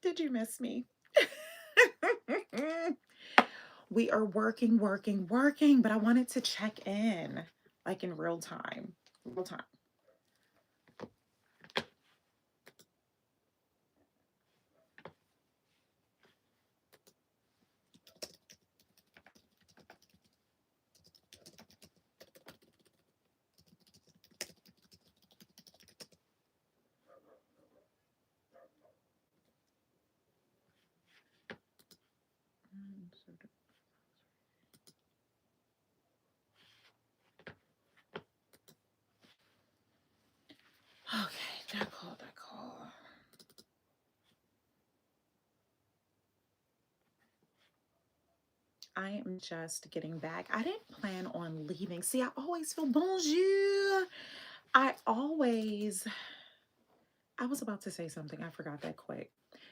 Did you miss me? We are working, working, working, but I wanted to check in like in real time. Real time. Okay, that call, that call. I am just getting back. I didn't plan on leaving. See, I always feel bonjour. I always, I was about to say something. I forgot that quick.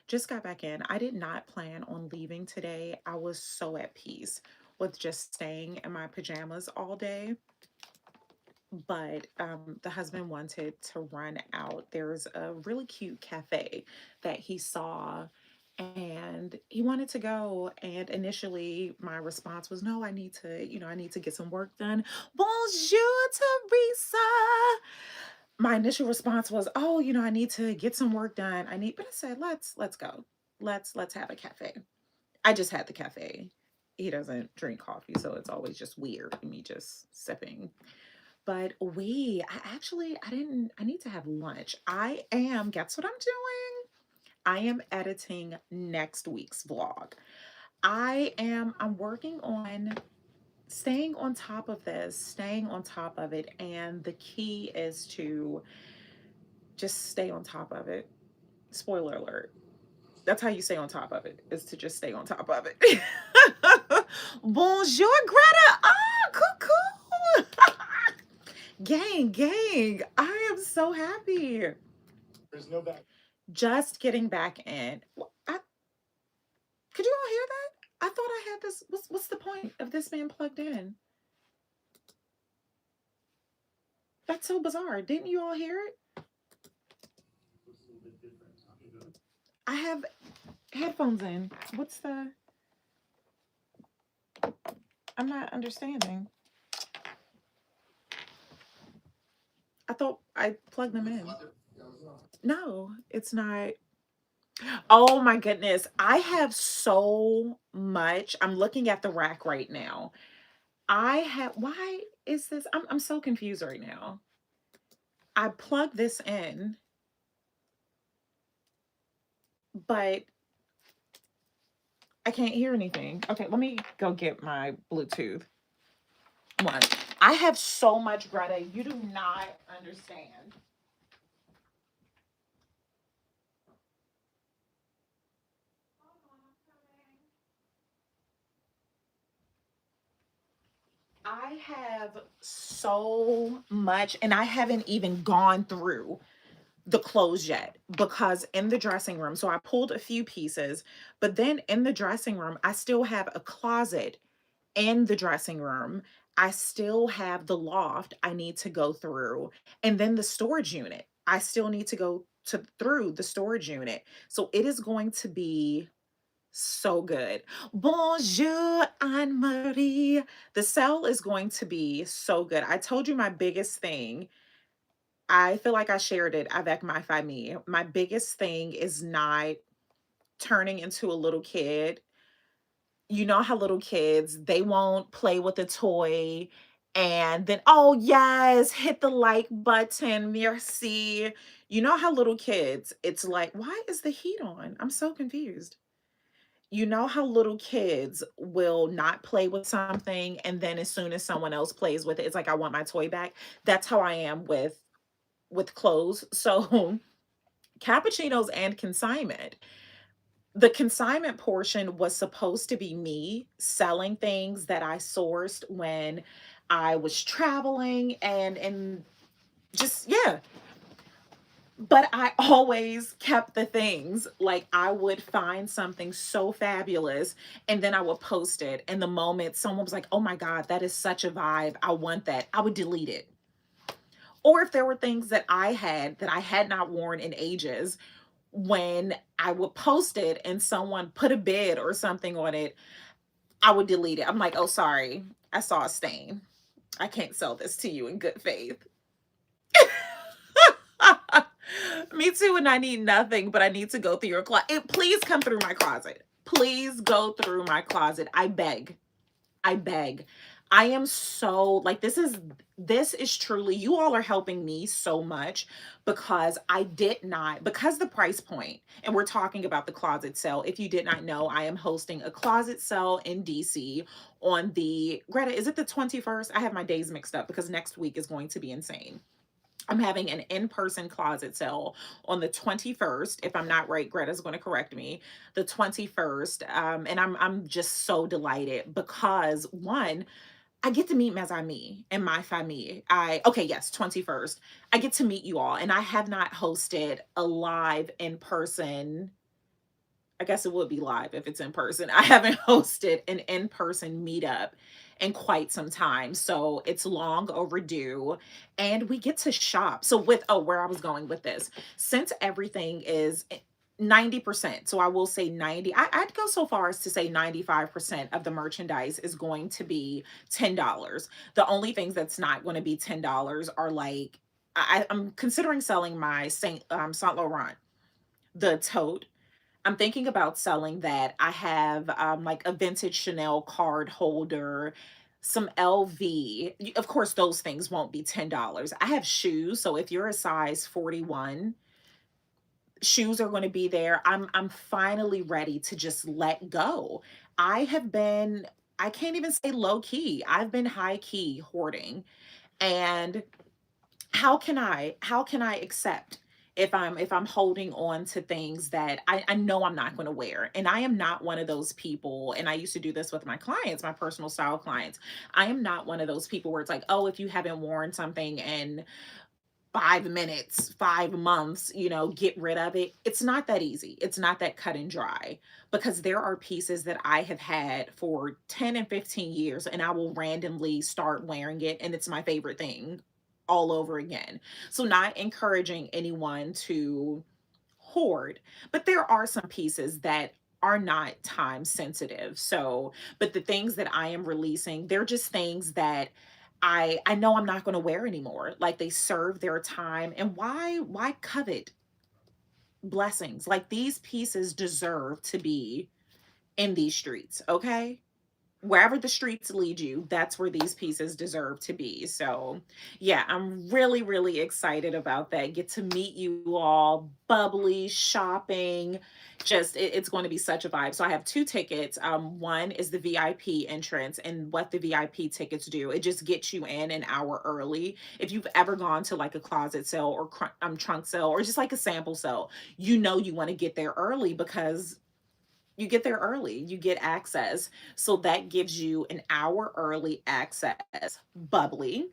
Just got back in. I did not plan on leaving today. I was so at peace with just staying in my pajamas all day. But the husband wanted to run out. There's a really cute cafe that he saw and he wanted to go. And initially my response was, no, I need to, I need to get some work done. Bonjour, Teresa. My initial response was, oh, I need to get some work done. But I said, let's go. Let's have a cafe. I just had the cafe. He doesn't drink coffee, so it's always just weird me just sipping. But I need to have lunch. Guess what I'm doing? I am editing next week's vlog. I'm working on staying on top of this, staying on top of it. And the key is to just stay on top of it. Spoiler alert. That's how you stay on top of it, is to just stay on top of it. Bonjour, Greta. Ah, cuckoo. Gang, gang. I am so happy. There's no back. Just getting back in. Could you all hear that? I thought I had this. What's the point of this being plugged in? That's so bizarre. Didn't you all hear it? I have headphones in. What's the? I'm not understanding. I thought I plugged them in. No, it's not. Oh my goodness. I have so much. I'm looking at the rack right now. Why is this? I'm so confused right now. I plug this in, but I can't hear anything. Okay, let me go get my Bluetooth one. I have so much, Greta. You do not understand. I have so much, and I haven't even gone through the clothes yet because in the dressing room, so I pulled a few pieces, but then in the dressing room, I still have a closet in the dressing room. I still have the loft I need to go through, and then the storage unit. I still need to go to through the storage unit. So it is going to be so good. Bonjour, Anne Marie. The sale is going to be so good. I told you my biggest thing. I feel like I shared it avec my famille. My biggest thing is not turning into a little kid. You know how little kids, they won't play with a toy and then, oh yes, hit the like button, merci. You know how little kids, it's like, why is the heat on? I'm so confused. You know how little kids will not play with something and then as soon as someone else plays with it, it's like, I want my toy back. That's how I am with clothes. So cappuccinos and consignment. The consignment portion was supposed to be me selling things that I sourced when I was traveling and just yeah. But I always kept the things. Like I would find something so fabulous and then I would post it. And the moment someone was like, "Oh my god, that is such a vibe. I want that." I would delete it. Or if there were things that I had not worn in ages, when I would post it and someone put a bid or something on it, I would delete it. I'm like, oh, sorry, I saw a stain. I can't sell this to you in good faith. Me too, and I need nothing, but I need to go through your closet. Please come through my closet. Please go through my closet. I beg. I beg. I am so like this is truly, you all are helping me so much because I did not, because the price point, and we're talking about the closet sale. If you did not know, I am hosting a closet sale in DC on the Greta, is it the 21st? I have my days mixed up because next week is going to be insane. I'm having an in-person closet sale on the 21st. If I'm not right, Greta's going to correct me. The 21st. And I'm just so delighted because one, I get to meet mes amis and my famille. Okay, yes, 21st. I get to meet you all. And I have not hosted a live in person. I guess it would be live if it's in person. I haven't hosted an in-person meetup in quite some time. So it's long overdue. And we get to shop. So with, oh, where I was going with this, since everything is 90%, so I will say 90, I'd go so far as to say 95% of the merchandise is going to be $10. The only things that's not going to be $10 are like, I'm considering selling my Saint Laurent, the tote. I'm thinking about selling that. I have like a vintage Chanel card holder, some LV. Of course, those things won't be $10. I have shoes. So if you're a size 41, shoes are going to be there. I'm finally ready to just let go. I have been, I can't even say low key. I've been high key hoarding. And how can I accept if I'm holding on to things that I know I'm not going to wear? And I am not one of those people, and I used to do this with my clients, my personal style clients. I am not one of those people where it's like, oh, if you haven't worn something in 5 minutes, 5 months, get rid of it. It's not that easy. It's not that cut and dry, because there are pieces that I have had for 10 and 15 years and I will randomly start wearing it and it's my favorite thing all over again. So, not encouraging anyone to hoard, but there are some pieces that are not time sensitive. So, but the things that I am releasing, they're just things that I know I'm not going to wear anymore. Like, they serve their time, and why covet blessings? Like, these pieces deserve to be in these streets, okay? Wherever the streets lead you, that's where these pieces deserve to be. So, yeah, I'm really, really excited about that. Get to meet you all, bubbly, shopping. Just, it's going to be such a vibe. So, I have two tickets. One is the VIP entrance, and what the VIP tickets do, it just gets you in an hour early. If you've ever gone to like a closet sale or trunk sale or just like a sample sale, you want to get there early because you get there early, you get access. So that gives you an hour early access, bubbly,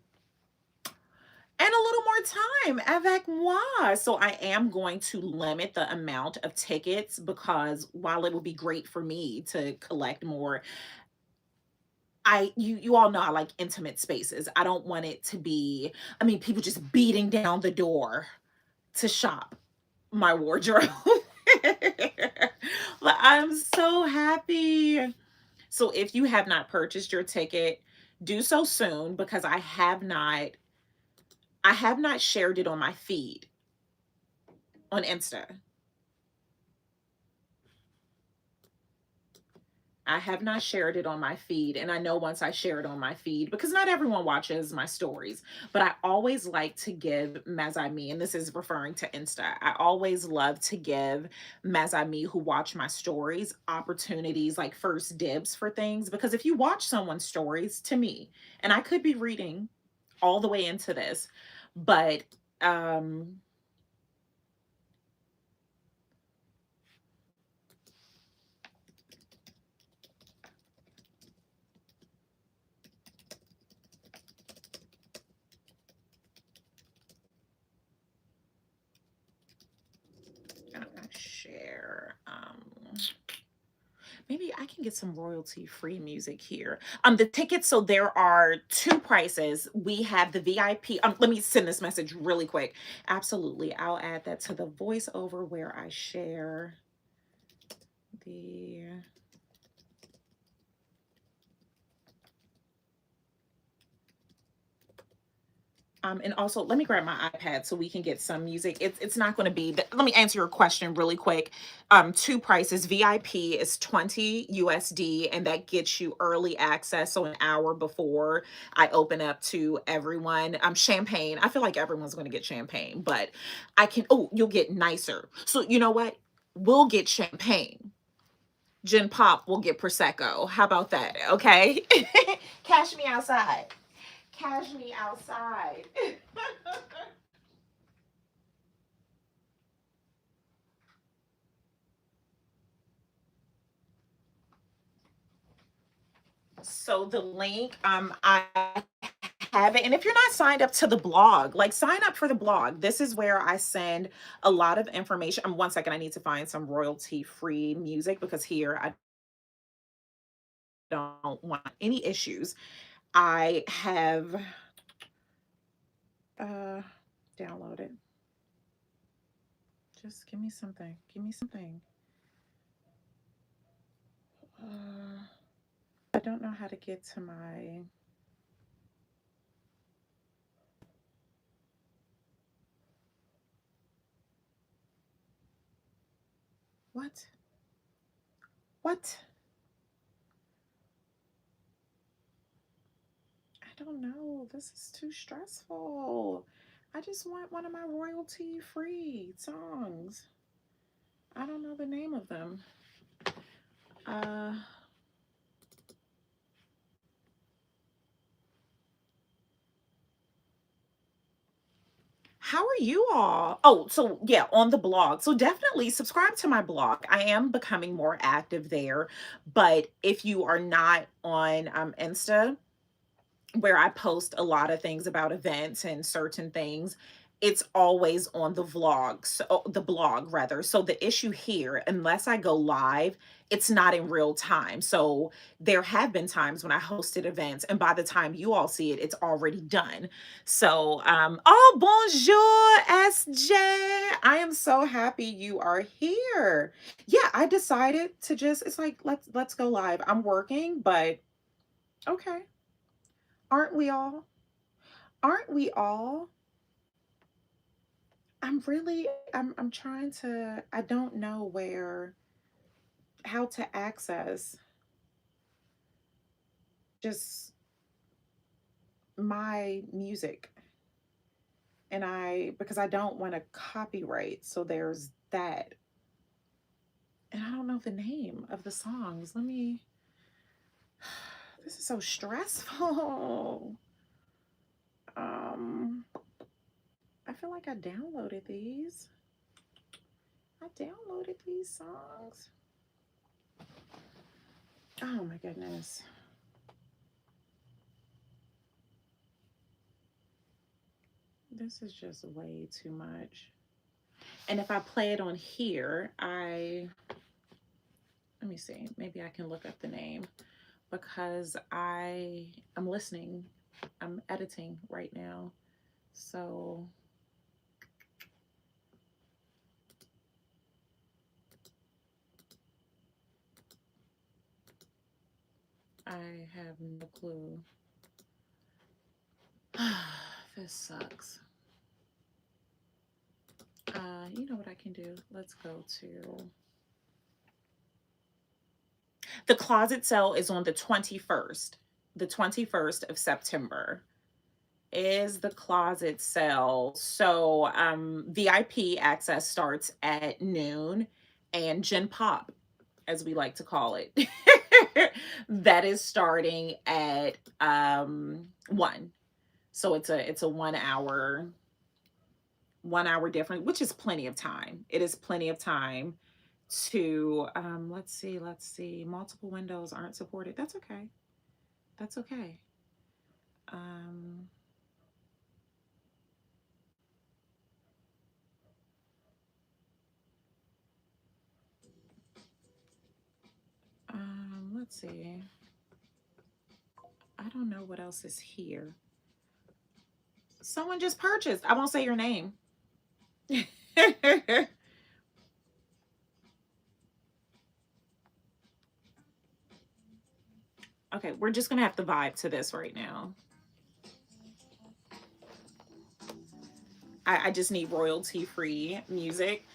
and a little more time avec moi. So I am going to limit the amount of tickets because while it would be great for me to collect more, you all know I like intimate spaces. I don't want it to be, I mean, people just beating down the door to shop my wardrobe. But I'm so happy. So if you have not purchased your ticket, do so soon because I have not shared it on my feed on Insta. I have not shared it on my feed. And I know once I share it on my feed, because not everyone watches my stories, but I always like to give Mazami, and this is referring to Insta, I always love to give Mazami who watch my stories opportunities, like first dibs for things. Because if you watch someone's stories, to me, and I could be reading all the way into this, but um share maybe I can get some royalty free music here. The tickets, so there are two prices. We have the VIP. Let me send this message really quick. Absolutely. I'll add that to the voiceover where I share the and also, let me grab my iPad so we can get some music. It's not going to be. Let me answer your question really quick. Two prices. VIP is 20 USD, and that gets you early access, so an hour before I open up to everyone. Champagne. I feel like everyone's going to get champagne, but I can. Oh, you'll get nicer. So you know what? We'll get champagne. Gin Pop will get Prosecco. How about that? Okay. Cash me outside. Cash me outside. So the link, I have it. And if you're not signed up to the blog, like sign up for the blog. This is where I send a lot of information. One second, I need to find some royalty free music because here I don't want any issues. I have uh downloaded. Just give me something. Give me something. I don't know how to get to my what? What? I don't know. This is too stressful. I just want one of my royalty free songs. I don't know the name of them. Uh, how are you all? Oh, so yeah, on the blog. So definitely subscribe to my blog. I am becoming more active there. But if you are not on Insta, where I post a lot of things about events and certain things, it's always on the vlog, so the blog rather. So the issue here, unless I go live, it's not in real time. So there have been times when I hosted events, and by the time you all see it, it's already done. So oh, bonjour, SJ. I am so happy you are here. Yeah, I decided to just, it's like let's go live. I'm working, but okay. Aren't we all? Aren't we all? I'm trying to, I don't know how to access just my music. And because I don't want to copyright. So there's that. And I don't know the name of the songs. This is so stressful. I feel like I downloaded these. I downloaded these songs. Oh my goodness. This is just way too much. And if I play it on here, let me see, maybe I can look up the name because I'm listening, I'm editing right now. So I have no clue. This sucks. You know what I can do? Let's go to the closet sale is on the 21st. The 21st of September is the closet sale. So VIP access starts at noon, and Gen Pop, as we like to call it, that is starting at 1. So it's a 1 hour difference, which is plenty of time. It is plenty of time to let's see, multiple windows aren't supported. That's okay. That's okay. let's see. I don't know what else is here. Someone just purchased. I won't say your name. Okay, we're just gonna have to vibe to this right now. I just need royalty-free music.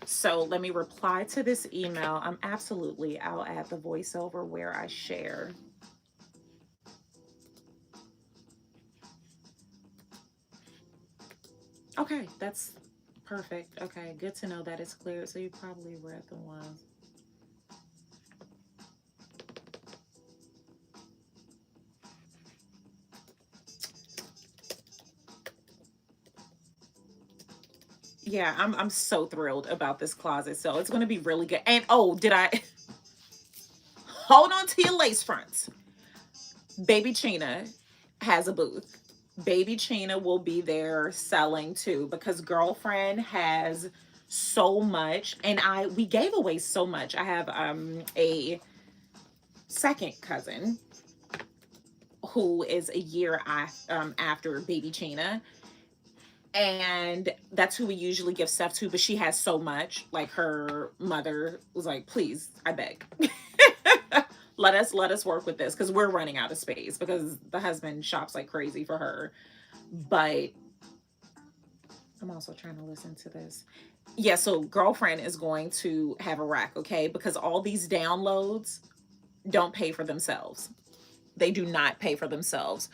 So let me reply to this email. I'll add the voiceover where I share. Okay, that's perfect. Okay, good to know that it's clear. So you probably read the ones. Yeah, I'm so thrilled about this closet. So it's gonna be really good. And oh, did I hold on to your lace fronts? Baby Chena has a booth. Baby Chena will be there selling too because girlfriend has so much, and we gave away so much. I have a second cousin who is a year after Baby Chena, and that's who we usually give stuff to, but she has so much. Like, her mother was like, please, I beg. let us work with this because we're running out of space because the husband shops like crazy for her. But I'm also trying to listen to this. Yeah, so girlfriend is going to have a rack, okay? Because all these downloads don't pay for themselves. They do not pay for themselves.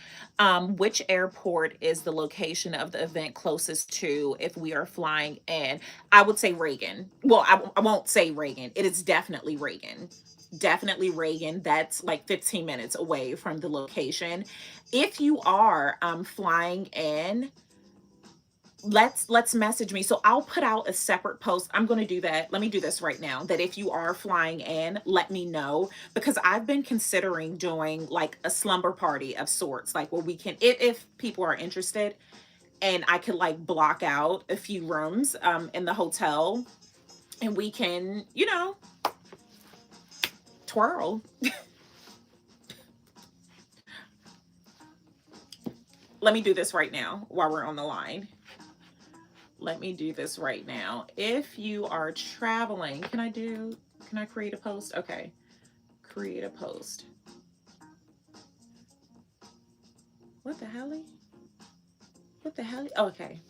Which airport is the location of the event closest to if we are flying in? I would say Reagan. Well, I won't say Reagan. It is definitely Reagan. Definitely Reagan. That's like 15 minutes away from the location. If you are flying in, let's message me. So I'll put out a separate post. I'm going to do that. Let me do this right now. That if you are flying in, let me know, because I've been considering doing like a slumber party of sorts, like where we can, if people are interested, and I could like block out a few rooms in the hotel, and we can, twirl. Let me do this right now while we're on the line. Let me do this right now. If you are traveling, can I create a post? Okay. Create a post. What the hell? What the hell? Okay.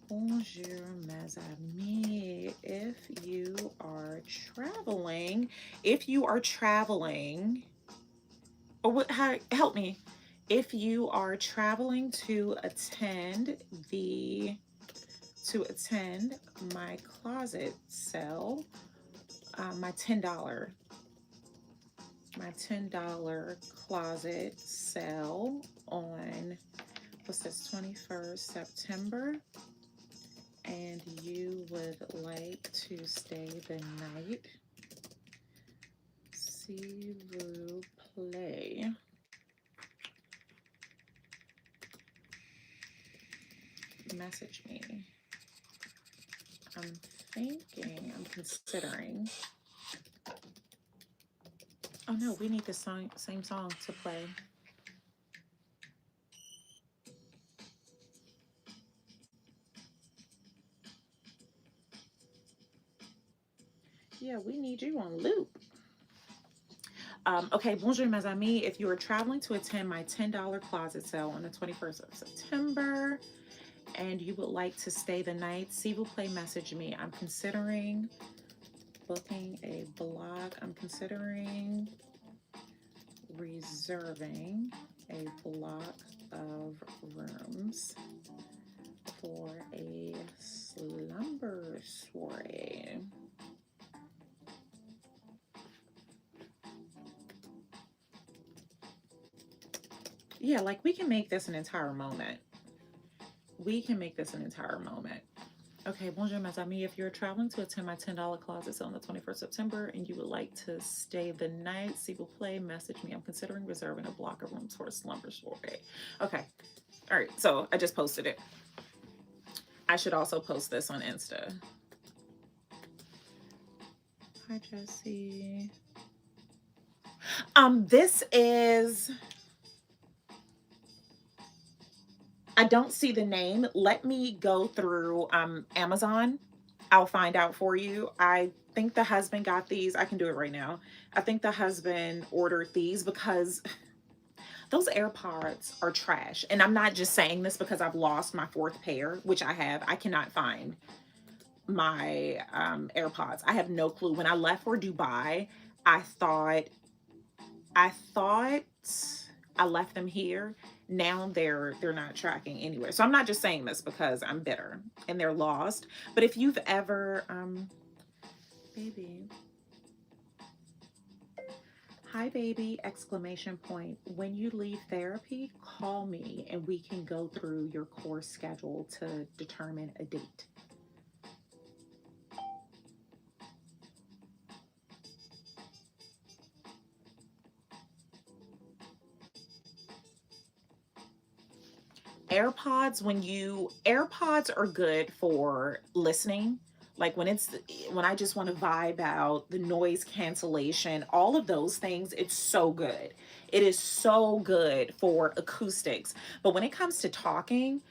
Bonjour, mes amis. If you are traveling, or what? How? Help me. If you are traveling to attend my closet sale, my $10 closet sale on, what's this, 21st September, and you would like to stay the night, s'il vous plaît, message me. I'm considering. Oh no, we need the same song to play. Yeah, we need you on loop. Okay, bonjour, mes amis. If you are traveling to attend my $10 closet sale on the 21st of September and you would like to stay the night, s'il vous plaît, message me. I'm considering booking a block. I'm considering reserving a block of rooms for a slumber soiree. Yeah, like we can make this an entire moment. We can make this an entire moment. Okay, bonjour, mes amis. If you're traveling to attend my $10 closet sale on the 21st September and you would like to stay the night, s'il vous plaît, message me. I'm considering reserving a block of rooms for a slumber soiree. Okay. All right. So I just posted it. I should also post this on Insta. Hi, Jessie. This is, I don't see the name. Let me go through Amazon. I'll find out for you. I think the husband got these. I can do it right now. I think the husband ordered these because those AirPods are trash. And I'm not just saying this because I've lost my fourth pair, which I have. I cannot find my AirPods. I have no clue. When I left for Dubai, I thought I thought I left them here. Now they're not tracking anywhere. So I'm not just saying this because I'm bitter and they're lost. But if you've ever baby. Hi baby, exclamation point. When you leave therapy, call me and we can go through your course schedule to determine a date. AirPods are good for listening. Like when I just want to vibe out, the noise cancellation, all of those things, it's so good. It is so good for acoustics. But when it comes to talking,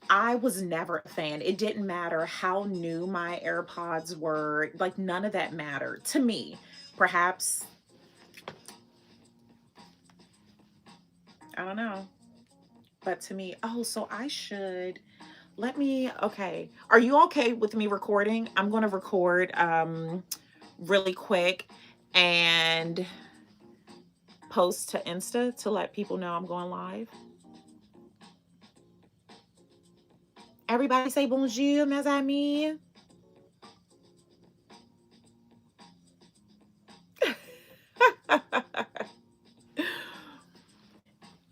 I was never a fan. It didn't matter how new my AirPods were, like none of that mattered to me. Perhaps, I don't know. But to me, oh, so I should let me, okay. Are you okay with me recording? I'm going to record really quick and post to Insta to let people know I'm going live. Everybody say bonjour, mes amis.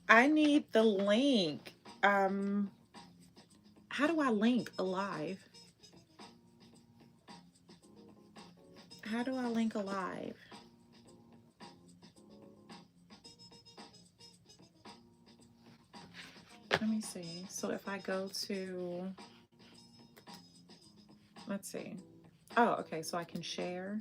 I need the link. How do I link a live? How do I link a live? Let me see. So if I go to, let's see. Oh, okay. So I can share.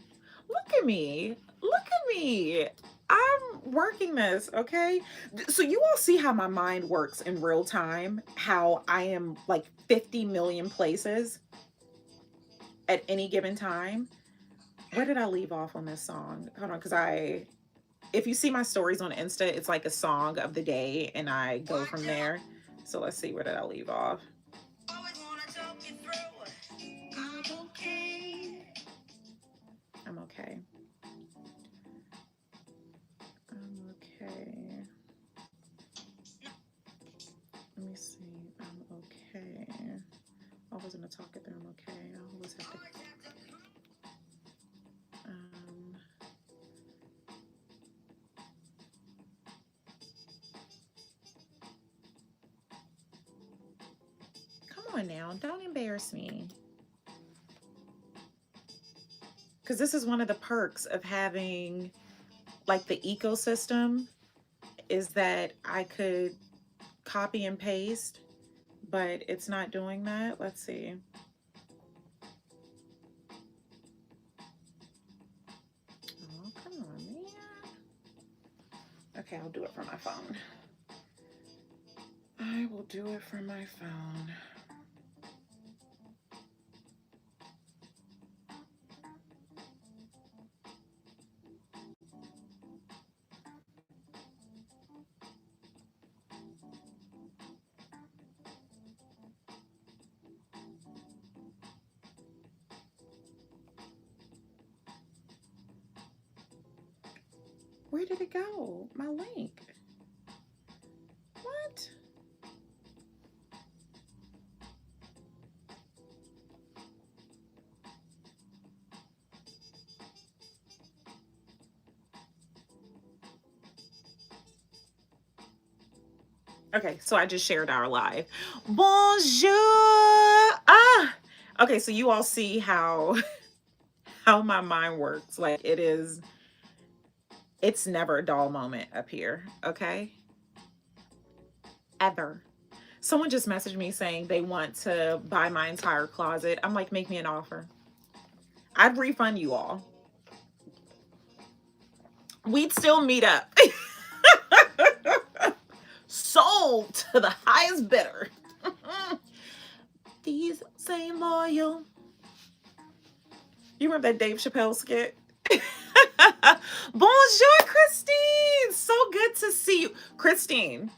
Look at me. Look at me. I'm working this, okay? So you all see how my mind works in real time, how I am like 50 million places at any given time. Where did I leave off on this song? Hold on, because if you see my stories on Insta, it's like a song of the day and I go from there. So let's see, where did I leave off? I'm okay. I'm okay. Let me see. I'm okay. I wasn't gonna talk at them. Okay. I always have to. Come on now, don't embarrass me. Because this is one of the perks of having like the ecosystem is that I could copy and paste, but it's not doing that. Let's see. Oh, come on, man. Okay, I'll do it from my phone. I will do it from my phone. Where did it go? My link. What? Okay, so I just shared our live. Bonjour. Ah. Okay, so you all see how my mind works. Like it's never a dull moment up here, okay? Ever. Someone just messaged me saying they want to buy my entire closet. I'm like, make me an offer. I'd refund you all. we'd still meet up. Sold to the highest bidder. These ain't loyal. You remember that Dave Chappelle skit? Bonjour, Christine. So good to see you. Christine,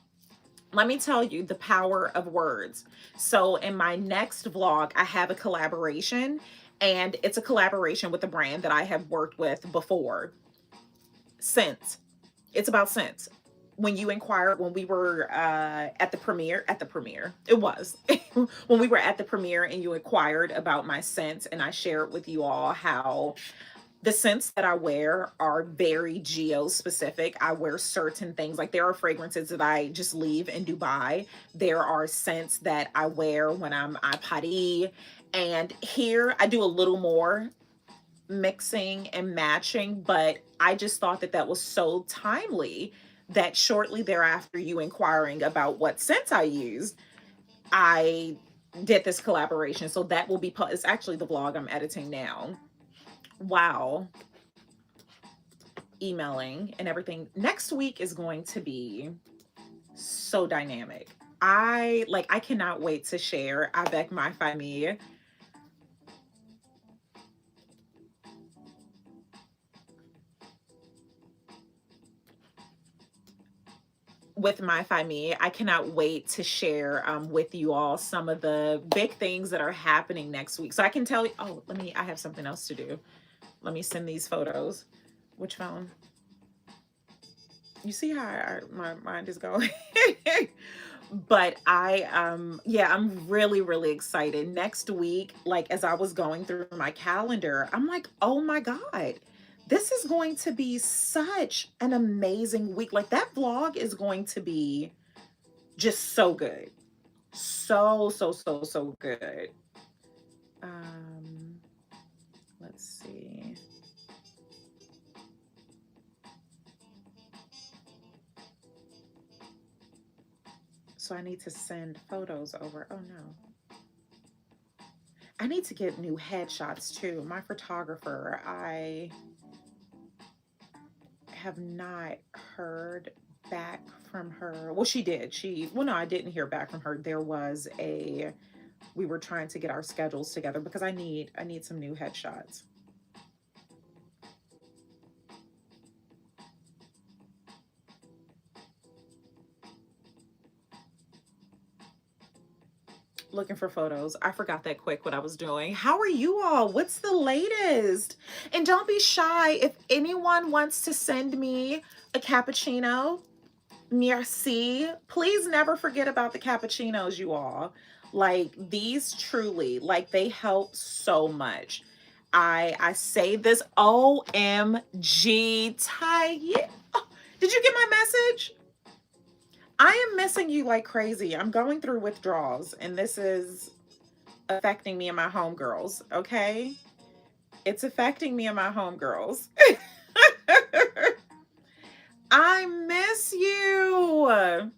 let me tell you the power of words. So in my next vlog, I have a collaboration, and it's a collaboration with a brand that I have worked with before. Scents. It's about scents. When you inquired, when we were at the premiere, it was when we were at the premiere and you inquired about my scents, and I shared with you all how the scents that I wear are very geo specific. I wear certain things, like there are fragrances that I just leave in Dubai. There are scents that I wear when I'm at Paris. And here I do a little more mixing and matching, but I just thought that that was so timely that shortly thereafter, you inquiring about what scents I used, I did this collaboration. So that will be, it's actually the vlog I'm editing now. Wow. Emailing and everything. Next week is going to be so dynamic. I cannot wait to share avec ma famille. With my family, I cannot wait to share with you all some of the big things that are happening next week. So I can tell you, oh, I have something else to do. Let me send these photos. Which phone? You see how my mind is going? But yeah, I'm really, really excited. Next week, like as I was going through my calendar, I'm like, oh my God, this is going to be such an amazing week. Like that vlog is going to be just so good. So, so, so, so good. Let's see. So I need to send photos over. Oh no. I need to get new headshots too. My photographer, I have not heard back from her. Well, she did. No, I didn't hear back from her. We were trying to get our schedules together because I need some new headshots. Looking for photos. I forgot that quick what I was doing. How are you all? What's the latest? And don't be shy. If anyone wants to send me a cappuccino, merci. Please never forget about the cappuccinos, you all. Like these truly, like they help so much. I say this, OMG, Ty. Oh, did you get my message? I am missing you like crazy. I'm going through withdrawals, and this is affecting me and my homegirls, okay? It's affecting me and my homegirls. I miss you.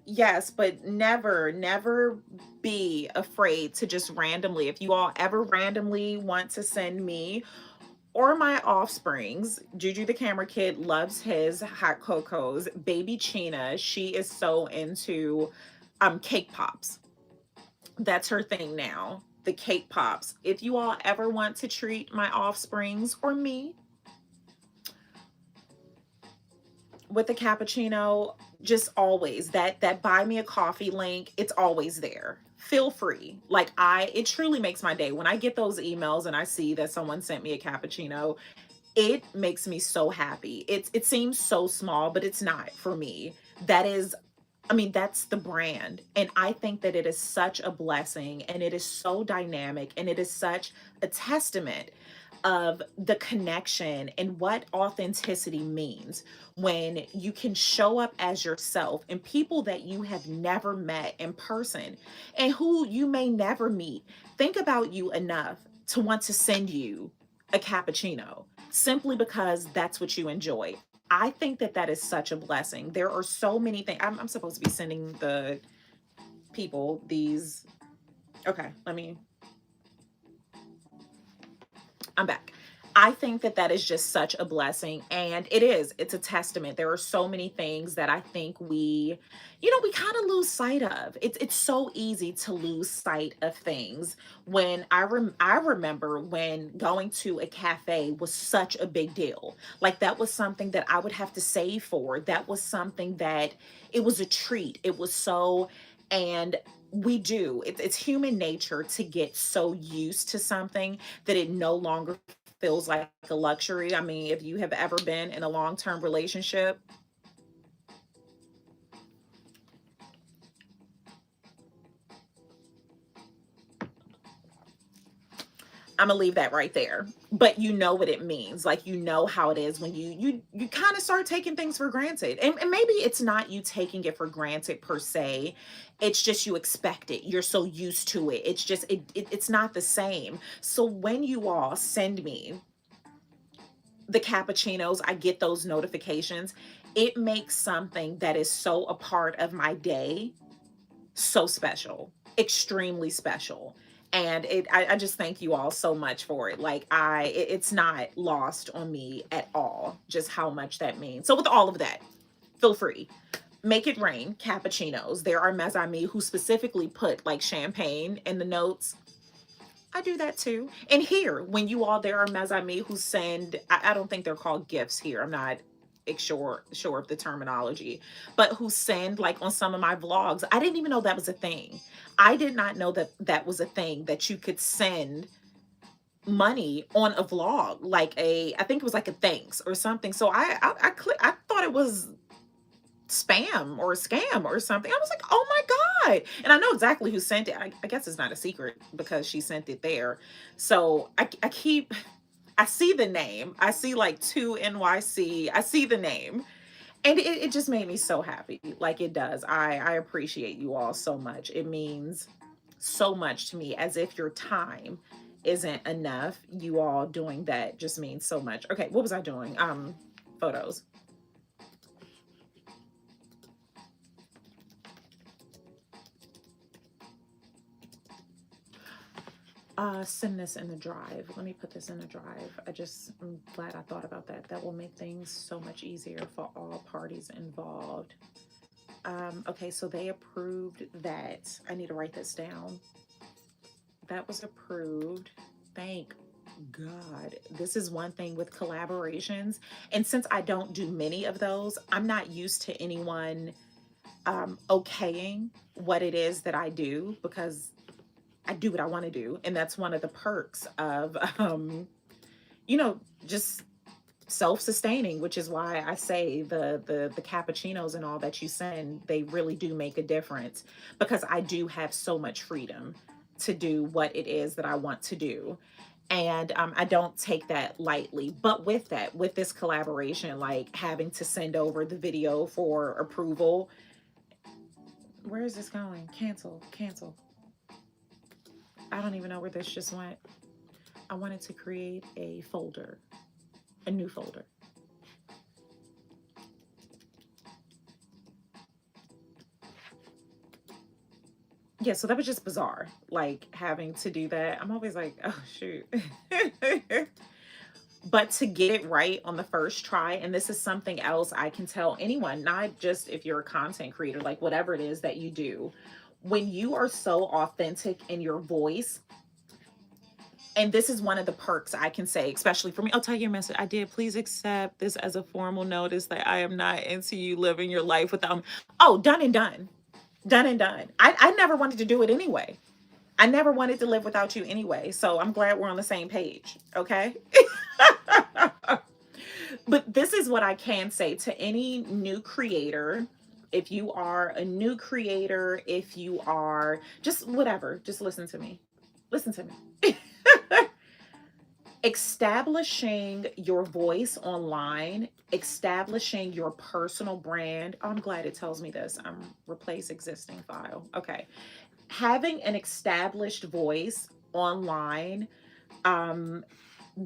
Yes, but never, never be afraid to just randomly, if you all ever randomly want to send me or my offsprings, Juju the camera kid loves his hot cocos. Baby China, she is so into cake pops. That's her thing now, the cake pops. If you all ever want to treat my offsprings or me with a cappuccino, just always that buy me a coffee link, it's always there. Feel free. Like it truly makes my day when I get those emails and I see that someone sent me a cappuccino. It makes me so happy. It seems so small, but it's not for me. That is, I mean, that's the brand. And I think that it is such a blessing, and it is so dynamic, and it is such a testament of the connection and what authenticity means when you can show up as yourself, and people that you have never met in person and who you may never meet think about you enough to want to send you a cappuccino simply because that's what you enjoy. I think that that is such a blessing. There are so many things. I'm supposed to be sending the people these. Okay, I'm back. I think that that is just such a blessing. And it's a testament. There are so many things that I think we kind of lose sight of. It's so easy to lose sight of things. When I remember when going to a cafe was such a big deal. Like that was something that I would have to save for. That was something that it was a treat. It was so, and it's human nature to get so used to something that it no longer feels like a luxury. I mean, if you have ever been in a long-term relationship, I'm gonna leave that right there. But you know what it means. Like you know how it is when you kind of start taking things for granted. And maybe it's not you taking it for granted per se. It's just you expect it. You're so used to it. It's just it's not the same. So when you all send me the cappuccinos, I get those notifications. It makes something that is so a part of my day so special, extremely special. And I just thank you all so much for it. Like it's not lost on me at all, just how much that means. So with all of that, feel free. Make it rain, cappuccinos. There are mes amis who specifically put like champagne in the notes. I do that too. And here, when you all there are mes amis who send, I don't think they're called gifts here. I'm not sure of the terminology, but who send like on some of my vlogs. I didn't even know that was a thing. I did not know that that was a thing that you could send money on a vlog, like I think it was like a thanks or something. So I thought it was spam or a scam or something. I was like, oh my God. And I know exactly who sent it. I guess it's not a secret because she sent it there. So I see the name. I see like 2NYC. I see the name. And it just made me so happy. Like it does. I appreciate you all so much. It means so much to me, as if your time isn't enough. You all doing that just means so much. Okay, what was I doing? Photos. Send this in the drive. Let me put this in the drive. I'm glad I thought about that. That will make things so much easier for all parties involved. Okay, so they approved that. I need to write this down. That was approved. Thank God. This is one thing with collaborations. And since I don't do many of those, I'm not used to anyone okaying what it is that I do, because I do what I want to do. And that's one of the perks of, you know, just self-sustaining, which is why I say the cappuccinos and all that you send, they really do make a difference, because I do have so much freedom to do what it is that I want to do. And I don't take that lightly. But with that, with this collaboration, like having to send over the video for approval, where is this going? Cancel, cancel. I don't even know where this just went. I wanted to create a folder, a new folder. Yeah, so that was just bizarre, like having to do that. I'm always like, oh, shoot. But to get it right on the first try, and this is something else I can tell anyone, not just if you're a content creator, like whatever it is that you do, when you are so authentic in your voice, and this is one of the perks I can say, especially for me. I'll tell you a message. I did. Please accept this as a formal notice that I am not into you living your life without. Oh, done and done. Done and done. I never wanted to do it anyway. I never wanted to live without you anyway. So I'm glad we're on the same page. Okay. But this is what I can say to any new creator. If you are a new creator, if you are just whatever, just listen to me. Listen to me. Establishing your voice online, establishing your personal brand. Oh, I'm glad it tells me this. I'm replace existing file. Okay. Having an established voice online, um,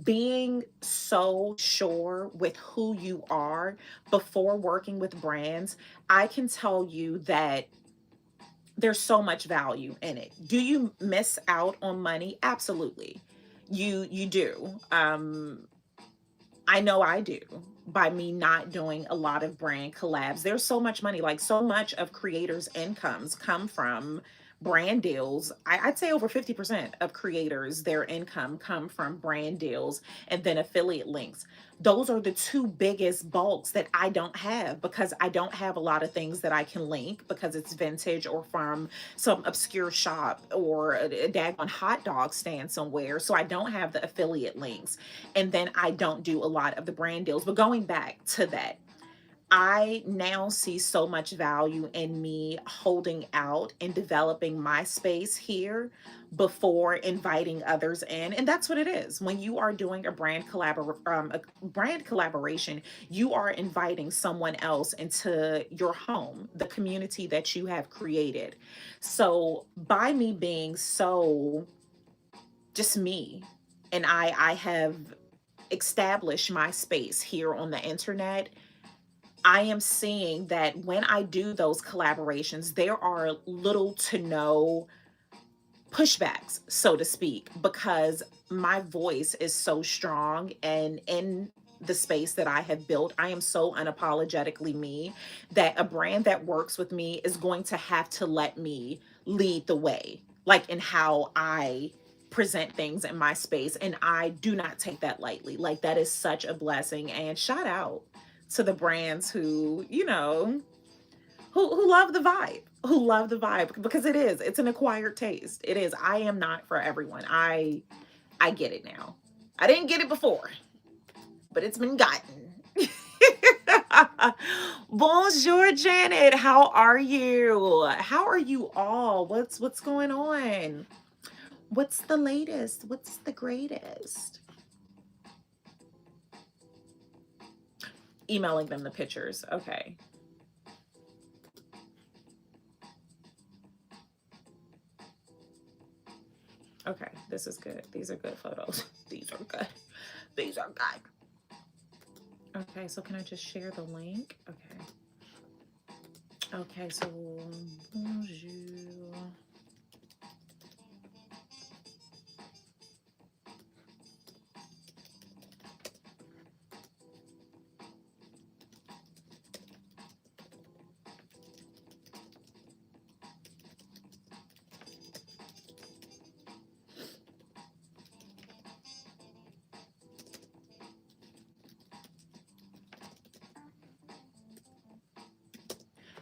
being so sure with who you are before working with brands, I can tell you that there's so much value in it. Do you miss out on money? Absolutely. You do. I know I do, by me not doing a lot of brand collabs. There's so much money, like so much of creators' incomes come from brand deals. I'd say over 50% of creators, their income come from brand deals and then affiliate links. Those are the two biggest bulks that I don't have, because I don't have a lot of things that I can link because it's vintage or from some obscure shop or a daggone hot dog stand somewhere. So I don't have the affiliate links. And then I don't do a lot of the brand deals. But going back to that, I now see so much value in me holding out and developing my space here before inviting others in. And that's what it is. When you are doing a brand collaboration, you are inviting someone else into your home, the community that you have created. So by me being so just me, and I have established my space here on the internet, I am seeing that when I do those collaborations, there are little to no pushbacks, so to speak, because my voice is so strong, and in the space that I have built, I am so unapologetically me that a brand that works with me is going to have to let me lead the way, like in how I present things in my space. And I do not take that lightly. Like, that is such a blessing. And shout out to the brands who, who love the vibe, because it's an acquired taste. It is. I am not for everyone. I get it now. I didn't get it before, but it's been gotten. Bonjour, Janet. How are you? How are you all? What's going on? What's the latest? What's the greatest? Emailing them the pictures. Okay. Okay, this is good. These are good photos. These are good. These are good. Okay, so can I just share the link? Okay. Okay, so bonjour.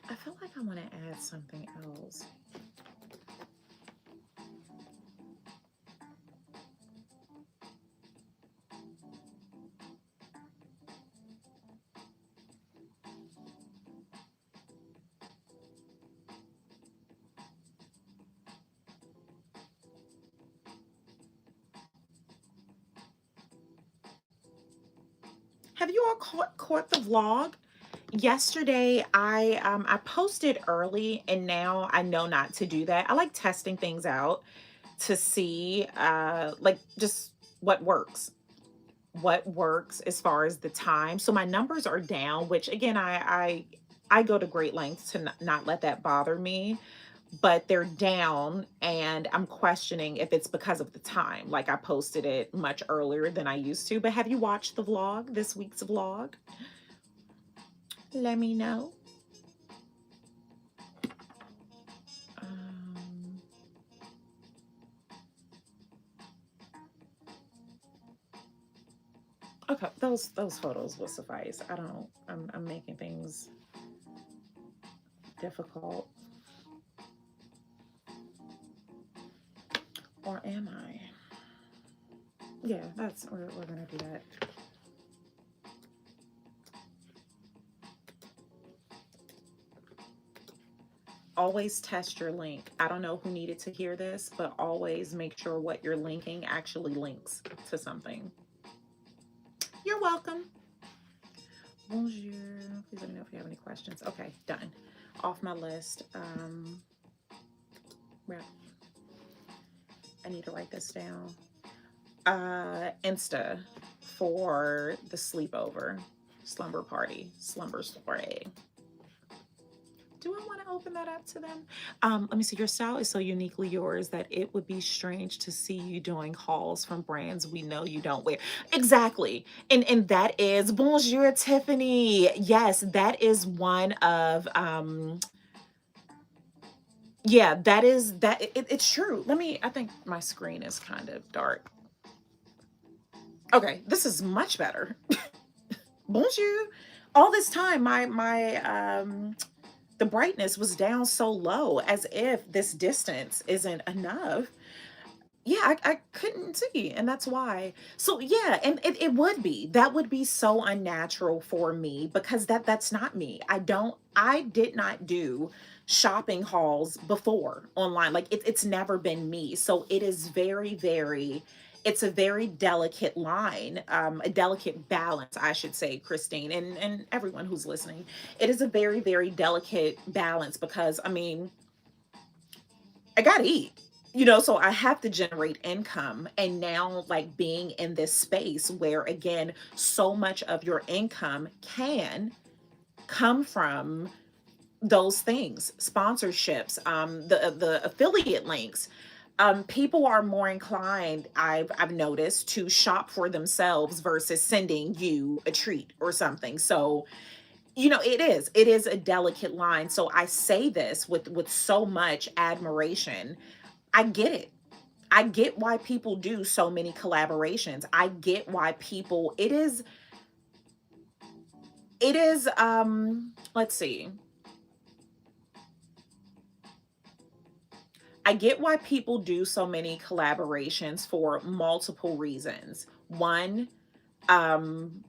I feel like I want to add something else. Have you all caught the vlog? Yesterday I posted early, and now I know not to do that. I like testing things out to see like just what works as far as the time. So my numbers are down, which again I go to great lengths to not let that bother me, but they're down, and I'm questioning if it's because of the time. Like, I posted it much earlier than I used to. But have you watched the vlog, this week's vlog? Let me know. Um, okay, those photos will suffice. I'm making things difficult. Or am I? Yeah, we're gonna do that. Always test your link. I don't know who needed to hear this, but always make sure what you're linking actually links to something. You're welcome. Bonjour. Please let me know if you have any questions. Okay, done. Off my list. Right. I need to write this down. Insta for the sleepover, slumber party, slumber story. Do I want to open that up to them? Let me see. Your style is so uniquely yours that it would be strange to see you doing hauls from brands we know you don't wear. Exactly. And that is bonjour, Tiffany. Yes, that is one of yeah, that is that it's true. Let me I think my screen is kind of dark. Okay, this is much better. Bonjour. All this time my the brightness was down so low as if this distance isn't enough. Yeah, I couldn't see, and that's why. So yeah, and it would be that would be so unnatural for me because that's not me. I did not do shopping hauls before online. Like it's never been me. So it is it's a very delicate line, a delicate balance, I should say, Christine, and everyone who's listening. It is a very delicate balance because I mean, I gotta eat, so I have to generate income. And now, like being in this space where, again, so much of your income can come from those things, sponsorships, the affiliate links. People are more inclined, I've noticed, to shop for themselves versus sending you a treat or something. So it is a delicate line. So I say this with so much admiration. I get it. I get why people do so many collaborations. I get why people it is let's see. I get why people do so many collaborations for multiple reasons. One, um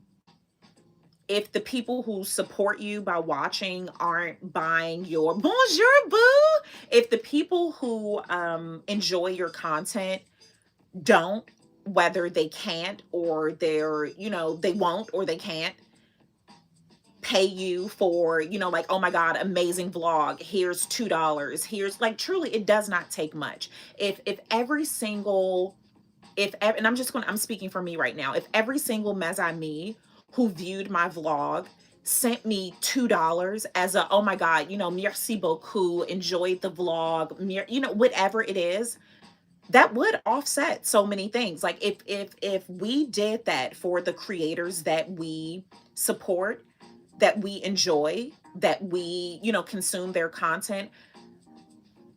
if the people who support you by watching aren't buying your bonjour boo, if the people who enjoy your content don't, whether they can't or they won't or they can't pay you for, like, oh my God, amazing vlog, here's $2, here's, like, truly it does not take much. If every single and I'm speaking for me right now, if every single Mes who viewed my vlog sent me $2 as a, oh my God, merci beaucoup, enjoyed the vlog, whatever it is, that would offset so many things. Like if we did that for the creators that we support, that we enjoy, that we, consume their content.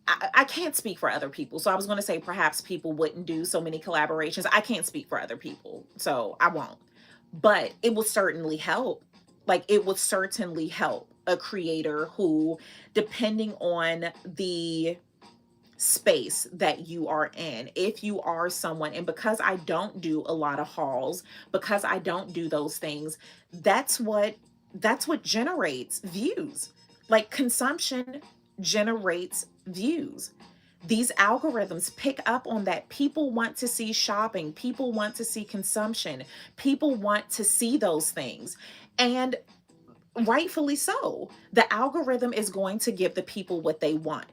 I can't speak for other people. So I was going to say perhaps people wouldn't do so many collaborations. I can't speak for other people, so I won't. But it will certainly help. Like it would certainly help a creator who, depending on the space that you are in, if you are someone, and because I don't do a lot of hauls, because I don't do those things, that's what generates views. Like consumption generates views. These algorithms pick up on that. People want to see shopping, people want to see consumption, people want to see those things. And rightfully so, the algorithm is going to give the people what they want,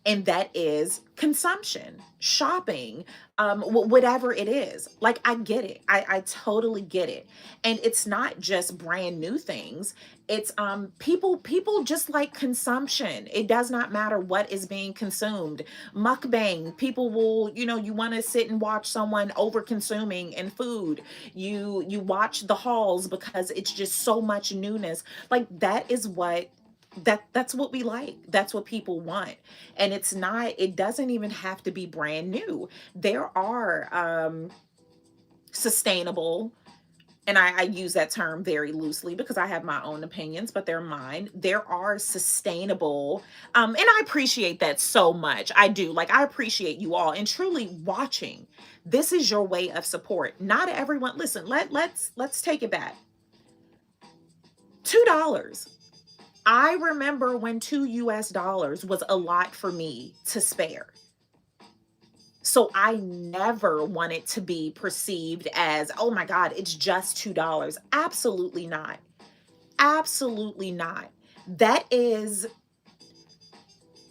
and that is consumption, shopping, whatever it is. Like I get it. I totally get it. And it's not just brand new things. It's people just like consumption. It does not matter what is being consumed. Mukbang, people will, you want to sit and watch someone over consuming in food. You watch the hauls because it's just so much newness. Like that is what that's what we like. That's what people want. And it doesn't even have to be brand new. There are sustainable, and I use that term very loosely because I have my own opinions, but they're mine. There are sustainable, and I appreciate that so much. I do. Like I appreciate you all and truly watching. This is your way of support. Not everyone. Listen, let's take it back. $2. I remember when $2 was a lot for me to spare. So I never want it to be perceived as, oh my God, it's just $2. Absolutely not. Absolutely not. That is,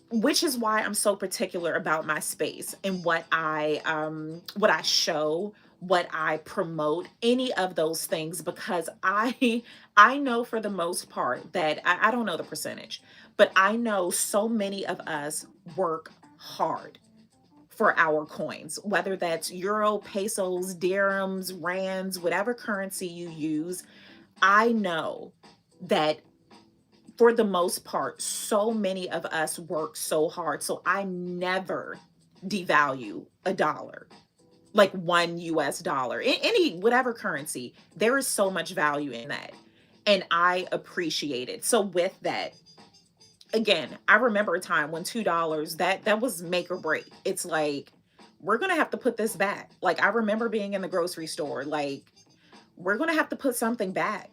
which is why I'm so particular about my space and what I show, what I promote, any of those things, because I know for the most part that I don't know the percentage, but I know so many of us work hard for our coins, whether that's euro, pesos, dirhams, rands, whatever currency you use. I know that for the most part, so many of us work so hard. So I never devalue a dollar, like one US dollar, in any, whatever currency. There is so much value in that. And I appreciate it. So with that, again, I remember a time when $2, that was make or break. It's like, we're gonna have to put this back. Like, I remember being in the grocery store, like, we're gonna have to put something back.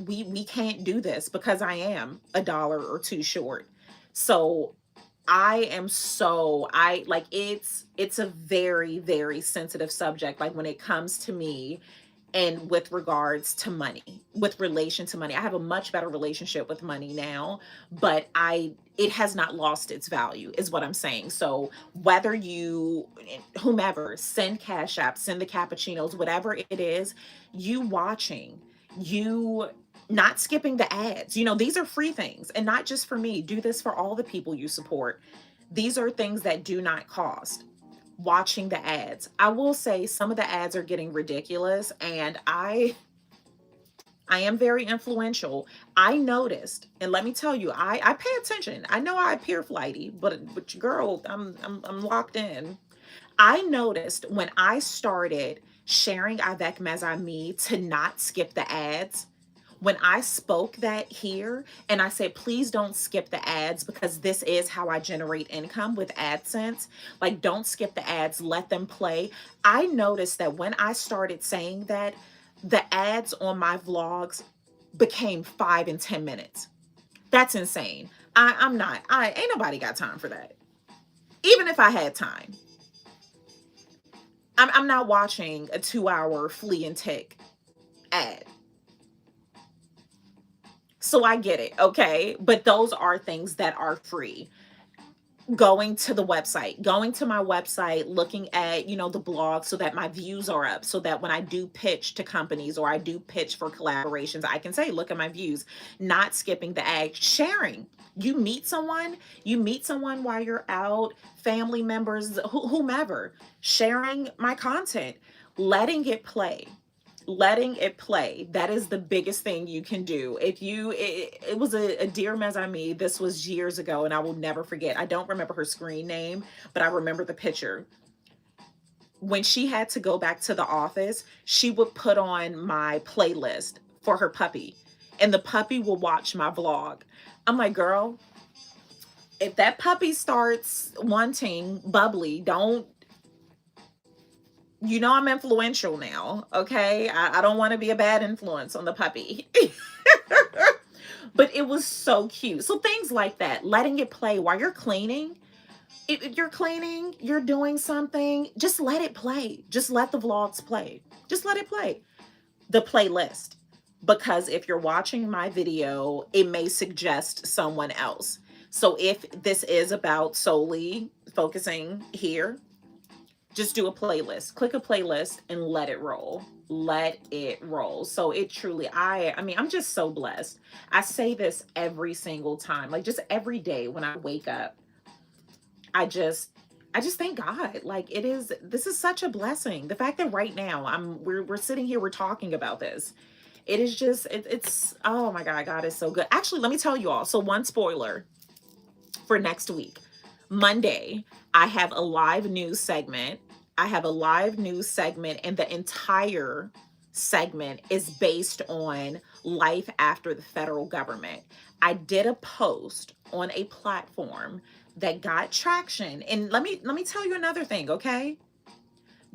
We can't do this because I am a dollar or two short. So I am so, I like, it's a very, very sensitive subject, like when it comes to me and with regards to money, with relation to money. I have a much better relationship with money now, but it has not lost its value, is what I'm saying. So whether you, whomever, send Cash App, send the cappuccinos, whatever it is, you watching, you not skipping the ads. These are free things, and not just for me. Do this for all the people you support. These are things that do not cost. Watching the ads. I will say some of the ads are getting ridiculous, and I am very influential. I noticed, and let me tell you, I pay attention. I know I appear flighty, but girl, I'm locked in. I noticed when I started sharing Avec mes amis to not skip the ads, when I spoke that here and I said, please don't skip the ads because this is how I generate income with AdSense. Like, don't skip the ads, let them play. I noticed that when I started saying that, the ads on my vlogs became 5 and 10 minutes. That's insane. Ain't nobody got time for that. Even if I had time, I'm not watching a 2-hour flea and tick ad. So I get it, okay? But those are things that are free. Going to the website, going to my website, looking at, the blog so that my views are up, so that when I do pitch to companies or I do pitch for collaborations, I can say, look at my views, not skipping the ad, sharing. You meet someone while you're out, family members, whomever, sharing my content, letting it play. That is the biggest thing you can do. It was a dear mes ami. This was years ago, and I will never forget. I don't remember her screen name, but I remember the picture. When she had to go back to the office, she would put on my playlist for her puppy, and the puppy will watch my vlog. I'm like, girl, if that puppy starts wanting bubbly, don't, I'm influential now, okay? I don't want to be a bad influence on the puppy. But it was so cute. So things like that, letting it play while you're cleaning. If you're cleaning, you're doing something, just let it play. Just let the vlogs play. Just let it play. The playlist. Because if you're watching my video, it may suggest someone else. So if this is about solely focusing here, just do a playlist. Click a playlist and let it roll. Let it roll. So it truly, I mean, I'm just so blessed. I say this every single time, like just every day when I wake up. I just thank God. Like, this is such a blessing. The fact that right now we're sitting here, we're talking about this. It is just, it's, oh my God, God is so good. Actually, let me tell you all. So one spoiler for next week. Monday, I have a live news segment. And the entire segment is based on life after the federal government. I did a post on a platform that got traction. And let me tell you another thing, okay?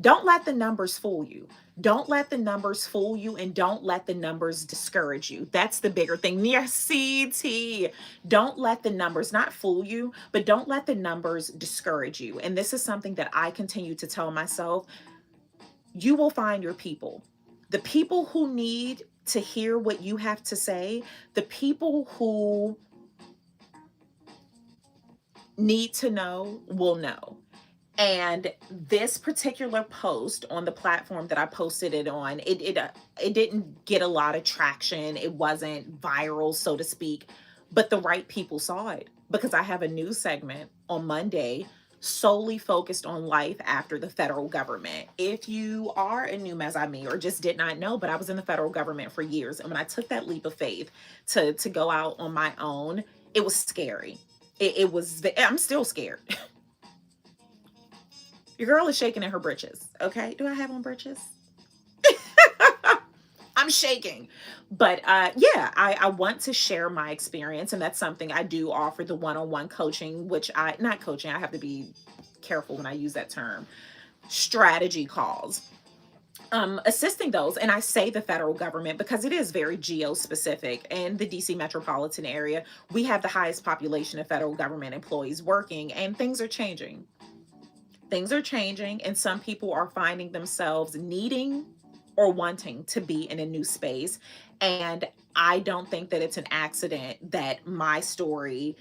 Don't let the numbers fool you. Don't let the numbers fool you, and don't let the numbers discourage you. That's the bigger thing. Near CT. Don't let the numbers not fool you, but don't let the numbers discourage you. And this is something that I continue to tell myself. You will find your people. The people who need to hear what you have to say, the people who need to know will know. And this particular post on the platform that I posted it on, it didn't get a lot of traction. It wasn't viral, so to speak, but the right people saw it because I have a news segment on Monday solely focused on life after the federal government. If you are a new as I me or just did not know, but I was in the federal government for years, and when I took that leap of faith to go out on my own, it was scary. It was. I'm still scared. Your girl is shaking in her britches. Okay. Do I have on britches? I'm shaking. But yeah, I want to share my experience. And that's something I do offer, the one-on-one coaching, which not coaching, I have to be careful when I use that term, strategy calls. Assisting those, and I say the federal government because it is very geo specific. In the DC metropolitan area, we have the highest population of federal government employees working, and things are changing. Things are changing, and some people are finding themselves needing or wanting to be in a new space. And I don't think that it's an accident that my story,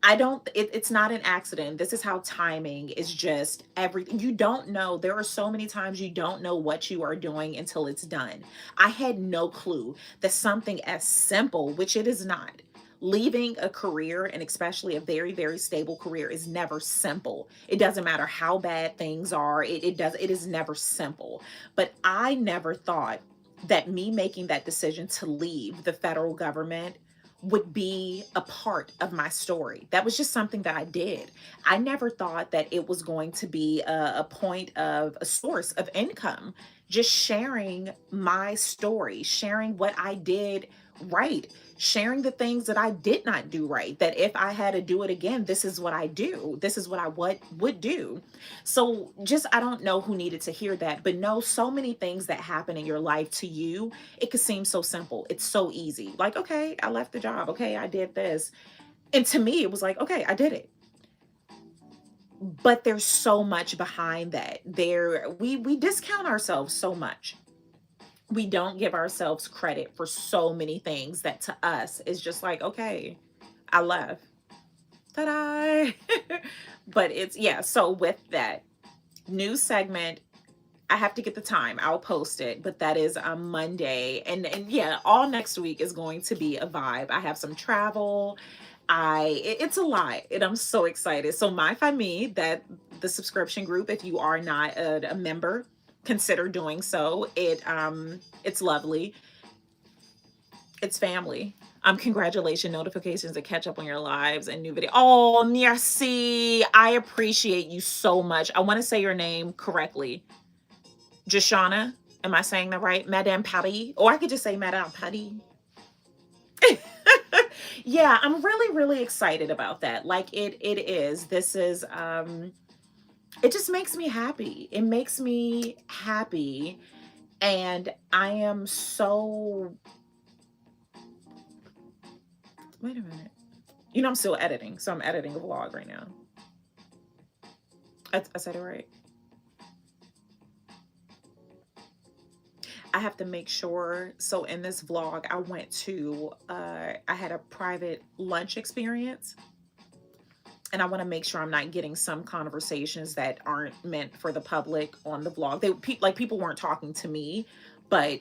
it's not an accident. This is how timing is just everything. You don't know. There are so many times you don't know what you are doing until it's done. I had no clue that something as simple, which it is not, leaving a career, and especially a very, very stable career, is never simple. It doesn't matter how bad things are. It is never simple. But I never thought that me making that decision to leave the federal government would be a part of my story. That was just something that I did. I never thought that it was going to be a point of a source of income, just sharing my story, sharing what I did right, sharing the things that I did not do right, that if I had to do it again, this is what I do. This is what I would do. So just, I don't know who needed to hear that, but no, so many things that happen in your life to you, it could seem so simple. It's so easy. Like, okay, I left the job. Okay, I did this. And to me, it was like, okay, I did it. But there's so much behind that. We discount ourselves so much. We don't give ourselves credit for so many things that to us is just like, okay, I left. Ta-da! But it's, yeah, so with that new segment, I have to get the time. I'll post it, but that is on Monday. And yeah, all next week is going to be a vibe. I have some travel. It's a lot, and I'm so excited. So My Me, that the subscription group, if you are not a member, consider doing so. It's lovely. It's family. Congratulations, notifications to catch up on your lives and new video. Oh, merci. I appreciate you so much. I want to say your name correctly. Jashana. Am I saying that right? Madame Patty. Or I could just say Madame Patty. Yeah, I'm really, really excited about that. Like it is. This is it just makes me happy. It makes me happy. And I am so, wait a minute. You know, I'm still editing. So I'm editing a vlog right now. I said it right. I have to make sure. So in this vlog, I went to, I had a private lunch experience. And I want to make sure I'm not getting some conversations that aren't meant for the public on the vlog. People weren't talking to me, but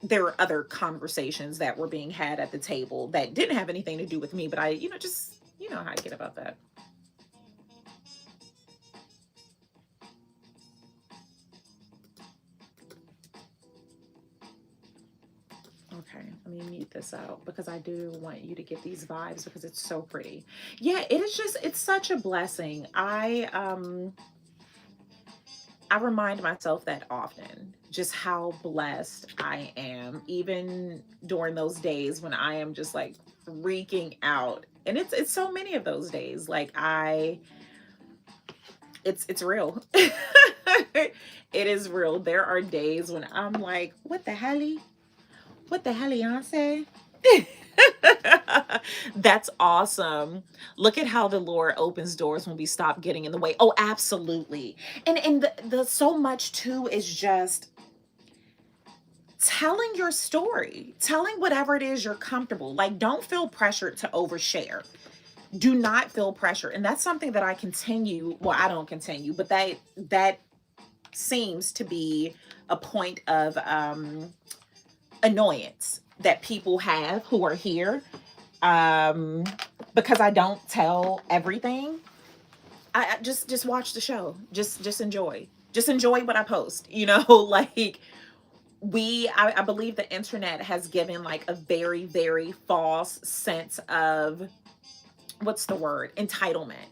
there were other conversations that were being had at the table that didn't have anything to do with me. But just, you know how I get about that. Okay, let me mute this out because I do want you to get these vibes because it's so pretty. Yeah, it's such a blessing. I remind myself that often, just how blessed I am, even during those days when I am just like freaking out. And it's so many of those days. Like it's real. It is real. There are days when I'm like, what the hell? What the hell, Beyonce? That's awesome. Look at how the Lord opens doors when we stop getting in the way. Oh, absolutely. And the so much too is just telling your story, telling whatever it is you're comfortable. Like, don't feel pressured to overshare. Do not feel pressure. And that's something that I continue, well, I don't continue, but that seems to be a point of annoyance that people have who are here, um because I don't tell everything. I just watch the show. Just enjoy. Just enjoy what I post. Like I believe the internet has given like a very, very false sense of, what's the word? Entitlement.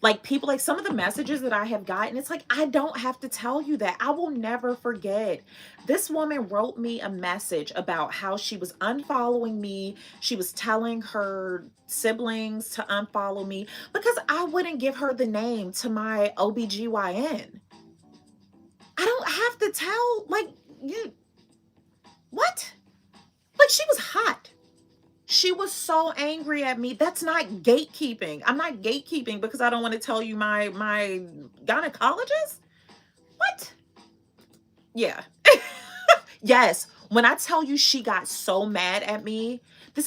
Like people, like some of the messages that I have gotten, it's like, I don't have to tell you that. I will never forget. This woman wrote me a message about how she was unfollowing me. She was telling her siblings to unfollow me because I wouldn't give her the name to my OBGYN. I don't have to tell, like, you, what? Like, she was hot. She was so angry at me. That's not gatekeeping. I'm not gatekeeping because I don't want to tell you my gynecologist. What? Yeah. Yes. When I tell you she got so mad at me,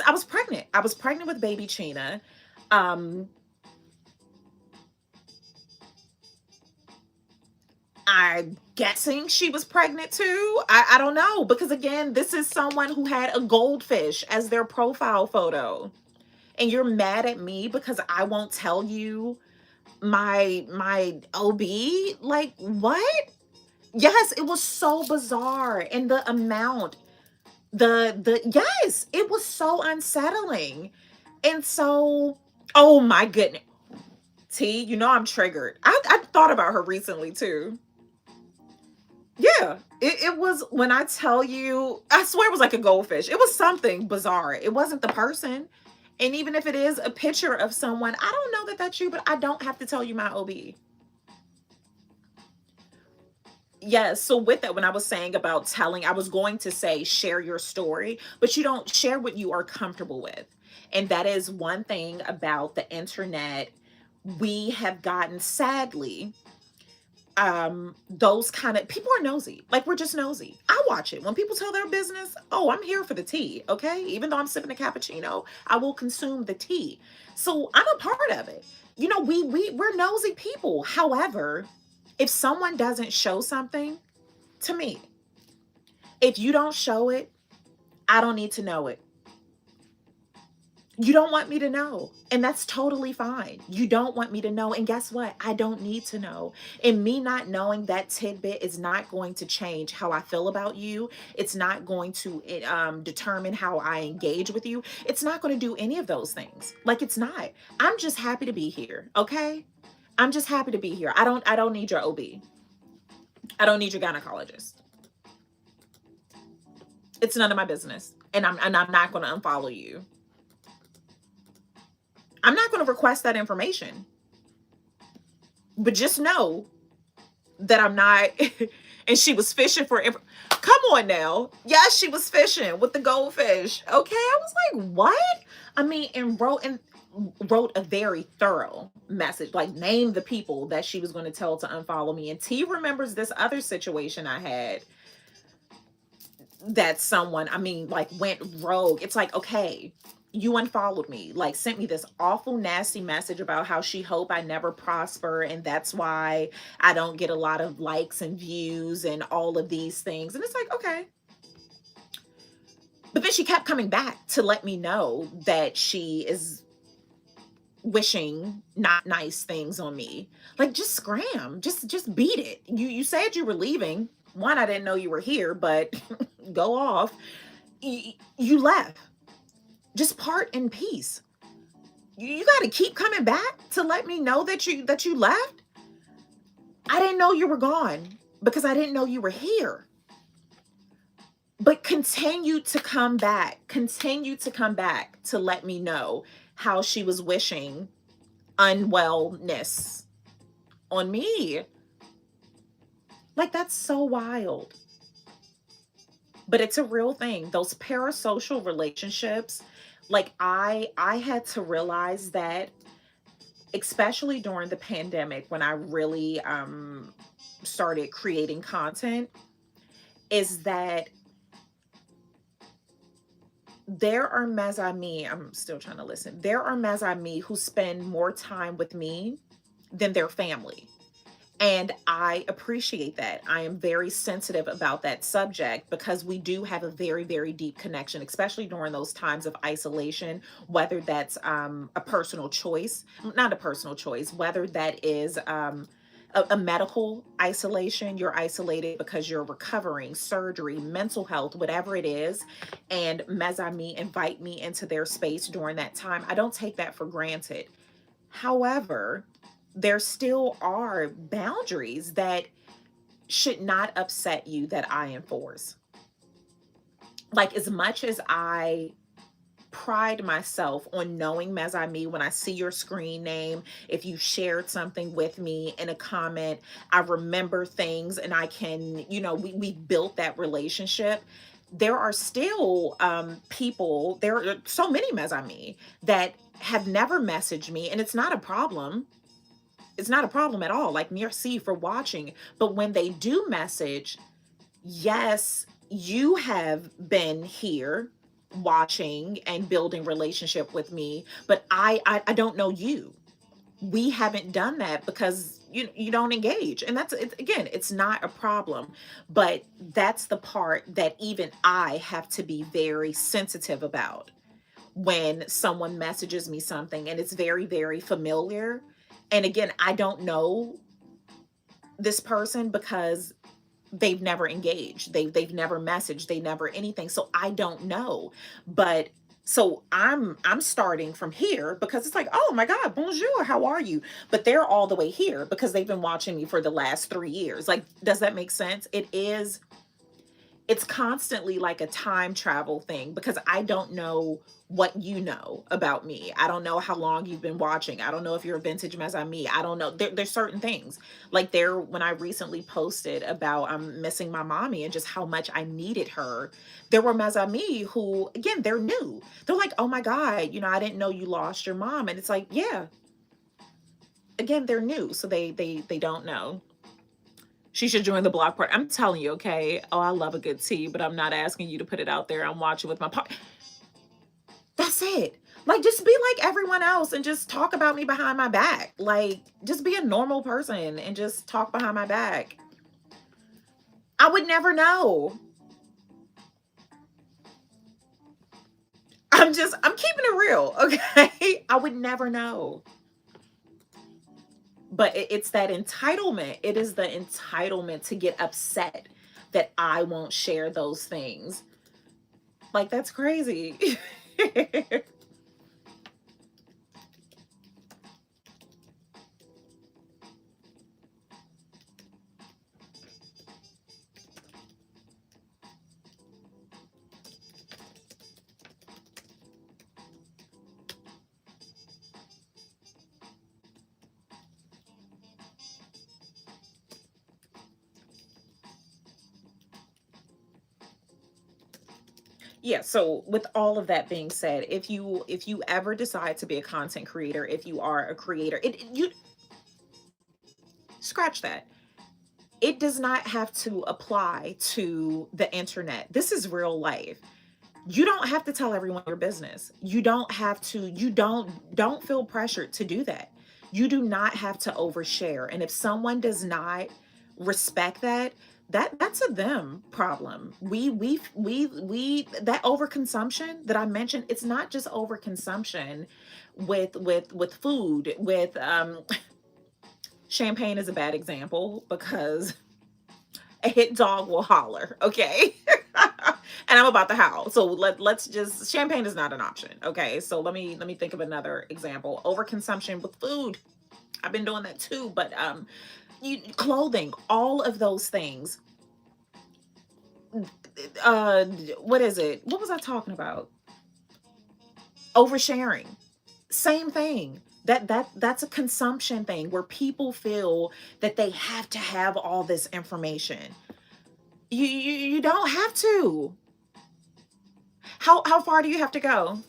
I was pregnant. I was pregnant with baby Chena. Um, I'm guessing she was pregnant too. I don't know, because again, this is someone who had a goldfish as their profile photo. And you're mad at me because I won't tell you my OB? Like, what? Yes, it was so bizarre. And the amount, yes, it was so unsettling. And so, oh my goodness. T, I'm triggered. I thought about her recently too. Yeah, it was, when I tell you, I swear it was like a goldfish. It was something bizarre. It wasn't the person. And even if it is a picture of someone, I don't know that that's you, but I don't have to tell you my OB. Yes. So with that, when I was saying about telling, I was going to say share your story, but you don't share what you are comfortable with. And that is one thing about the internet. We have gotten, sadly, those kind of people are nosy. Like, we're just nosy. I watch it when people tell their business. Oh, I'm here for the tea. Okay, even though I'm sipping a cappuccino, I will consume the tea. So I'm a part of it. We're nosy people. However, if someone doesn't show something to me, if you don't show it, I don't need to know it. You don't want me to know, and that's totally fine. You don't want me to know, and guess what? I don't need to know. And me not knowing that tidbit is not going to change how I feel about you. It's not going to determine how I engage with you. It's not going to do any of those things. Like, it's not. I'm just happy to be here, okay? I'm just happy to be here. I don't need your OB. I don't need your gynecologist. It's none of my business. And I'm not going to unfollow you. I'm not going to request that information. But just know that I'm not. And she was fishing for come on now. Yes, she was fishing with the goldfish. Okay, I was like, what? I mean, and wrote a very thorough message, like named the people that she was going to tell to unfollow me. And T remembers this other situation I had, that someone, I mean, like, went rogue. It's like, okay, you unfollowed me, like sent me this awful nasty message about how she hope I never prosper, and that's why I don't get a lot of likes and views and all of these things. And it's like, okay. But then she kept coming back to let me know that she is wishing not nice things on me. Like, just scram, just beat it. You said you were leaving. One, I didn't know you were here, but go off. You left. Just part in peace. You got to keep coming back to let me know that you left. I didn't know you were gone because I didn't know you were here. But continue to come back. Continue to come back to let me know how she was wishing unwellness on me. Like, that's so wild. But it's a real thing. Those parasocial relationships, like, I had to realize that, especially during the pandemic when I really started creating content, is that there are mes I'm still trying to listen. There are mes who spend more time with me than their family. And I appreciate that. I am very sensitive about that subject because we do have a very, very deep connection, especially during those times of isolation, whether that's a personal choice, not a personal choice, whether that is a medical isolation. You're isolated because you're recovering, surgery, mental health, whatever it is. And Mes invite me into their space during that time. I don't take that for granted. However, there still are boundaries that should not upset you that I enforce. Like, as much as I pride myself on knowing Mes when I see your screen name, if you shared something with me in a comment, I remember things and I can, we built that relationship. There are still people, there are so many Mes that have never messaged me, and it's not a problem. It's not a problem at all. Like, merci for watching. But when they do message, yes, you have been here watching and building relationship with me, but I don't know you. We haven't done that because you don't engage. And again, it's not a problem. But that's the part that even I have to be very sensitive about when someone messages me something and it's very, very familiar. And again, I don't know this person because they've never engaged. They've never messaged, they never anything. So I don't know. But so I'm starting from here because it's like, oh my God, bonjour, how are you? But they're all the way here because they've been watching me for the last 3 years. Like, does that make sense? It's constantly like a time travel thing because I don't know what you know about me. I don't know how long you've been watching. I don't know if you're a vintage mess on me. I don't know. There's certain things like when I recently posted about missing my mommy and just how much I needed her. There were mess on me who, again, they're new. They're like, oh my God, I didn't know you lost your mom. And it's like, yeah, again, they're new. So they don't know. She should join the block party. I'm telling you, okay. Oh, I love a good tea, but I'm not asking you to put it out there. I'm watching with my partner. That's it. Like, just be like everyone else and just talk about me behind my back. Like, just be a normal person and just talk behind my back. I would never know. I'm keeping it real, okay? I would never know. But it's that entitlement. It is the entitlement to get upset that I won't share those things. Like, that's crazy. Yeah, so with all of that being said, if you ever decide to be a content creator, if you are a creator, you scratch that. It does not have to apply to the internet. This is real life. You don't have to tell everyone your business. You don't have to, don't feel pressured to do that. You do not have to overshare. And if someone does not respect that, that's a them problem. We that overconsumption that I mentioned, it's not just overconsumption with food, with champagne is a bad example because a hit dog will holler, okay? And I'm about to howl. So let's just, champagne is not an option, okay? So let me think of another example. Overconsumption with food. I've been doing that too, but clothing, all of those things. What is it? What was I talking about? Oversharing. Same thing. That's a consumption thing where people feel that they have to have all this information. You don't have to. How far do you have to go?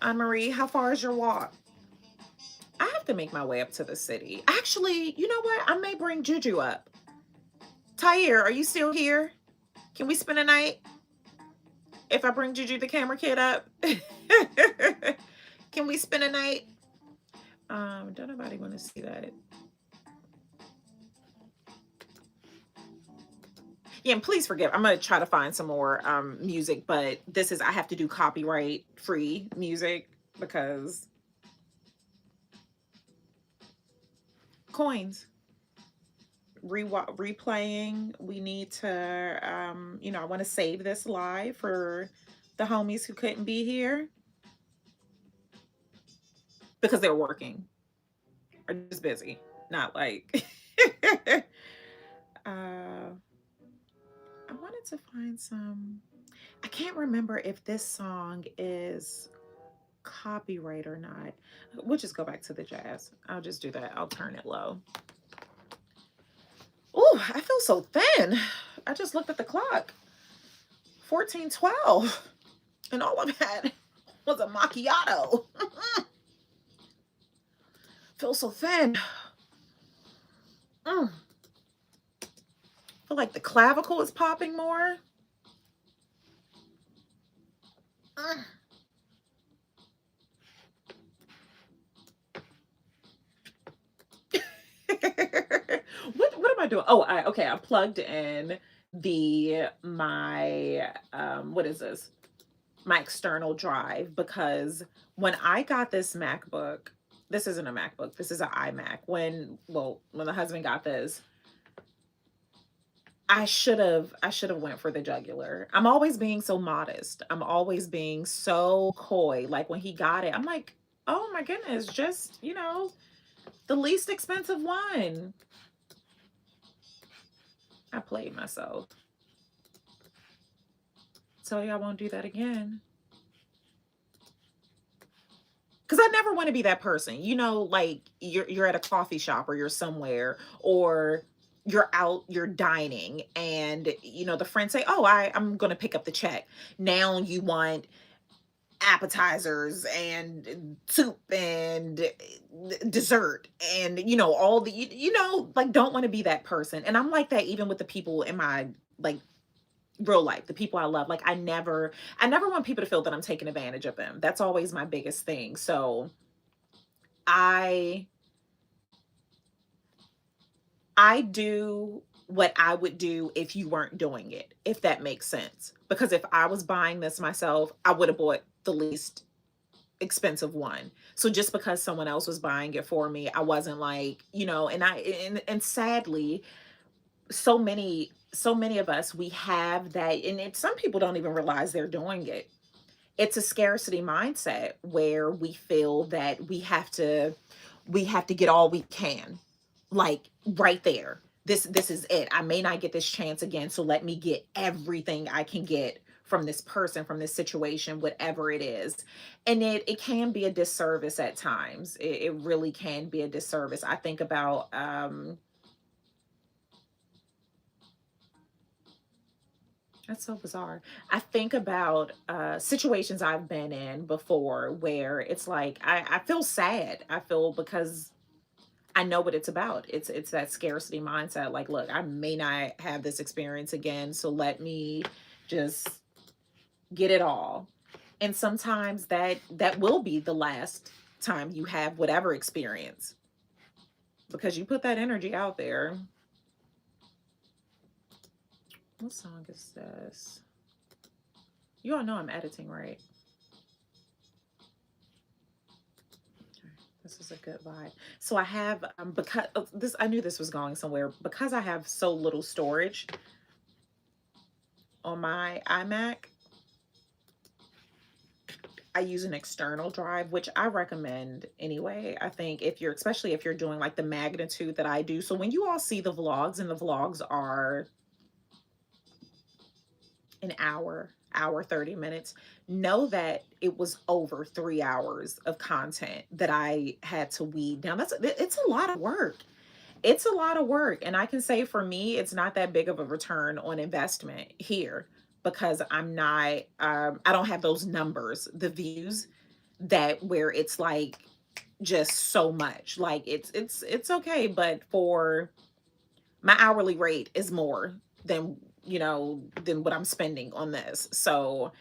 Anne Marie, how far is your walk? I have to make my way up to the city. Actually, you know what? I may bring Juju up. Tyre, are you still here? Can we spend a night? If I bring Juju the camera kid up, can we spend a night? Don't nobody want to see that. Yeah, and please forgive. I'm gonna try to find some more music, but this is I have to do copyright free music because coins. Replaying. We need to I want to save this live for the homies who couldn't be here because they're working or just busy. Not like uh I wanted to find some. I can't remember if this song is copyright or not. We'll just go back to the jazz. I'll just do that. I'll turn it low. Oh, I feel so thin. I just looked at the clock. 14:12. And all I've had was a macchiato. Feel so thin. Feel like the clavicle is popping more. What am I doing? Oh, I plugged in my what is this? My external drive because when I got this MacBook, this isn't a MacBook, this is an iMac. When the husband got this, I should have went for the jugular. I'm always being so modest. I'm always being so coy. Like when he got it, I'm like, "Oh my goodness, just, the least expensive one." I played myself. So y'all won't do that again. Cause I never want to be that person. Like you're at a coffee shop or you're somewhere or you're out, you're dining, and the friends say, "Oh, I'm gonna pick up the check." Now you want appetizers and soup and dessert and all the like don't want to be that person. And I'm like that even with the people in my like real life, the people I love. Like I never want people to feel that I'm taking advantage of them. That's always my biggest thing. So I I do what I would do if you weren't doing it, if that makes sense. Because if I was buying this myself, I would have bought the least expensive one. So just because someone else was buying it for me, I wasn't like, and sadly, so many of us, we have that, and some people don't even realize they're doing it. It's a scarcity mindset where we feel that we have to get all we can, like right there. This is it. I may not get this chance again, so let me get everything I can get from this person, from this situation, whatever it is. And it can be a disservice at times. It really can be a disservice. I think about that's so bizarre. I think about situations I've been in before where it's like I feel sad. I feel because I know what it's about. It's that scarcity mindset. Like, look, I may not have this experience again, so let me just get it all. And sometimes that will be the last time you have whatever experience because you put that energy out there. What song is this? You all know I'm editing, right? This is a good vibe. So I have because of this, I knew this was going somewhere because I have so little storage on my iMac. I use an external drive, which I recommend anyway. I think especially if you're doing like the magnitude that I do. So when you all see the vlogs, and the vlogs are an hour 30 minutes, know that it was over 3 hours of content that I had to weed down. It's a lot of work. It's a lot of work. And I can say for me, it's not that big of a return on investment here because I don't have those numbers, the views that where it's like just so much. Like it's okay, but for my hourly rate is more than than what I'm spending on this. So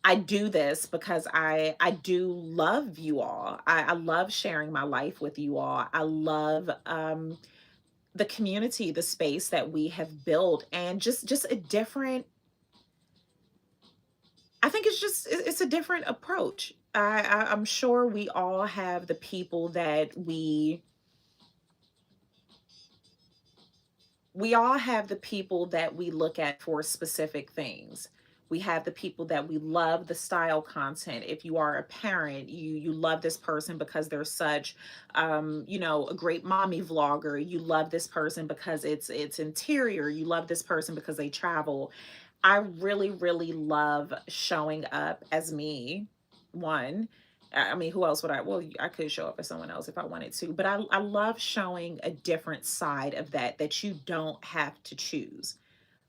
I do this because I do love you all. I love sharing my life with you all. I love the community, the space that we have built, and just a different, I think it's just it's a different approach. I'm sure we all have the people that we all have the people that we look at for specific things. We have the people that we love the style content. If you are a parent, you love this person because they're such a great mommy vlogger. You love this person because it's interior. You love this person because they travel. I really, really love showing up as me. One, I mean, who else would I? Well, I could show up as someone else if I wanted to, but I love showing a different side of that you don't have to choose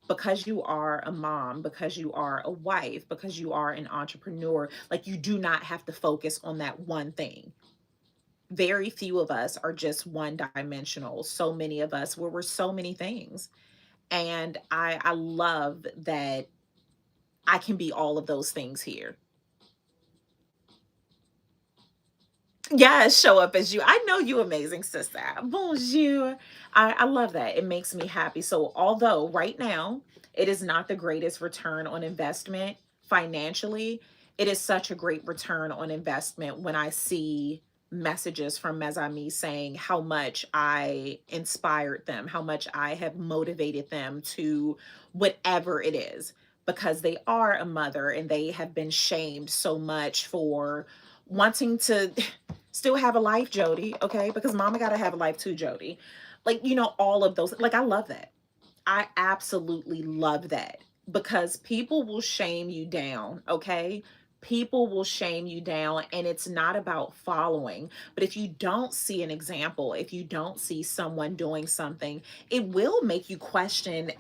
because you are a mom, because you are a wife, because you are an entrepreneur. Like, you do not have to focus on that one thing. Very few of us are just one dimensional. So many of us, we're so many things. And I love that I can be all of those things here. Yes, show up as you. I know you amazing, sister. Bonjour. I love that. It makes me happy. So although right now it is not the greatest return on investment financially, it is such a great return on investment when I see messages from Mes Amis saying how much I inspired them, how much I have motivated them to whatever it is, because they are a mother and they have been shamed so much for wanting to still have a life, Jody, okay? Because mama got to have a life too, Jody. Like, all of those. Like, I love that. I absolutely love that because people will shame you down, okay? People will shame you down, and it's not about following. But if you don't see an example, if you don't see someone doing something, it will make you question,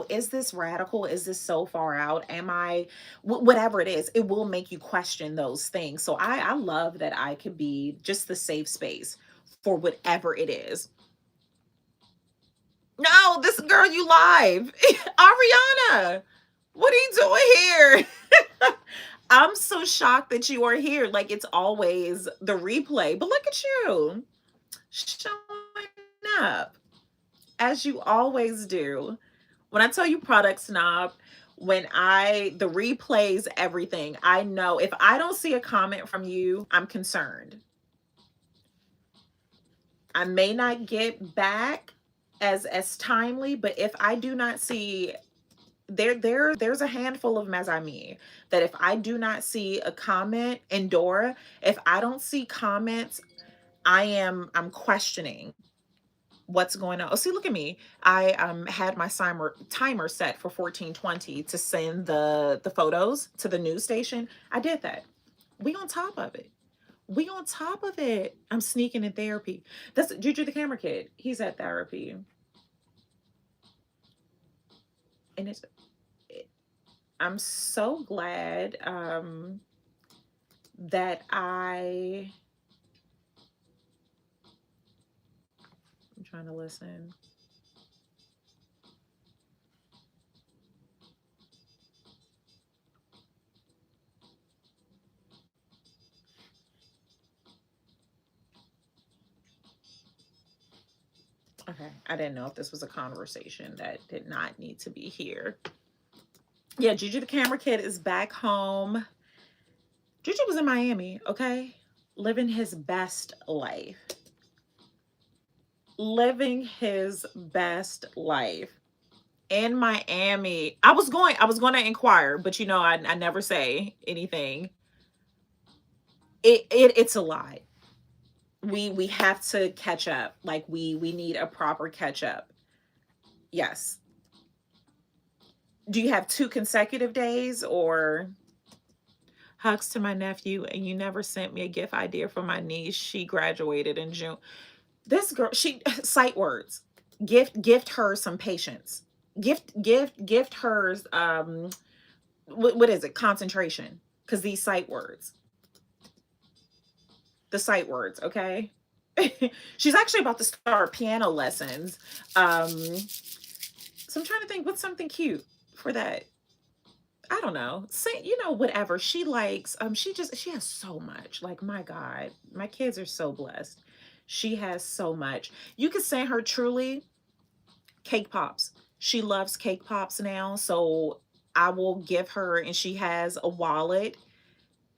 is this radical? Is this so far out? Am I, whatever it is, it will make you question those things. So I love that I could be just the safe space for whatever it is. No, this girl, you live. Ariana, what are you doing here? I'm so shocked that you are here. Like, it's always the replay, but look at you showing up as you always do. When I tell you product snob, the replays, everything, I know if I don't see a comment from you, I'm concerned. I may not get back as timely, but if I do not see, there's a handful of Mes Amis that if I do not see a comment, and Dora, if I don't see comments, I'm questioning what's going on. Oh, see, look at me. I had my timer set for 14:20 to send the photos to the news station. I did that. We on top of it. We on top of it. I'm sneaking in therapy. That's Juju the camera kid. He's at therapy. And I'm so glad that I'm trying to listen. Okay, I didn't know if this was a conversation that did not need to be here. Yeah, Juju the camera kid is back home. Juju was in Miami, okay? Living his best life. Living his best life in Miami. I was going to inquire, but I never say anything. It's a lot. We have to catch up. Like, we need a proper catch up. Yes. Do you have 2 consecutive days, or hugs to my nephew? And you never sent me a gift idea for my niece. She graduated in June. This girl, she sight words. Gift her some patience. Gift her what is it? Concentration. Because these sight words. The sight words, okay? She's actually about to start piano lessons. So I'm trying to think what's something cute for that. I don't know, say, you know, whatever she likes. She has so much. Like, my God, my kids are so blessed. She has so much. You could send her truly cake pops. She loves cake pops now. So I will give her, and she has a wallet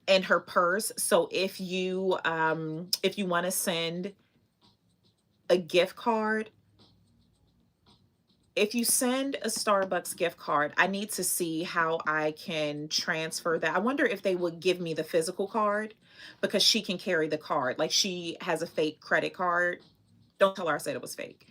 in her purse. So if you want to send a gift card, if you send a Starbucks gift card, I need to see how I can transfer that. I wonder if they would give me the physical card because she can carry the card. Like, she has a fake credit card. Don't tell her I said it was fake.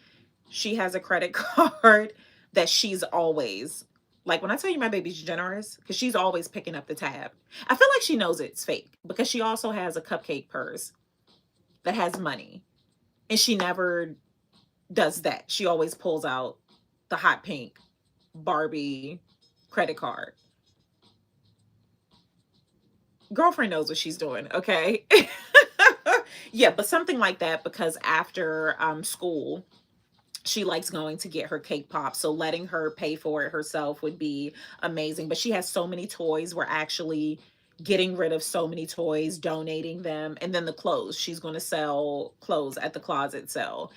She has a credit card that she's always, like, when I tell you my baby's generous, because she's always picking up the tab. I feel like she knows it's fake because she also has a cupcake purse that has money, and she never does that. She always pulls out the hot pink Barbie credit card. Girlfriend knows what she's doing, okay? Yeah, but something like that, because after school, she likes going to get her cake pop. So letting her pay for it herself would be amazing. But she has so many toys. We're actually getting rid of so many toys, donating them. And then the clothes. She's going to sell clothes at the closet sale.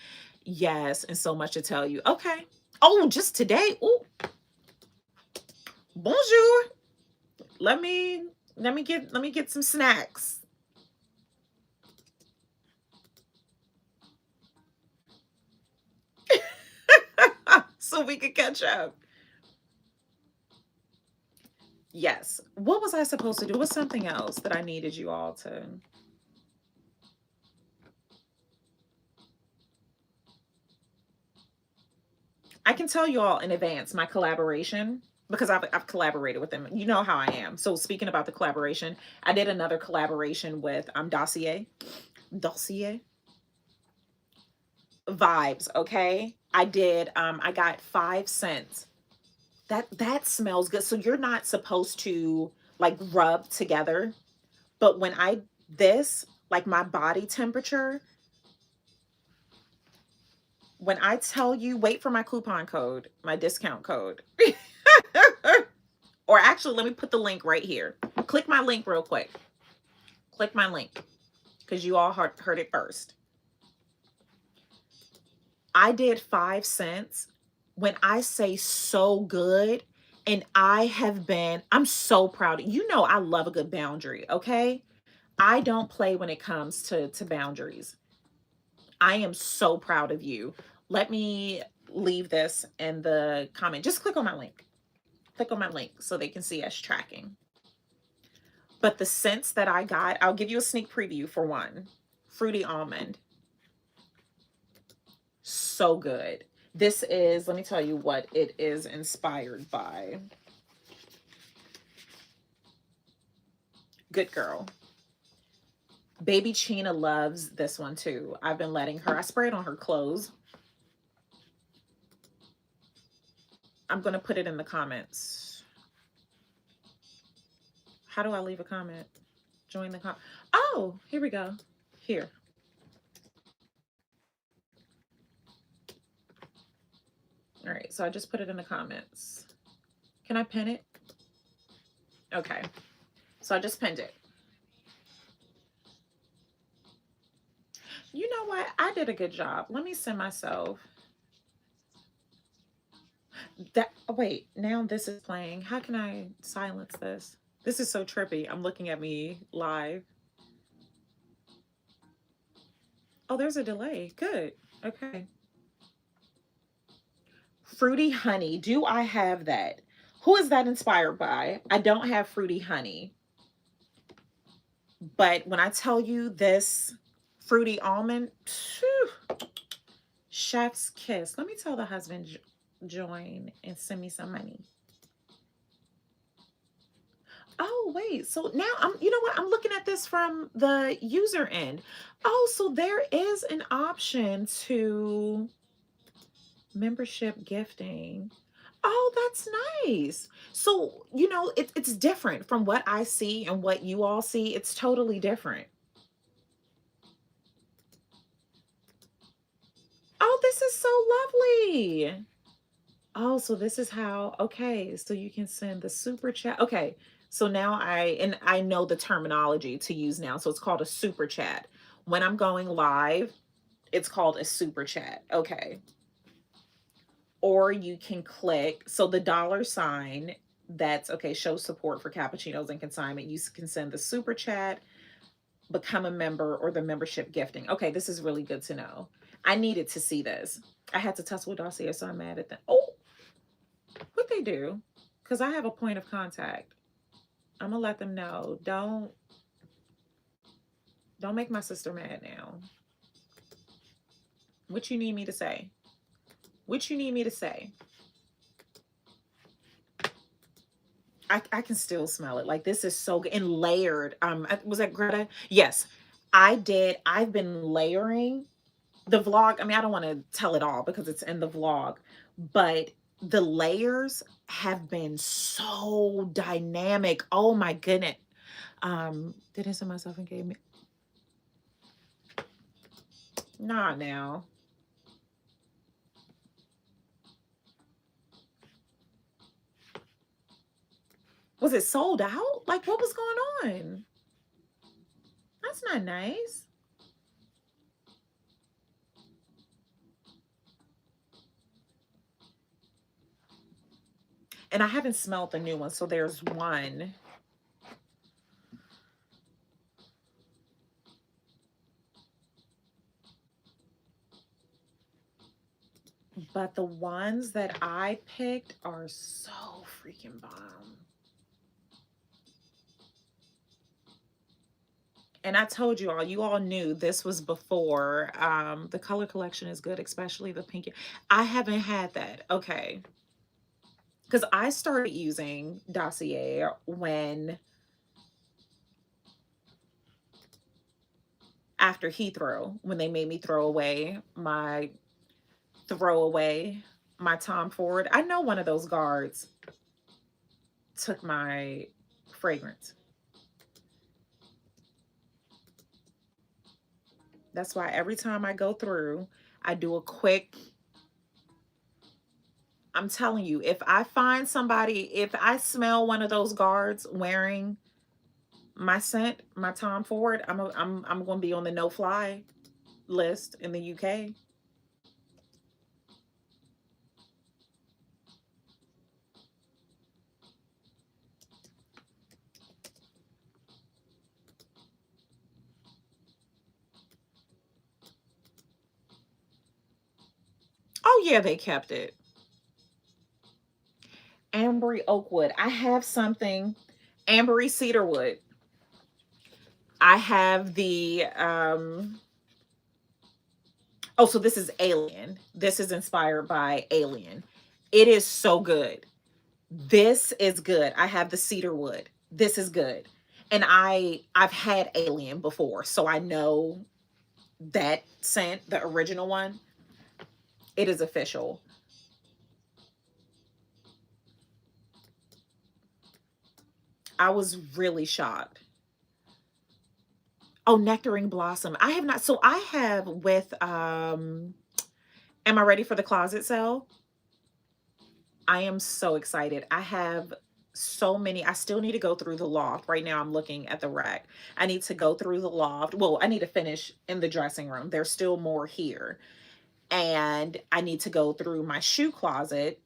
Yes, and so much to tell you. Okay. Oh, just today. Oh, bonjour. Let me get some snacks. So we could catch up. Yes. What was I supposed to do? Was something else that I needed you all to. I can tell you all in advance my collaboration because I've collaborated with them. You know how I am. So speaking about the collaboration, I did another collaboration with Dossier Vibes. Okay, I got 5 cents. That smells good. So you're not supposed to like rub together, but when I this like my body temperature, when I tell you, wait for my coupon code, my discount code. Or actually, let me put the link right here. Click my link real quick. Click my link because you all heard it first. I did 5 cents. When I say so good, and I'm so proud. You know, I love a good boundary, okay? I don't play when it comes to boundaries. I am so proud of you. Let me leave this in the comment. Just click on my link. Click on my link so they can see us tracking. But the scents that I got, I'll give you a sneak preview for one. Fruity almond. So good. This is, let me tell you what it is inspired by. Good girl. Baby Chena loves this one too. I've been letting her, I spray it on her clothes. I'm going to put it in the comments. How do I leave a comment? Join the comment. Oh, here we go. Here. All right, so I just put it in the comments. Can I pin it? Okay, so I just pinned it. You know what? I did a good job. Let me send myself that. Oh, wait, now this is playing. How can I silence this? This is so trippy. I'm looking at me live. Oh, there's a delay. Good. Okay. Fruity honey. Do I have that? Who is that inspired by? I don't have fruity honey. But when I tell you this fruity almond, phew, chef's kiss. Let me tell the husband join and send me some money. Oh, wait. So now you know what? I'm looking at this from the user end. Oh, so there is an option to membership gifting. Oh, that's nice. So, you know, it's different from what I see and what you all see. It's totally different. Oh, this is so lovely. Oh, so this is how, okay, so you can send the super chat. Okay. So now I know the terminology to use now. So it's called a super chat. When I'm going live, it's called a super chat. Okay. Or you can click, so the dollar sign, that's okay, show support for cappuccinos and consignment. You can send the super chat, become a member, or the membership gifting. Okay, this is really good to know. I needed to see this. I had to tussle with Dossier, so I'm mad at them. Oh, what they do? Because I have a point of contact. I'm gonna let them know. Don't make my sister mad now. What you need me to say? What you need me to say? I can still smell it. Like this is so good and layered. Was that Greta? Yes, I did. I've been layering the vlog. I mean, I don't want to tell it all because it's in the vlog, but the layers have been so dynamic. Oh my goodness. Did I send myself and gave me? Nah, now. Was it sold out? Like what was going on? That's not nice. And I haven't smelled the new one, so there's one. But the ones that I picked are so freaking bomb. And I told you all knew this was before. The color collection is good, especially the pink. I haven't had that. Okay. Because I started using Dossier when after Heathrow, when they made me throw away my Tom Ford. I know one of those guards took my fragrance. That's why every time I go through, I do a quick. I'm telling you, if I find somebody, if I smell one of those guards wearing my scent, my Tom Ford, I'm going to be on the no fly list in the UK. Oh yeah, they kept it. Ambery Oakwood. I have something. Ambery Cedarwood. I have the oh, so this is Alien. This is inspired by Alien. It is so good. This is good. I have the cedarwood. This is good. And I've had Alien before, so I know that scent, the original one. It is official. I was really shocked. Oh, Nectarine Blossom. I have not. So I have with am I ready for the closet sale? I am so excited. I have so many. I still need to go through the loft. Right now, I'm looking at the rack. I need to go through the loft. Well, I need to finish in the dressing room. There's still more here. And I need to go through my shoe closet,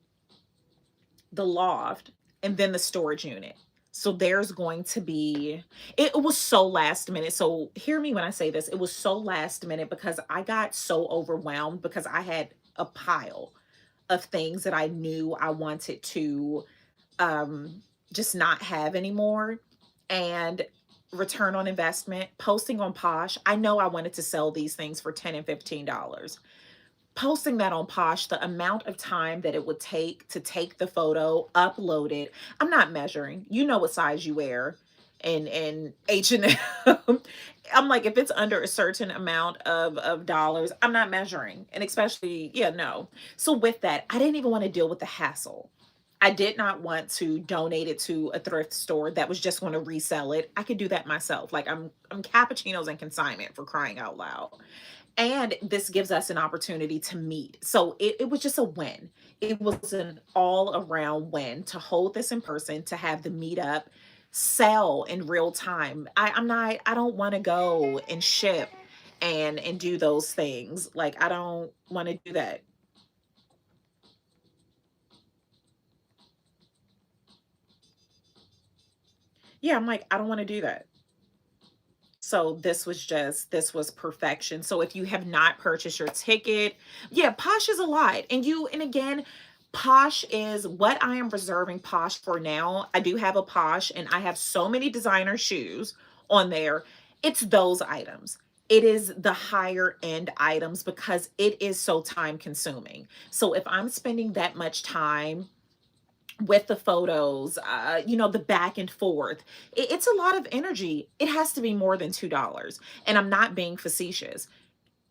the loft, and then the storage unit. So there's going to be, it was so last minute. So hear me when I say this. It was so last minute because I got so overwhelmed because I had a pile of things that I knew I wanted to just not have anymore. And return on investment, posting on Posh. I know I wanted to sell these things for $10 and $15. Posting that on Posh, the amount of time that it would take to take the photo, upload it. I'm not measuring. You know what size you wear in H&M. I'm like, if it's under a certain amount of dollars, I'm not measuring. And especially, yeah, no. So with that, I didn't even want to deal with the hassle I did not want to donate it to a thrift store that was just going to resell it. I could do that myself. Like I'm cappuccinos and consignment, for crying out loud. And this gives us an opportunity to meet. So it was just a win. It was an all around win to hold this in person, to have the meetup, sell in real time. I don't want to go and ship and do those things. Like I don't want to do that. Yeah, I'm like, I don't want to do that. So this was perfection. So if you have not purchased your ticket, yeah, Posh is a lot. And again, Posh is what I am reserving Posh for now. I do have a Posh and I have so many designer shoes on there. It's those items. It is the higher end items because it is so time consuming. So if I'm spending that much time with the photos, the back and forth. It's a lot of energy. It has to be more than $2. And I'm not being facetious.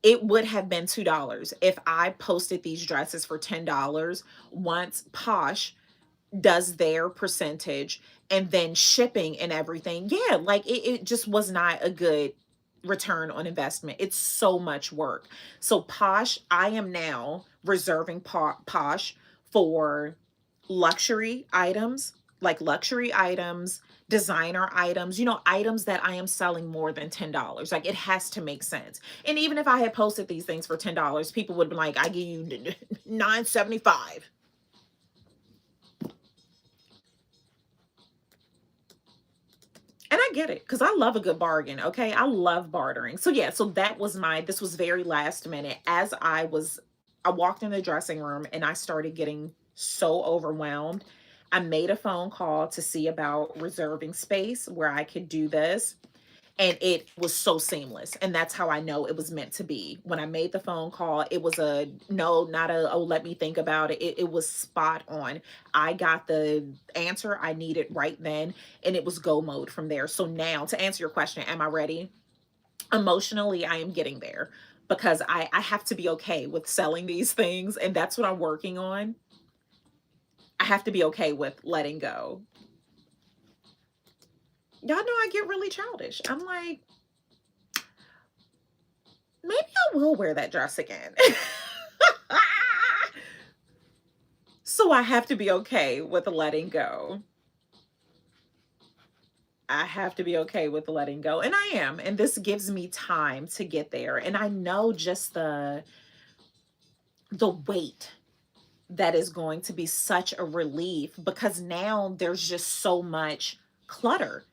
It would have been $2 if I posted these dresses for $10 once Posh does their percentage and then shipping and everything. Yeah, like it just was not a good return on investment. It's so much work. So Posh, I am now reserving Posh for luxury items, like luxury items, designer items, items that I am selling more than $10. Like it has to make sense. And even if I had posted these things for $10, people would be like, I give you 9.75. And I get it because I love a good bargain. Okay. I love bartering. So, yeah, so this was very last minute. I walked in the dressing room and I started getting so overwhelmed. I made a phone call to see about reserving space where I could do this, and it was so seamless, and that's how I know it was meant to be. When I made the phone call, it was a no, not a oh, let me think about it. It was spot on. I got the answer I needed right then, and it was go mode from there. So now, to answer your question, am I ready? Emotionally, I am getting there because I have to be okay with selling these things, and that's what I'm working on. I have to be okay with letting go. Y'all know I get really childish. I'm like, maybe I will wear that dress again. So I have to be okay with letting go. I have to be okay with letting go. And I am. And this gives me time to get there. And I know just the weight that is going to be such a relief because now there's just so much clutter,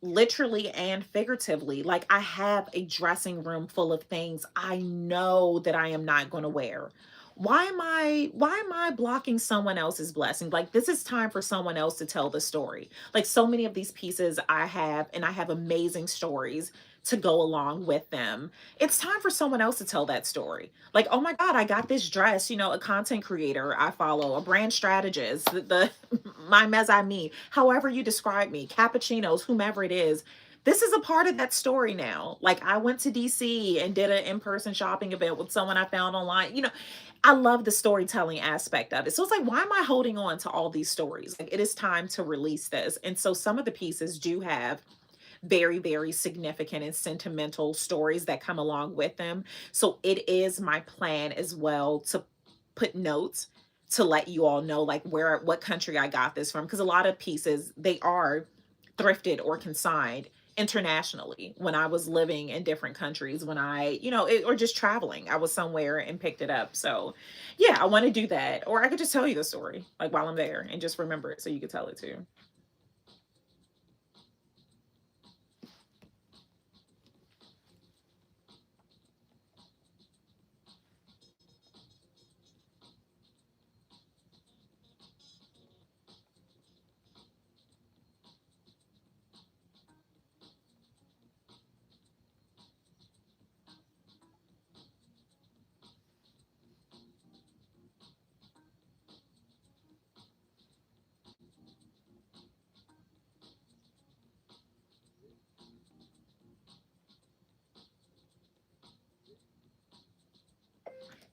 literally and figuratively. Like I have a dressing room full of things I know that I am not going to wear. Why am I blocking someone else's blessing? Like this is time for someone else to tell the story. Like so many of these pieces I have, and I have amazing stories to go along with them. It's time for someone else to tell that story. Like, oh my God, I got this dress, a content creator I follow, a brand strategist, the my mezzanine, however you describe me, cappuccinos, whomever it is. This is a part of that story now. Like I went to DC and did an in-person shopping event with someone I found online. I love the storytelling aspect of it. So it's like, why am I holding on to all these stories? Like it is time to release this. And so some of the pieces do have very, very significant and sentimental stories that come along with them. So it is my plan as well to put notes to let you all know like what country I got this from, because a lot of pieces they are thrifted or consigned internationally when I was living in different countries, when or just traveling. I was somewhere and picked it up. So, yeah, I want to do that. Or I could just tell you the story like while I'm there and just remember it so you could tell it too.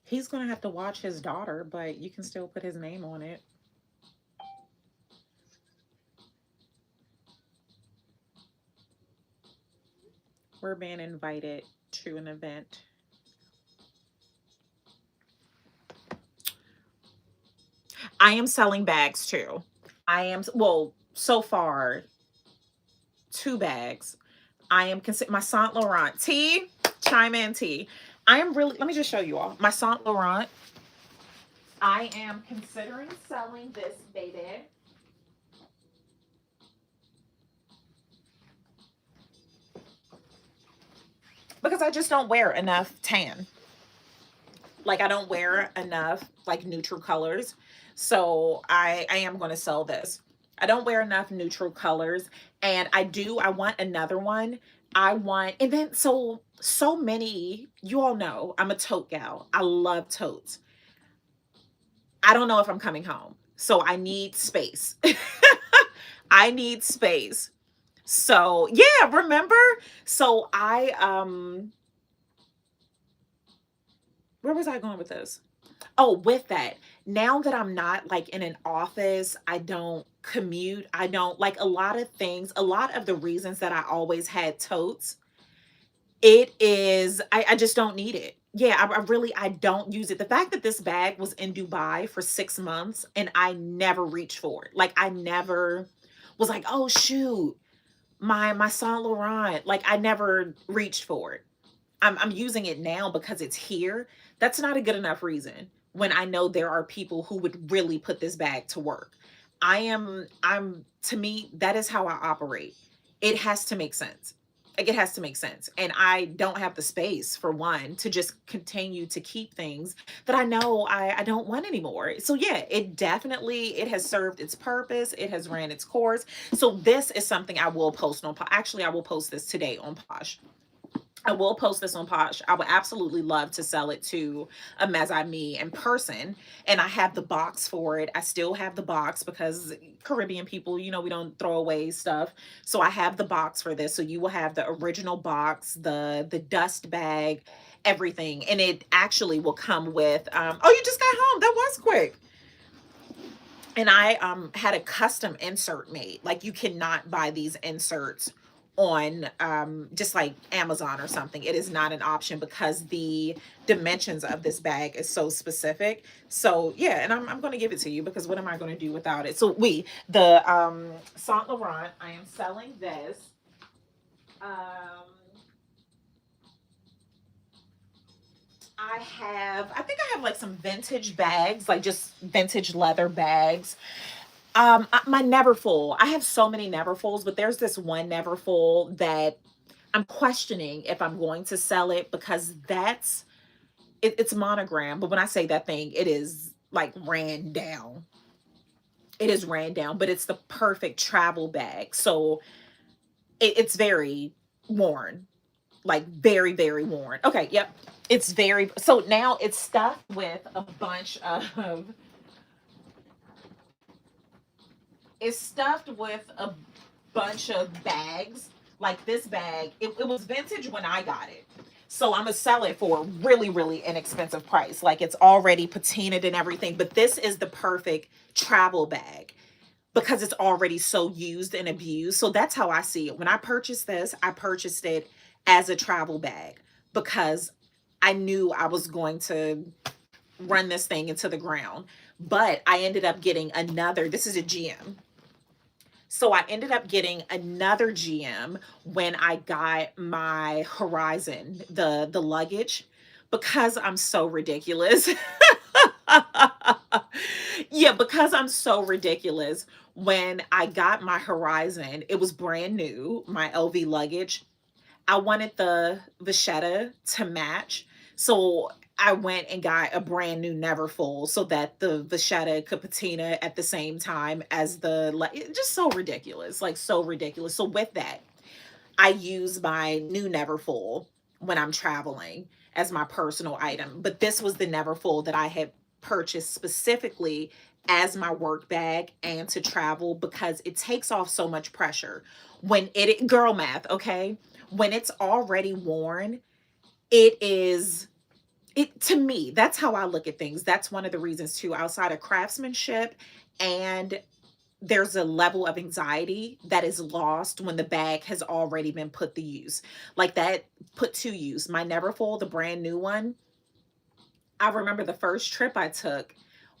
He's going to have to watch his daughter, but you can still put his name on it. We're being invited to an event. I am selling bags too. I am, well, so far, 2 bags. I am consider my Saint Laurent T. Chime in T. I am really. Let me just show you all my Saint Laurent. I am considering selling this baby because I just don't wear enough tan. Like I don't wear enough like neutral colors. So I am going to sell this. I don't wear enough neutral colors, and I want another one. I want, and then so many, you all know I'm a tote gal. I love totes. I don't know if I'm coming home. So I need space. I need space. So, yeah, remember? So where was I going with this? Oh, with that, now that I'm not like in an office, I don't commute, I don't like a lot of things, a lot of the reasons that I always had totes, it is, I just don't need it. Yeah, I really, I don't use it. The fact that this bag was in Dubai for 6 months and I never reached for it. Like I never was like, oh shoot, my Saint Laurent. Like I never reached for it. I'm using it now because it's here. That's not a good enough reason when I know there are people who would really put this bag to work. I'm to me, that is how I operate. It has to make sense. Like it has to make sense. And I don't have the space for one to just continue to keep things that I know I don't want anymore. So yeah, it definitely it has served its purpose. It has ran its course. So this is something I will post on actually I will post this today on Posh. I will post this on Posh. I would absolutely love to sell it to a Mezime in person. And I have the box for it. I still have the box because Caribbean people, you know, we don't throw away stuff. So I have the box for this. So you will have the original box, the dust bag, everything. And it actually will come with oh, you just got home. That was quick. And I had a custom insert made. Like you cannot buy these inserts on just like Amazon or something. It is not an option because the dimensions of this bag is so specific. So yeah, and I'm going to give it to you because what am I going to do without it? So the Saint Laurent, I am selling this. Um, I think I have like some vintage bags, like just vintage leather bags. My Neverfull. I have so many Neverfulls, but there's this one Neverfull that I'm questioning if I'm going to sell it because it's monogram. But when I say that thing, it is like ran down. It is ran down, but it's the perfect travel bag. So it's very worn, like very, very worn. Okay, yep. It's very, so now it's stuffed with a bunch of, it's stuffed with a bunch of bags. Like this bag, it was vintage when I got it. So I'm gonna sell it for a really, really inexpensive price. Like it's already patinaed and everything. But this is the perfect travel bag because it's already so used and abused. So that's how I see it. When I purchased this, I purchased it as a travel bag because I knew I was going to run this thing into the ground. But I ended up getting another, this is a GM. So I ended up getting another GM when I got my Horizon, the luggage, because I'm so ridiculous. Yeah, because I'm so ridiculous. When I got my Horizon, it was brand new, my LV luggage. I wanted the Vachetta to match. So I went and got a brand new Neverfull so that the Vachetta could patina at the same time as just so ridiculous, like so ridiculous. So with that, I use my new Neverfull when I'm traveling as my personal item. But this was the Neverfull that I had purchased specifically as my work bag and to travel because it takes off so much pressure when girl math, okay? When it's already worn, it is it to me, that's how I look at things. That's one of the reasons too, outside of craftsmanship and there's a level of anxiety that is lost when the bag has already been put to use. Like that, put to use. My Neverfull, the brand new one, I remember the first trip I took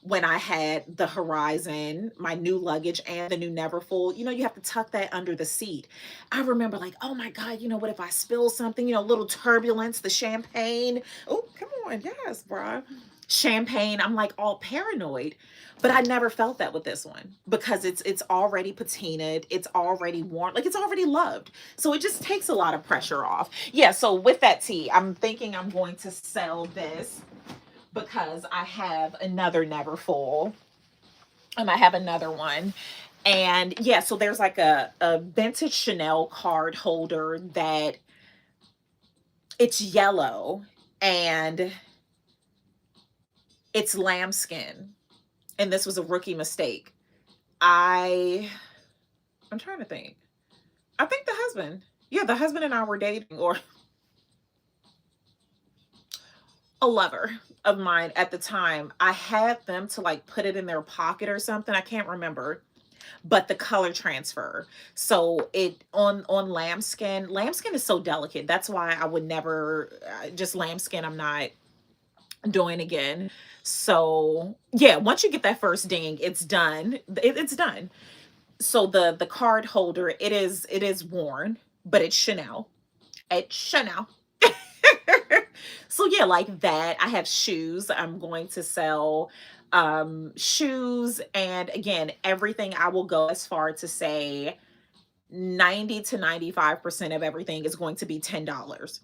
when I had the Horizon, my new luggage, and the new Neverfull. You know, you have to tuck that under the seat. I remember like, oh my God, you know what if I spill something, you know, a little turbulence, the champagne. Oh, come on. Yes, bruh. Champagne. I'm like all paranoid. But I never felt that with this one because it's already patinaed, it's already worn, like it's already loved. So it just takes a lot of pressure off. Yeah, so with that tea, I'm thinking I'm going to sell this because I have another Neverfull. I have another one. And yeah, so there's like a vintage Chanel card holder that it's yellow and it's lambskin. And this was a rookie mistake. I I'm trying to think. I think the husband. Yeah, the husband and I were dating, or a lover of mine at the time. I had them to like put it in their pocket or something. I can't remember. But the color transfer. So it on lambskin. Lambskin is so delicate. That's why I would never just lambskin. I'm not doing again. So yeah, once you get that first ding, it's done. It's done. So the card holder, it is worn, but it's Chanel. It's Chanel. So yeah, like that. I have shoes. I'm going to sell shoes, and again, everything. I will go as far to say 90 to 95% of everything is going to be $10.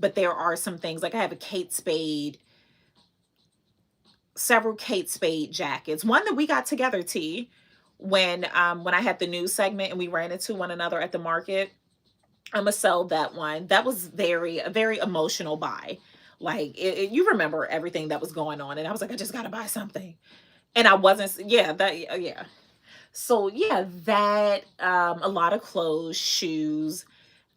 But there are some things like I have a Kate Spade, several Kate Spade jackets. One that we got together, T, when I had the news segment and we ran into one another at the market. I'm gonna sell that one. That was a very emotional buy. Like you remember everything that was going on, and I was like, I just gotta buy something, and I wasn't. Yeah, yeah. So yeah, that a lot of clothes, shoes.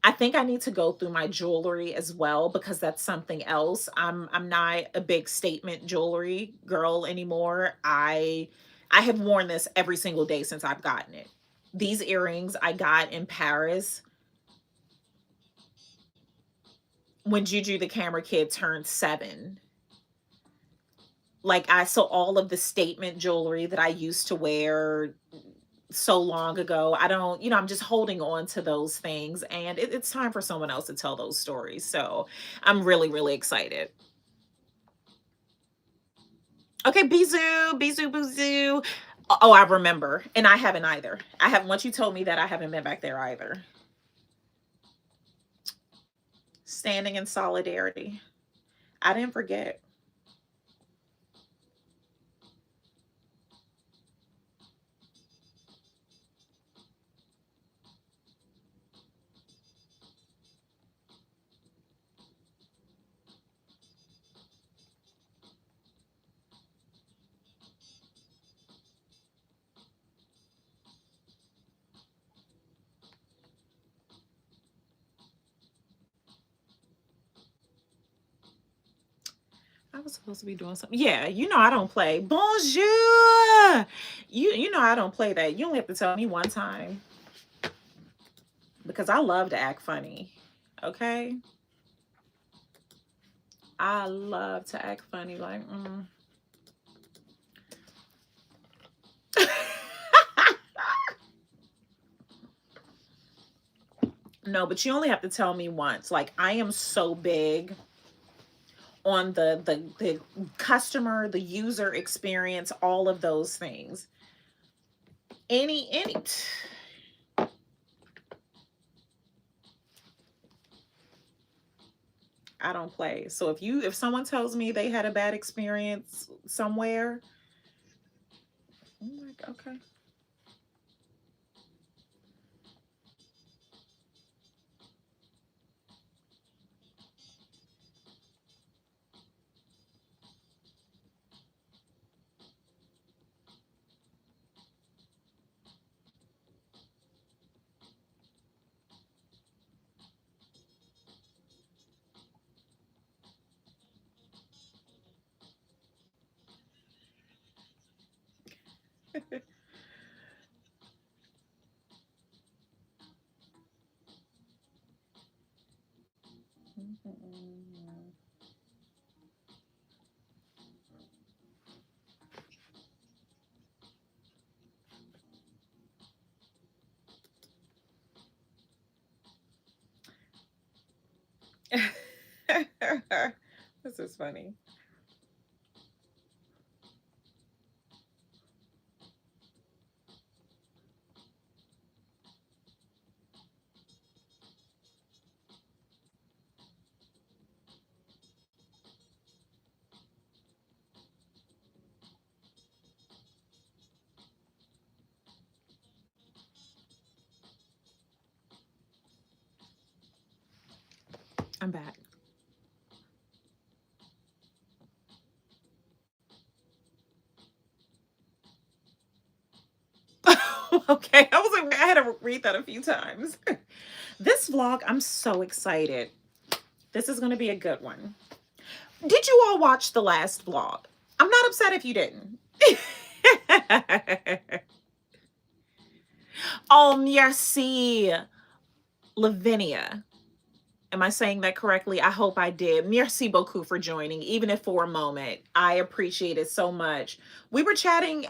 I think I need to go through my jewelry as well because that's something else. I'm not a big statement jewelry girl anymore. I have worn this every single day since I've gotten it. These earrings I got in Paris when Juju the camera kid turned 7. Like so all of the statement jewelry that I used to wear so long ago, I don't, I'm just holding on to those things, and it's time for someone else to tell those stories. So I'm really, really excited. Okay, Bizou, Bizou, Boozoo. Oh, I remember. And I haven't either. I haven't, once you told me that, I haven't been back there either. Standing in solidarity. I didn't forget. I was supposed to be doing something. Yeah, I don't play. Bonjour. You know I don't play that. You only have to tell me one time because I love to act funny. Okay? I love to act funny like No, but you only have to tell me once. Like I am so big on the customer, the user experience, all of those things. Any I don't play. So if someone tells me they had a bad experience somewhere, I'm like, okay. This is funny. I'm back. Okay, I was like, I had to read that a few times. This vlog, I'm so excited. This is going to be a good one. Did you all watch the last vlog? I'm not upset if you didn't. Oh, merci, Lavinia. Am I saying that correctly? I hope I did. Merci beaucoup for joining, even if for a moment. I appreciate it so much. We were chatting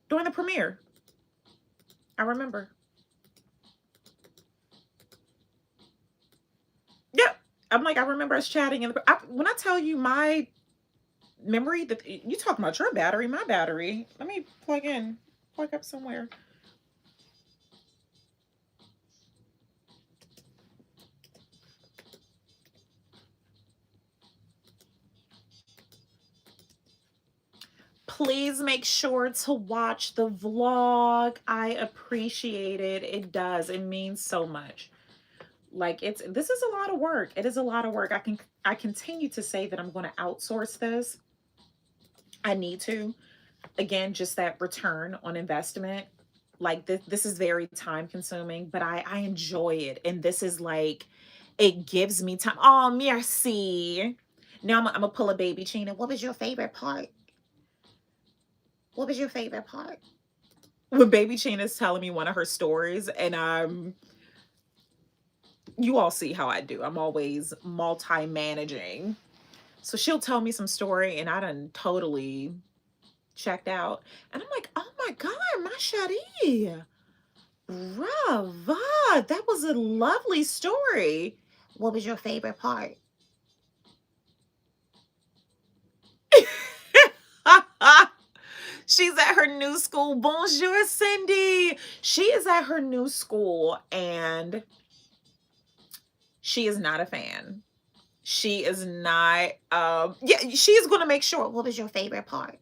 during the premiere. I remember. Yep. I'm like, I remember us chatting. And when I tell you my memory, that you talking about your battery, my battery. Let me plug up somewhere. Please make sure to watch the vlog. I appreciate it. It does. It means so much. Like this is a lot of work. It is a lot of work. I continue to say that I'm going to outsource this. I need to. Again, just that return on investment. Like this is very time consuming, but I enjoy it. And this is like, it gives me time. Oh, merci. Now I'm gonna pull a baby China. What was your favorite part? What was your favorite part? When baby China's telling me one of her stories, and you all see how I do. I'm always multi-managing. So she'll tell me some story and I done totally checked out. And I'm like, oh my God, my chérie. Brava. That was a lovely story. What was your favorite part? She's at her new school. Bonjour, Cindy. She is at her new school and she is not a fan. She is not, yeah, she is going to make sure. What was your favorite part?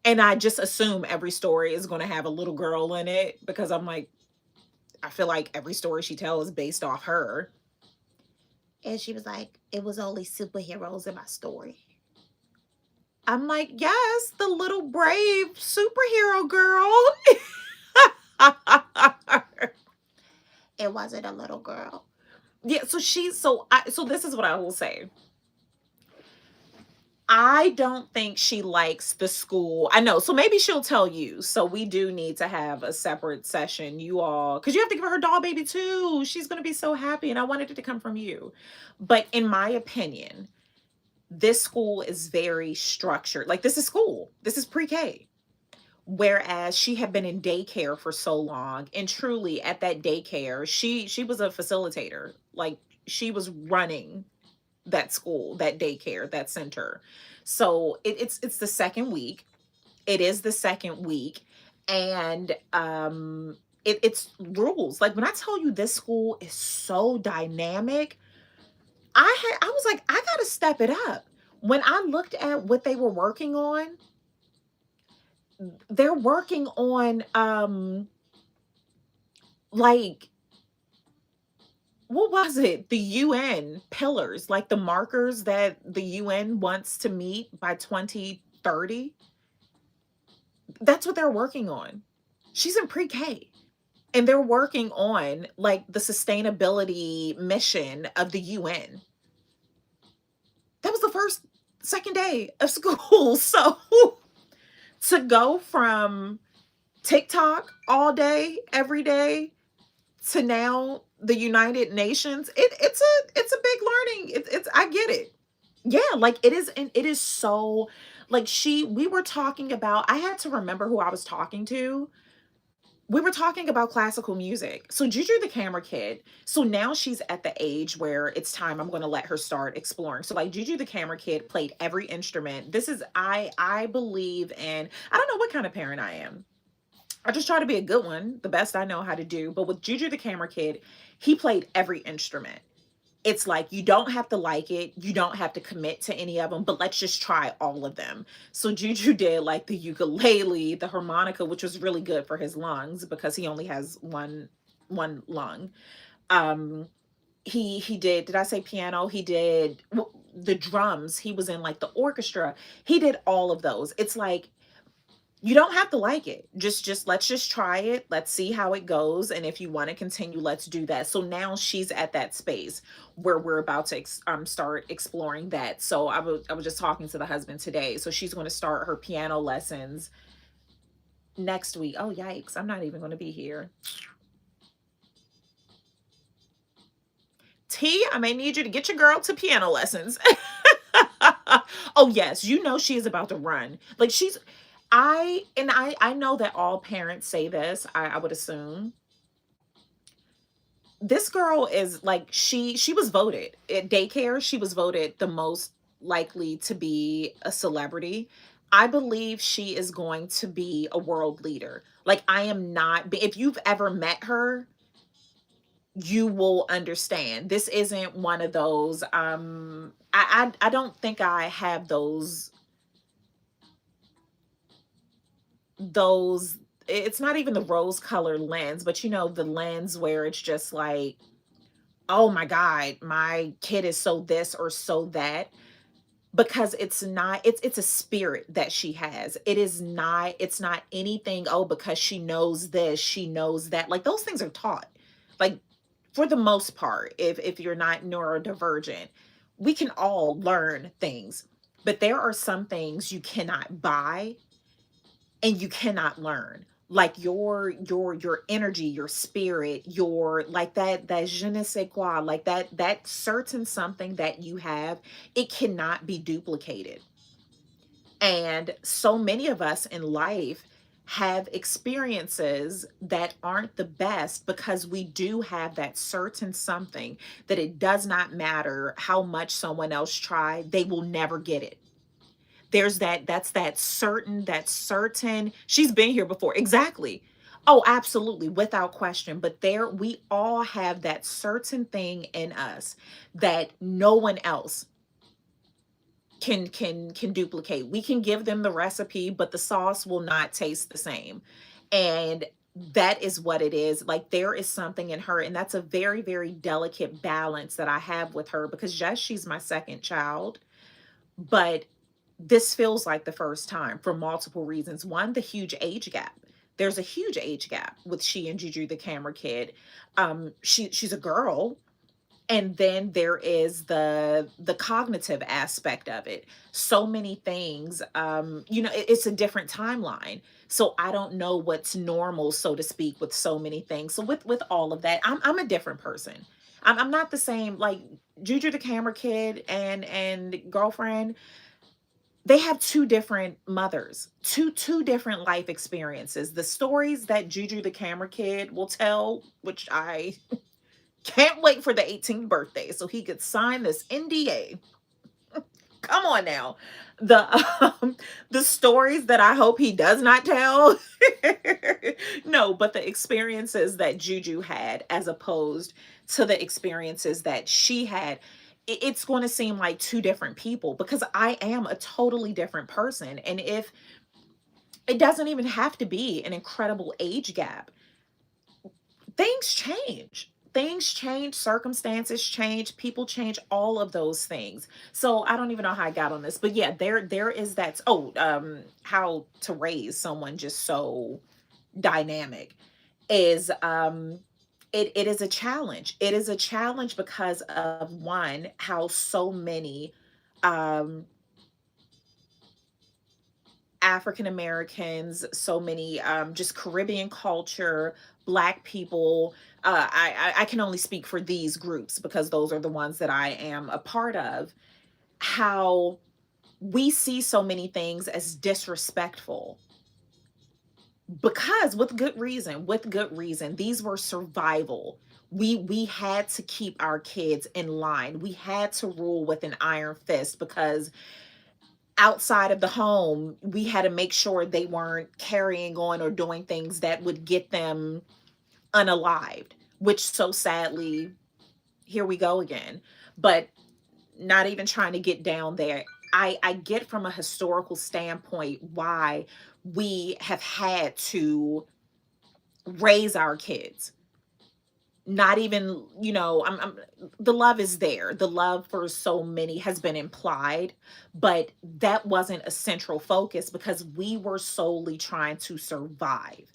And I just assume every story is going to have a little girl in it because I'm like, I feel like every story she tells is based off her. And she was like, it was only superheroes in my story. I'm like, yes, the little brave superhero girl. It wasn't a little girl. Yeah, so this is what I will say. I don't think she likes the school. I know. So maybe she'll tell you. So we do need to have a separate session, you all, because you have to give her doll baby too. She's going to be so happy. And I wanted it to come from you. But in my opinion, this school is very structured. Like, this is school. This is pre-K. Whereas she had been in daycare for so long, and truly at that daycare, she was a facilitator. Like, she was running that school, that daycare, that center. So it's the second week. It is the second week, and it's rules. Like, when I tell you this school is so dynamic, I was like, I gotta step it up. When I looked at what they were working on, they're working on like, what was it? The UN pillars, like the markers that the UN wants to meet by 2030. That's what they're working on. She's in pre-K. And they're working on like the sustainability mission of the UN. That was the second day of school. So to go from TikTok all day, every day, to now the United Nations. It's a big learning. It's I get it. Yeah, like it is, and it is so like we were talking about, I had to remember who I was talking to. We were talking about classical music. So Juju the Camera Kid, so now she's at the age where it's time I'm going to let her start exploring. So like Juju the Camera Kid played every instrument. This is I believe in, I don't know what kind of parent I am. I just try to be a good one, the best I know how to do. But with Juju the Camera Kid, he played every instrument. It's like you don't have to like it, you don't have to commit to any of them, but let's just try all of them. So Juju did like the ukulele, the harmonica, which was really good for his lungs because he only has one lung. Um he did I say piano? He did the drums. He was in like the orchestra. He did all of those. It's like you don't have to like it. Just let's just try it. Let's see how it goes. And if you want to continue, let's do that. So now she's at that space where we're about to start exploring that. So I was just talking to the husband today. So she's going to start her piano lessons next week. Oh yikes! I'm not even going to be here. T, I may need you to get your girl to piano lessons. Oh yes, you know she is about to run. Like she's I know that all parents say this, I would assume. This girl is like she was voted at daycare, she was voted the most likely to be a celebrity. I believe she is going to be a world leader. Like I am not, if you've ever met her, you will understand. This isn't one of those I don't think I have those it's not even the rose color lens, but you know the lens where it's just like, oh my god, my kid is so this or so that, because it's not, it's a spirit that she has. It is not, it's not anything, oh because she knows this, she knows that. Like those things are taught. Like for the most part, if you're not neurodivergent, we can all learn things. But there are some things you cannot buy and you cannot learn, like your energy, your spirit, your like that je ne sais quoi, like that certain something that you have, it cannot be duplicated. And so many of us in life have experiences that aren't the best because we do have that certain something that it does not matter how much someone else tried, they will never get it. There's that's that certain she's been here before. Exactly. Oh, absolutely, without question. But there we all have that certain thing in us that no one else can duplicate. We can give them the recipe, but the sauce will not taste the same. And that is what it is. Like there is something in her, and that's a very, very delicate balance that I have with her because yes, she's my second child, but this feels like the first time for multiple reasons. One, the huge age gap. There's a huge age gap with she and Juju the Camera Kid. She's a girl, and then there is the cognitive aspect of it. So many things. It's a different timeline. So I don't know what's normal, so to speak, with so many things. So with all of that, I'm a different person. I'm not the same. Like Juju the Camera Kid and girlfriend, they have two different mothers, two different life experiences. The stories that Juju the Camera Kid will tell, which I can't wait for the 18th birthday so he could sign this NDA. Come on now. The the stories that I hope he does not tell. No, but the experiences that Juju had as opposed to the experiences that she had, it's going to seem like two different people because I am a totally different person. And if it doesn't even have to be an incredible age gap, things change. Things change, circumstances change, people change, all of those things. So I don't even know how I got on this, but yeah, there is that. Oh, how to raise someone just so dynamic is it is a challenge. It is a challenge because of one, how so many um African Americans, so many just Caribbean culture, Black people. I can only speak for these groups because those are the ones that I am a part of. How we see so many things as disrespectful because with good reason, these were survival. We had to keep our kids in line. We had to rule with an iron fist because outside of the home, we had to make sure they weren't carrying on or doing things that would get them unalived, which so sadly, here we go again. But not even trying to get down there. I get from a historical standpoint why we have had to raise our kids. Not even, the love is there. The love for so many has been implied, but that wasn't a central focus because we were solely trying to survive.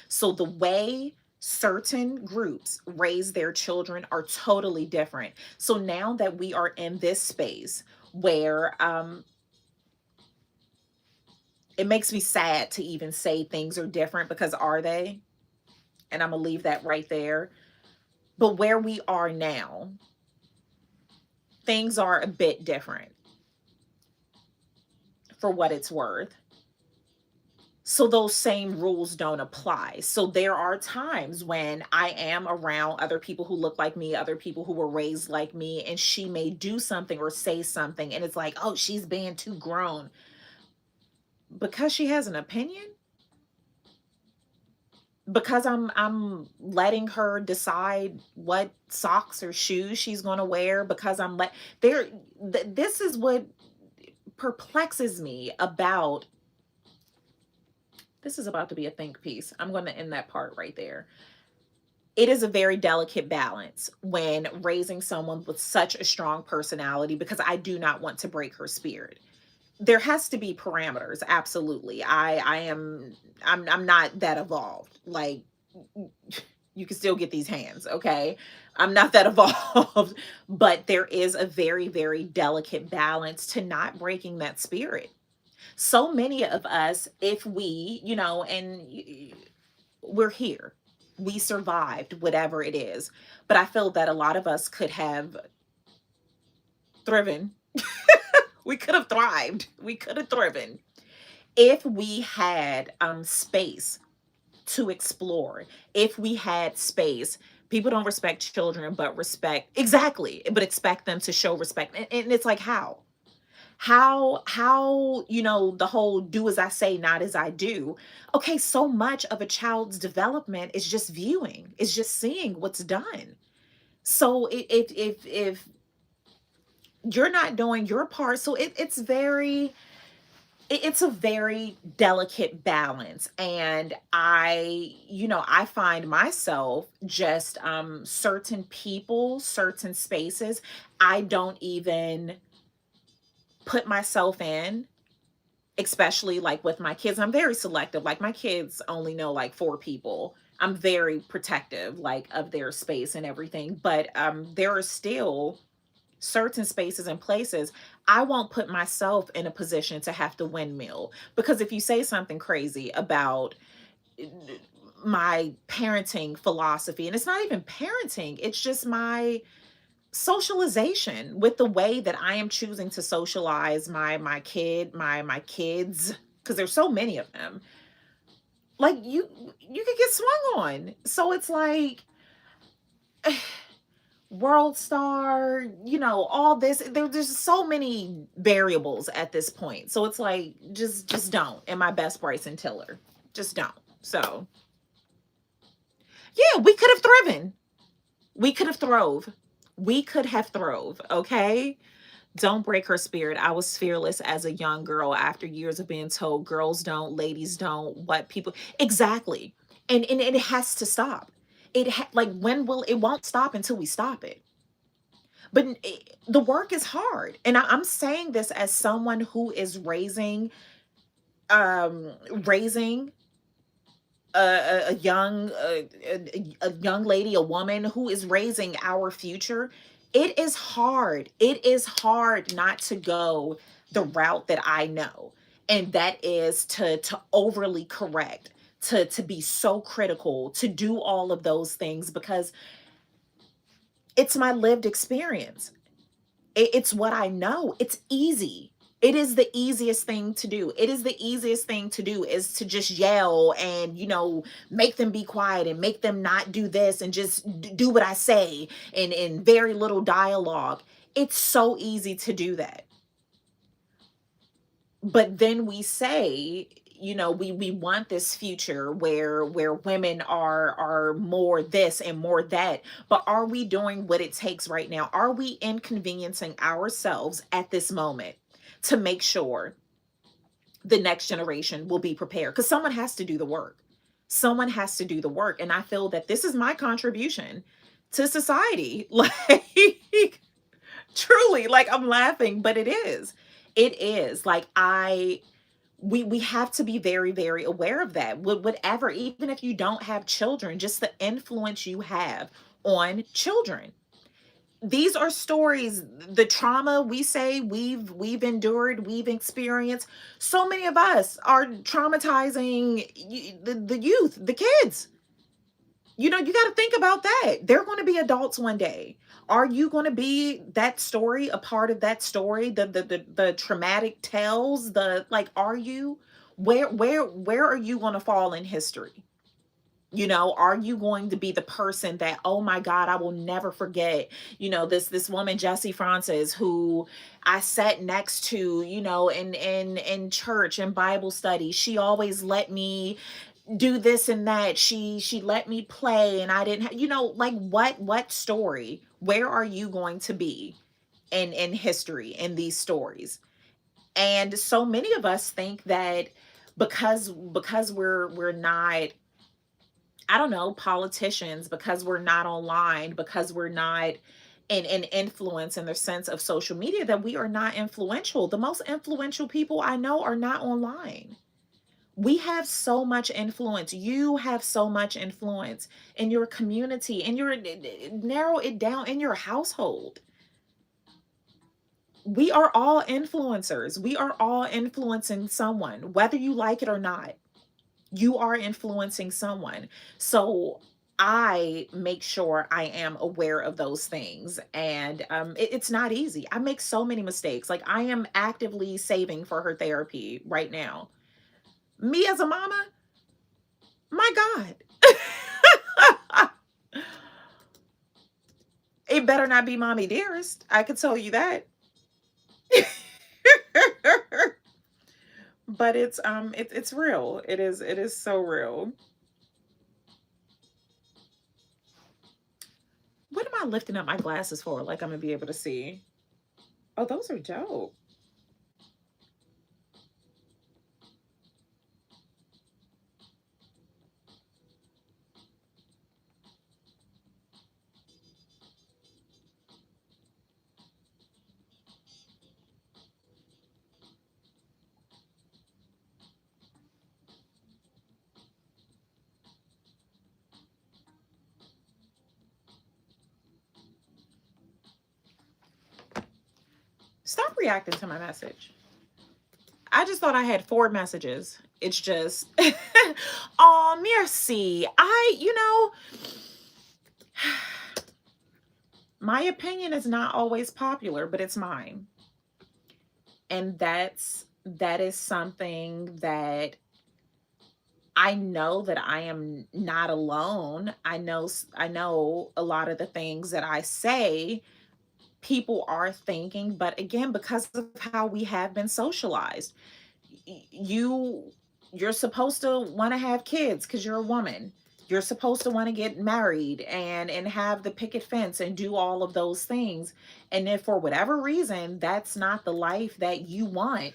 So the way certain groups raise their children are totally different. So now that we are in this space where it makes me sad to even say things are different because are they? And I'm gonna leave that right there. But where we are now, things are a bit different for what it's worth. So those same rules don't apply. So there are times when I am around other people who look like me, other people who were raised like me, and she may do something or say something, and it's like, oh, she's being too grown. Because she has an opinion? Because I'm letting her decide what socks or shoes she's going to wear because I'm like this is what perplexes me about this is about to be a think piece. I'm going to end that part right there. It is a very delicate balance when raising someone with such a strong personality because I do not want to break her spirit. There has to be parameters, absolutely. I'm not that evolved. Like, you can still get these hands, okay? I'm not that evolved, but there is a very, very delicate balance to not breaking that spirit. So many of us, if we, we're here, we survived whatever it is, but I feel that a lot of us could have thriven. We could have thrived. We could have thriven if we had space to explore. If we had space, people don't respect children, but expect them to show respect. And it's like, how, the whole do as I say, not as I do. Okay, so much of a child's development is just viewing, is just seeing what's done. So if you're not doing your part, so it's a very delicate balance. And I find myself just certain people, certain spaces, I don't even put myself in, especially like with my kids. I'm very selective. Like my kids only know like 4 people. I'm very protective like of their space and everything, but there are still certain spaces and places I won't put myself in a position to have to windmill, because if you say something crazy about my parenting philosophy, and it's not even parenting, it's just my socialization with the way that I am choosing to socialize my kids, because there's so many of them. Like you could get swung on. So it's like world star, all this. There's so many variables at this point. So it's like just don't. And my best Bryson Tiller. Just don't. So yeah, we could have thriven. We could have throve. We could have throve, okay? Don't break her spirit. I was fearless as a young girl after years of being told girls don't, ladies don't, what people exactly. And it has to stop. Like when will it won't stop until we stop it. But the work is hard. And I'm saying this as someone who is raising a young a young lady, a woman who is raising our future. It is hard. It is hard not to go the route that I know. And that is to overly correct, to be so critical, to do all of those things because it's my lived experience. It's what I know. It's easy. It is the easiest thing to do. It is the easiest thing to do is to just yell and, make them be quiet and make them not do this and just do what I say in very little dialogue. It's so easy to do that. But then we say, we want this future where women are more this and more that, but are we doing what it takes right now? Are we inconveniencing ourselves at this moment to make sure the next generation will be prepared? Because someone has to do the work. Someone has to do the work, and I feel that this is my contribution to society. Like, truly, like, I'm laughing, but it is like, we have to be very, very aware of that. Whatever, even if you don't have children, just the influence you have on children. These are stories, the trauma we say we've endured, we've experienced. So many of us are traumatizing the youth, the kids. You got to think about that. They're going to be adults one day. Are you going to be that story, a part of that story, the traumatic tales, are you, where are you going to fall in history? Are you going to be the person that, oh my God, I will never forget, this woman, Jessie Francis, who I sat next to, in church and Bible study. She always let me do this and that. She let me play and I didn't like, what story? Where are you going to be in history, in these stories? And so many of us think that because we're not, I don't know, politicians, because we're not online, because we're not in influence in the sense of social media, that we are not influential. The most influential people I know are not online. We have so much influence. You have so much influence in your community, in your, narrow it down, in your household. We are all influencers. We are all influencing someone, whether you like it or not. You are influencing someone. So I make sure I am aware of those things. And it's not easy. I make so many mistakes. Like, I am actively saving for her therapy right now. Me as a mama, my God. It better not be mommy dearest. I can tell you that. But it's real. It is so real. What am I lifting up my glasses for? Like, I'm gonna be able to see. Oh, those are dope. Stop reacting to my message. I just thought I had 4 messages. It's just, oh, merci. My opinion is not always popular, but it's mine. And that is something that I know, that I am not alone. I know a lot of the things that I say people are thinking, but again, because of how we have been socialized, you you're supposed to want to have kids because you're a woman. You're supposed to want to get married and have the picket fence and do all of those things. And if for whatever reason that's not the life that you want,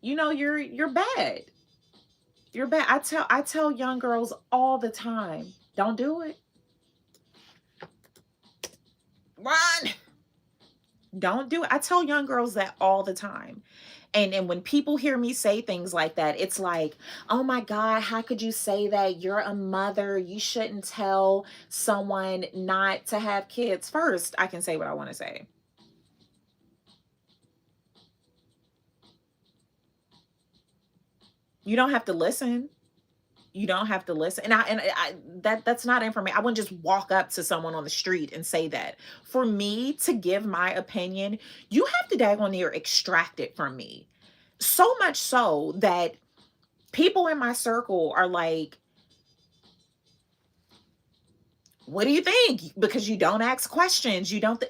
you're bad. You're bad. I tell young girls all the time, don't do it. Run. Don't do it. I tell young girls that all the time. And when people hear me say things like that, it's like, oh my God, how could you say that? You're a mother. You shouldn't tell someone not to have kids. First, I can say what I want to say. You don't have to listen. You don't have to listen. And that's not information. I wouldn't just walk up to someone on the street and say that. For me to give my opinion, you have to daggone near extract it from me. So much so that people in my circle are like, what do you think? Because you don't ask questions. You don't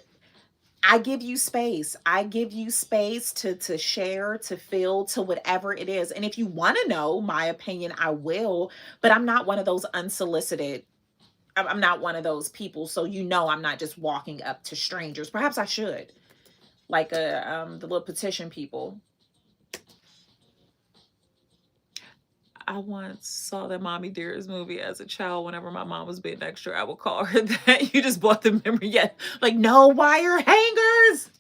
I give you space. I give you space to share, to feel, to whatever it is. And if you want to know my opinion, I will, but I'm not one of those unsolicited. I'm not one of those people. So I'm not just walking up to strangers. Perhaps I should. Like the little petition people. I once saw the Mommy Dearest movie as a child. Whenever my mom was being extra, I would call her that. You just bought the memory yet. Like, no wire hangers.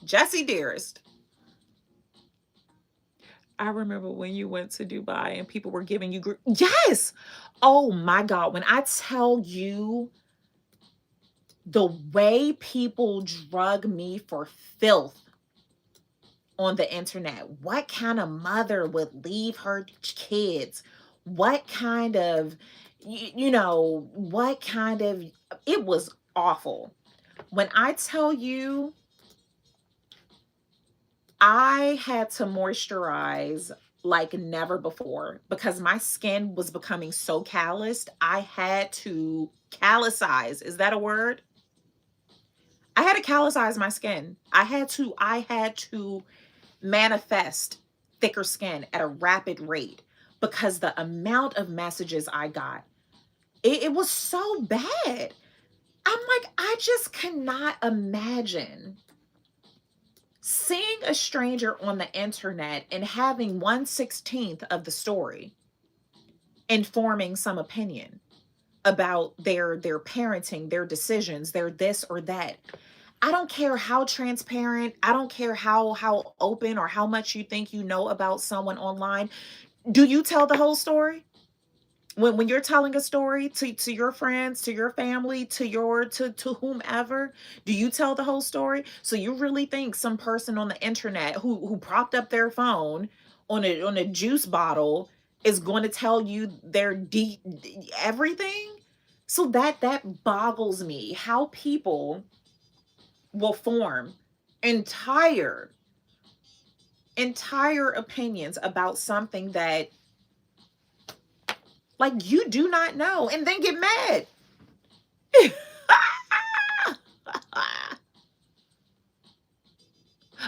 Jessie Dearest. I remember when you went to Dubai and people were giving you yes. Oh my God. When I tell you the way people drug me for filth on the internet, what kind of mother would leave her kids? What kind of, what kind of, it was awful. When I tell you, I had to moisturize like never before because my skin was becoming so calloused. I had to callicize. Is that a word? I had to callicize my skin. I had to manifest thicker skin at a rapid rate because the amount of messages I got, it was so bad. I'm like, I just cannot imagine seeing a stranger on the internet and having 1/16th of the story and forming some opinion about their parenting, their decisions, their this or that. I don't care how transparent, I don't care how open or how much you think you know about someone online. Do you tell the whole story? When you're telling a story to your friends, to your family, to whomever, do you tell the whole story? So you really think some person on the internet who propped up their phone on a juice bottle is going to tell you their everything? So that boggles me how people will form entire opinions about something that like you do not know and then get mad.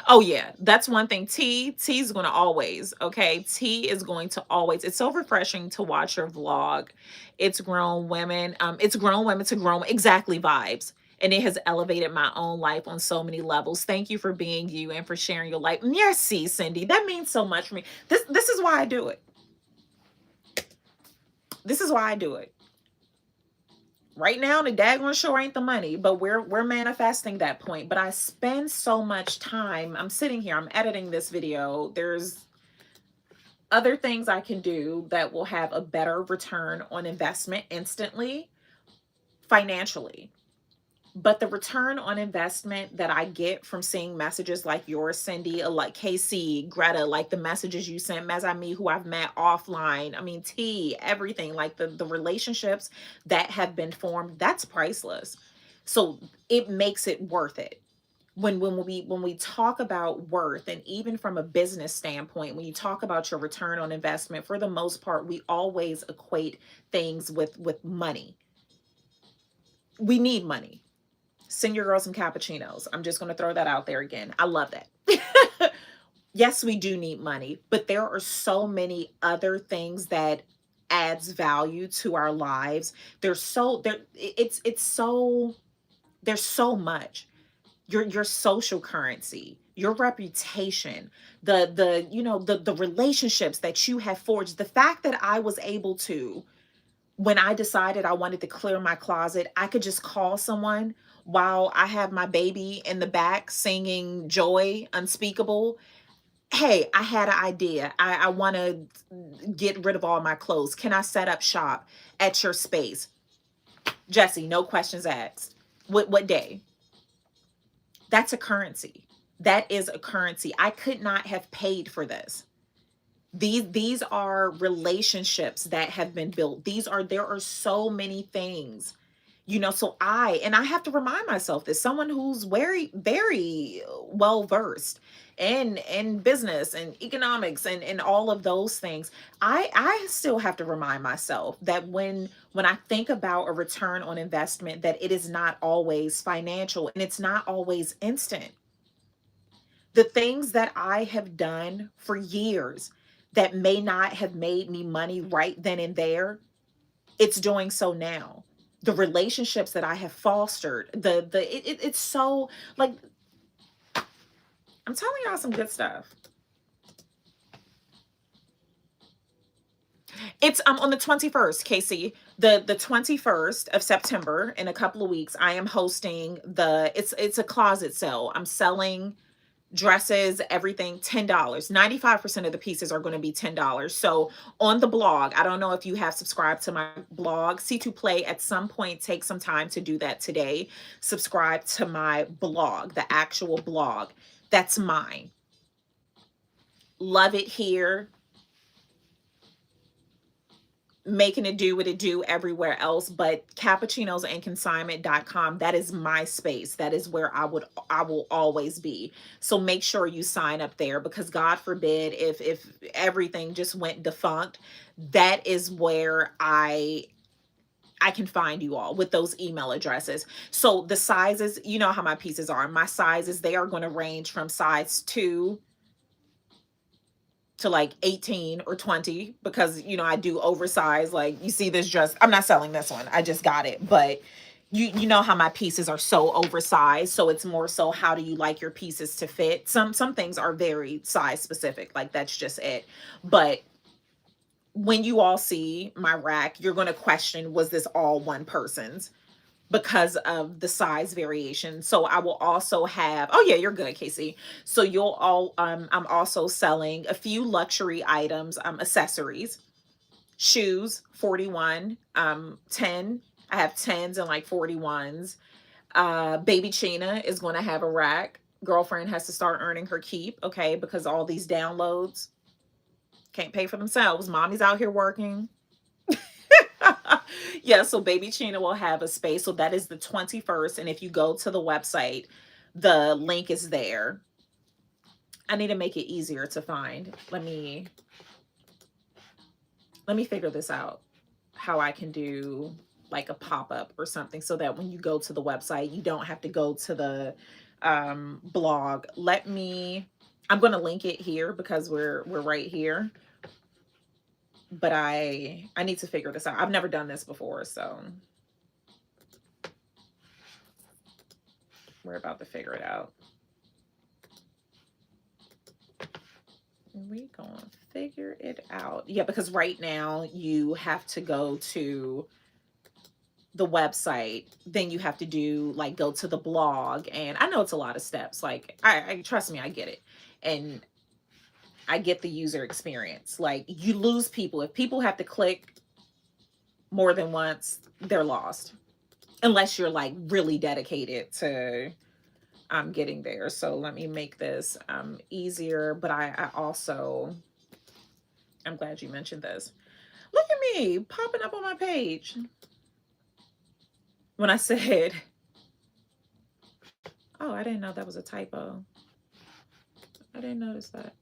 Oh yeah, that's one thing. T's going to always, okay? T is going to always. It's so refreshing to watch your vlog. It's grown women. It's grown women to grown exactly vibes. And it has elevated my own life on so many levels. Thank you for being you and for sharing your life. Merci, Cindy. That means so much for me. This is why I do it. This is why I do it. Right now, the daggone show ain't the money, but we're manifesting that point. But I spend so much time. I'm sitting here, I'm editing this video. There's other things I can do that will have a better return on investment instantly, financially. But the return on investment that I get from seeing messages like yours, Cindy, like KC, Greta, like the messages you sent, Mezami, who I've met offline, I mean, T, everything, like the relationships that have been formed, that's priceless. So it makes it worth it. When we talk about worth, and even from a business standpoint, when you talk about your return on investment, for the most part, we always equate things with money. We need money. Send your girls some cappuccinos. I'm just going to throw that out there again. I love that. Yes, we do need money, but there are so many other things that adds value to our lives. There's so there it's so there's so much. Your social currency, your reputation, the relationships that you have forged. The fact that I was able to, when I decided I wanted to clear my closet, I could just call someone while I have my baby in the back singing Joy Unspeakable. Hey, I had an idea. I want to get rid of all my clothes. Can I set up shop at your space? Jesse, no questions asked. What day? That's a currency. That is a currency. I could not have paid for this. These are relationships that have been built. There are so many things, so I have to remind myself that someone who's very, very well versed in business and economics and all of those things, I still have to remind myself that when I think about a return on investment, that it is not always financial and it's not always instant. The things that I have done for years that may not have made me money right then and there, it's doing so now. The relationships that I have fostered, it's so, like, I'm telling y'all some good stuff. It's on the 21st, Casey. The 21st of September, in a couple of weeks, I am hosting it's a closet sale. I'm selling dresses, everything, $10. 95% of the pieces are going to be $10. So on the blog, I don't know if you have subscribed to my blog, C2 Play. At some point, take some time to do that today. Subscribe to my blog, the actual blog. That's mine. Love it here. Making it do what it do everywhere else, but cappuccinosandconsignment.com, that is my space. That is where I will always be. So make sure you sign up there, because God forbid if everything just went defunct, that is where I can find you all with those email addresses. So the sizes, you know how my pieces are. My sizes, they are going to range from size 2 to like 18 or 20, because I do oversize. Like, you see this dress, I'm not selling this one, I just got it, but you know how my pieces are so oversized. So it's more so, how do you like your pieces to fit? Some things are very size specific, like that's just it. But when you all see my rack, you're going to question, was this all one person's? Because of the size variation. So I will also have, oh yeah, you're good, Casey. So I'm also selling a few luxury items, accessories, shoes, 41, 10. I have 10s and like 41s. Baby Chena is going to have a rack. Girlfriend has to start earning her keep, okay? Because all these downloads can't pay for themselves. Mommy's out here working. Yeah, so Baby Chena will have a space. So that is the 21st. And if you go to the website, the link is there. I need to make it easier to find. Let me figure this out, how I can do like a pop-up or something, so that when you go to the website, you don't have to go to the blog. I'm going to link it here because we're right here. But I need to figure this out. I've never done this before, so we're about to figure it out. We gonna figure it out. Yeah, because right now you have to go to the website, then you have to do like go to the blog, and I know it's a lot of steps. Like, I trust me, I get it. And I get the user experience. Like, you lose people. If people have to click more than once, they're lost. Unless you're like really dedicated to getting there. So let me make this easier. But I also, I'm glad you mentioned this. Look at me popping up on my page. When I said, oh, I didn't know that was a typo. I didn't notice that.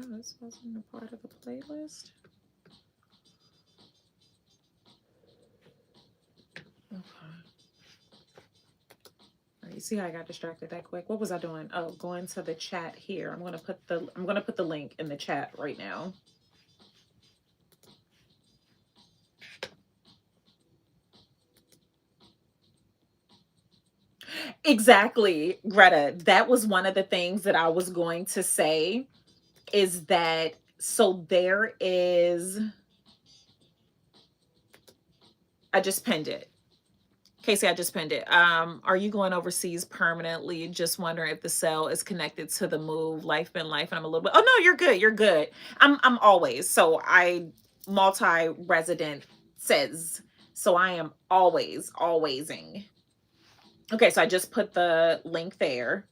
Oh, this wasn't a part of the playlist. Okay. You see how I got distracted that quick? What was I doing? Oh, going to the chat here. I'm gonna put the link in the chat right now. Exactly, Greta. That was one of the things that I was going to say, is that, so there is I just pinned it. Casey, I just pinned it. Are you going overseas permanently? Just wondering if the sale is connected to the move. Life been life, and I'm a little bit. Oh no, you're good. You're good. I'm always so I multi-resident says so I am alwaysing. Okay, so I just put the link there,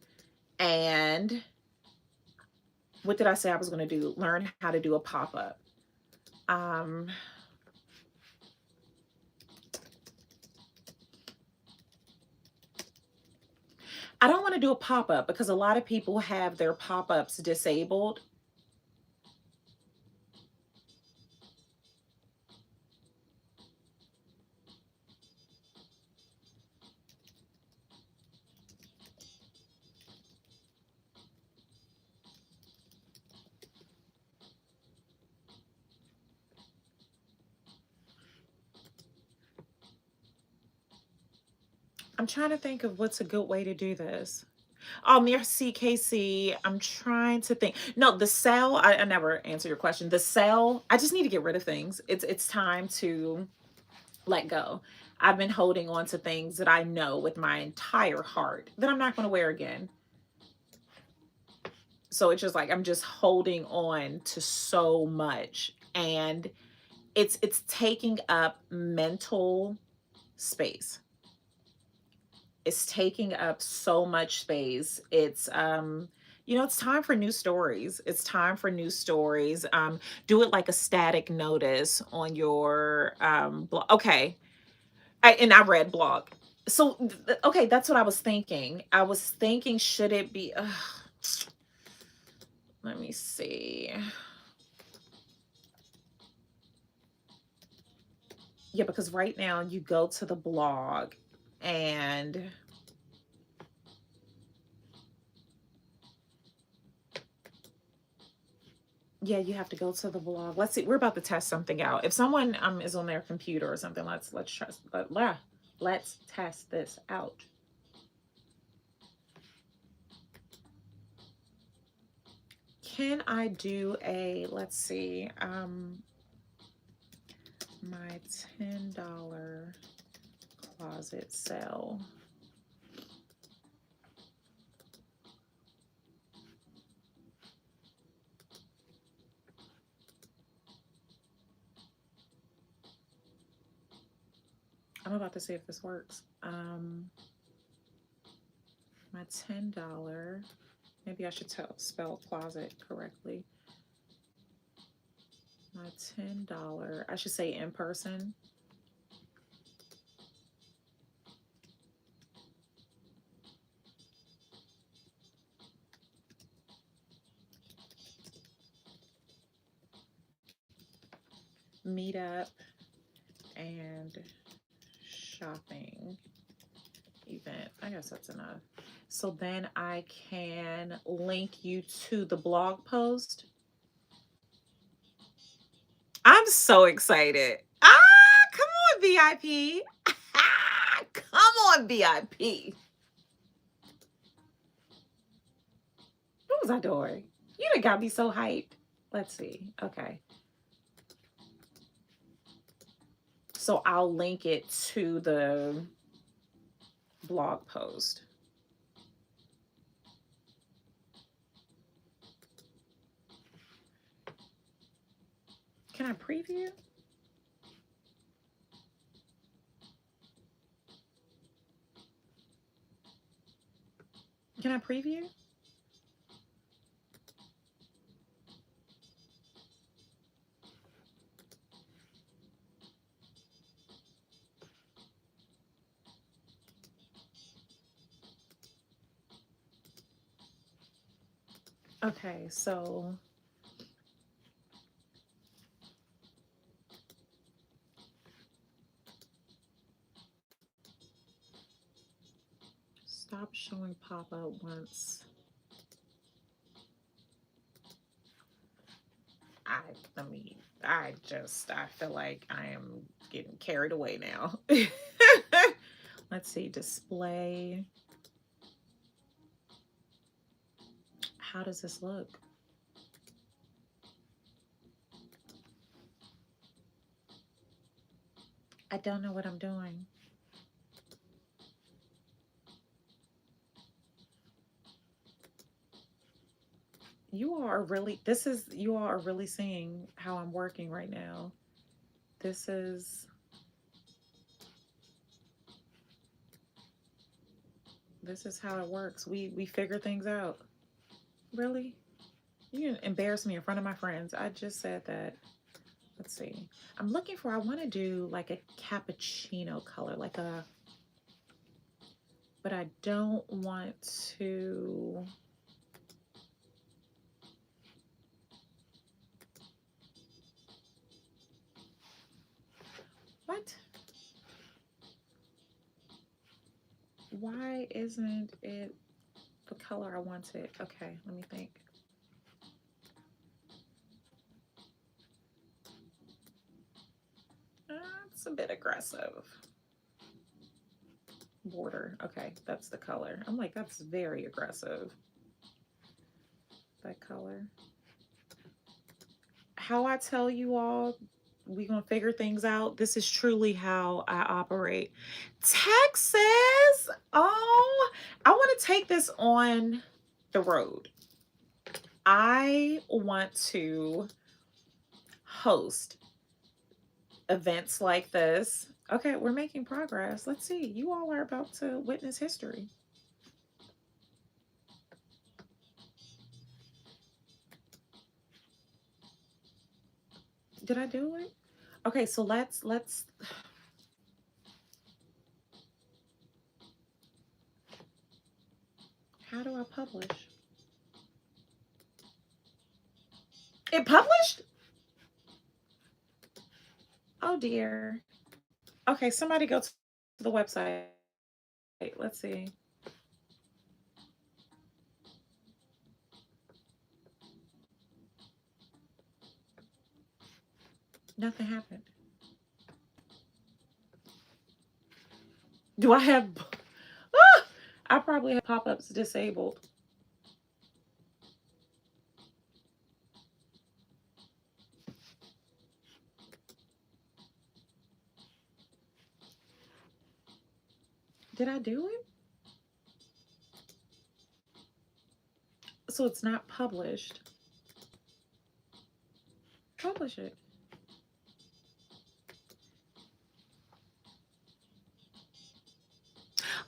and what did I say I was going to do? Learn how to do a pop-up. I don't want to do a pop-up because a lot of people have their pop-ups disabled. I'm trying to think of what's a good way to do this. Oh, merci, Casey. I'm trying to think. No, the sale, I never answer your question. The sale, I just need to get rid of things. It's time to let go. I've been holding on to things that I know with my entire heart that I'm not going to wear again. So it's just like I'm just holding on to so much, and it's taking up mental space. It's taking up so much space. It's it's time for new stories. It's time for new stories. Do it like a static notice on your blog. Okay. I read blog. So okay, that's what I was thinking. I was thinking, should it be let me see. Yeah, because right now you go to the blog and yeah, you have to go to the blog. Let's see. We're about to test something out. If someone is on their computer or something, let's trust. Let's test this out. Can I do a, let's see, my $10 closet sale. I'm about to see if this works. My $10, maybe I should spell closet correctly. My $10, I should say in person. Meetup and shopping event. I guess that's enough. So then I can link you to the blog post. I'm so excited. Come on, VIP. Come on, VIP. What was I doing? You done got me so hyped. Let's see. Okay. So I'll link it to the blog post. Can I preview? Can I preview? Okay, so stop showing pop-up once. I feel like I am getting carried away now. Let's see, display. How does this look? I don't know what I'm doing. You all are really, you all are really seeing how I'm working right now. This is, this is how it works. We figure things out. Really? You can embarrass me in front of my friends. I just said that. Let's see. I'm looking for, I want to do like a cappuccino color, like a, but I don't want to. What? Why isn't it the color I wanted? Okay, let me think. That's a bit aggressive. Border. Okay, that's the color. I'm like, that's very aggressive. That color. How I tell you all, we gonna figure things out. This is truly how I operate. Texas. Oh, I want to take this on the road. I want to host events like this. Okay, we're making progress. Let's see. You all are about to witness history. Did I do it? Okay, so let's how do I publish? It published? Oh dear. Okay, somebody go to the website. Let's see. Nothing happened. Do I have I probably have pop-ups disabled. Did I do it? So it's not published. Publish it.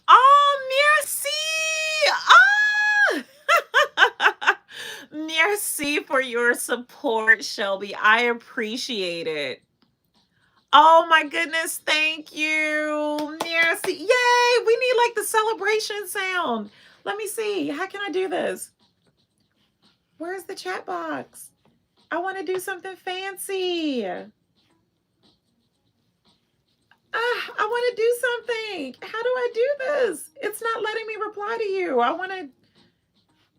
Oh, merci. Ah! Merci for your support, Shelby. I appreciate it. Oh my goodness, thank you. Merci. Yay! We need like the celebration sound. Let me see. How can I do this? Where's the chat box? I want to do something fancy. I want to do something. How do I do this? It's not letting me reply to you. I want to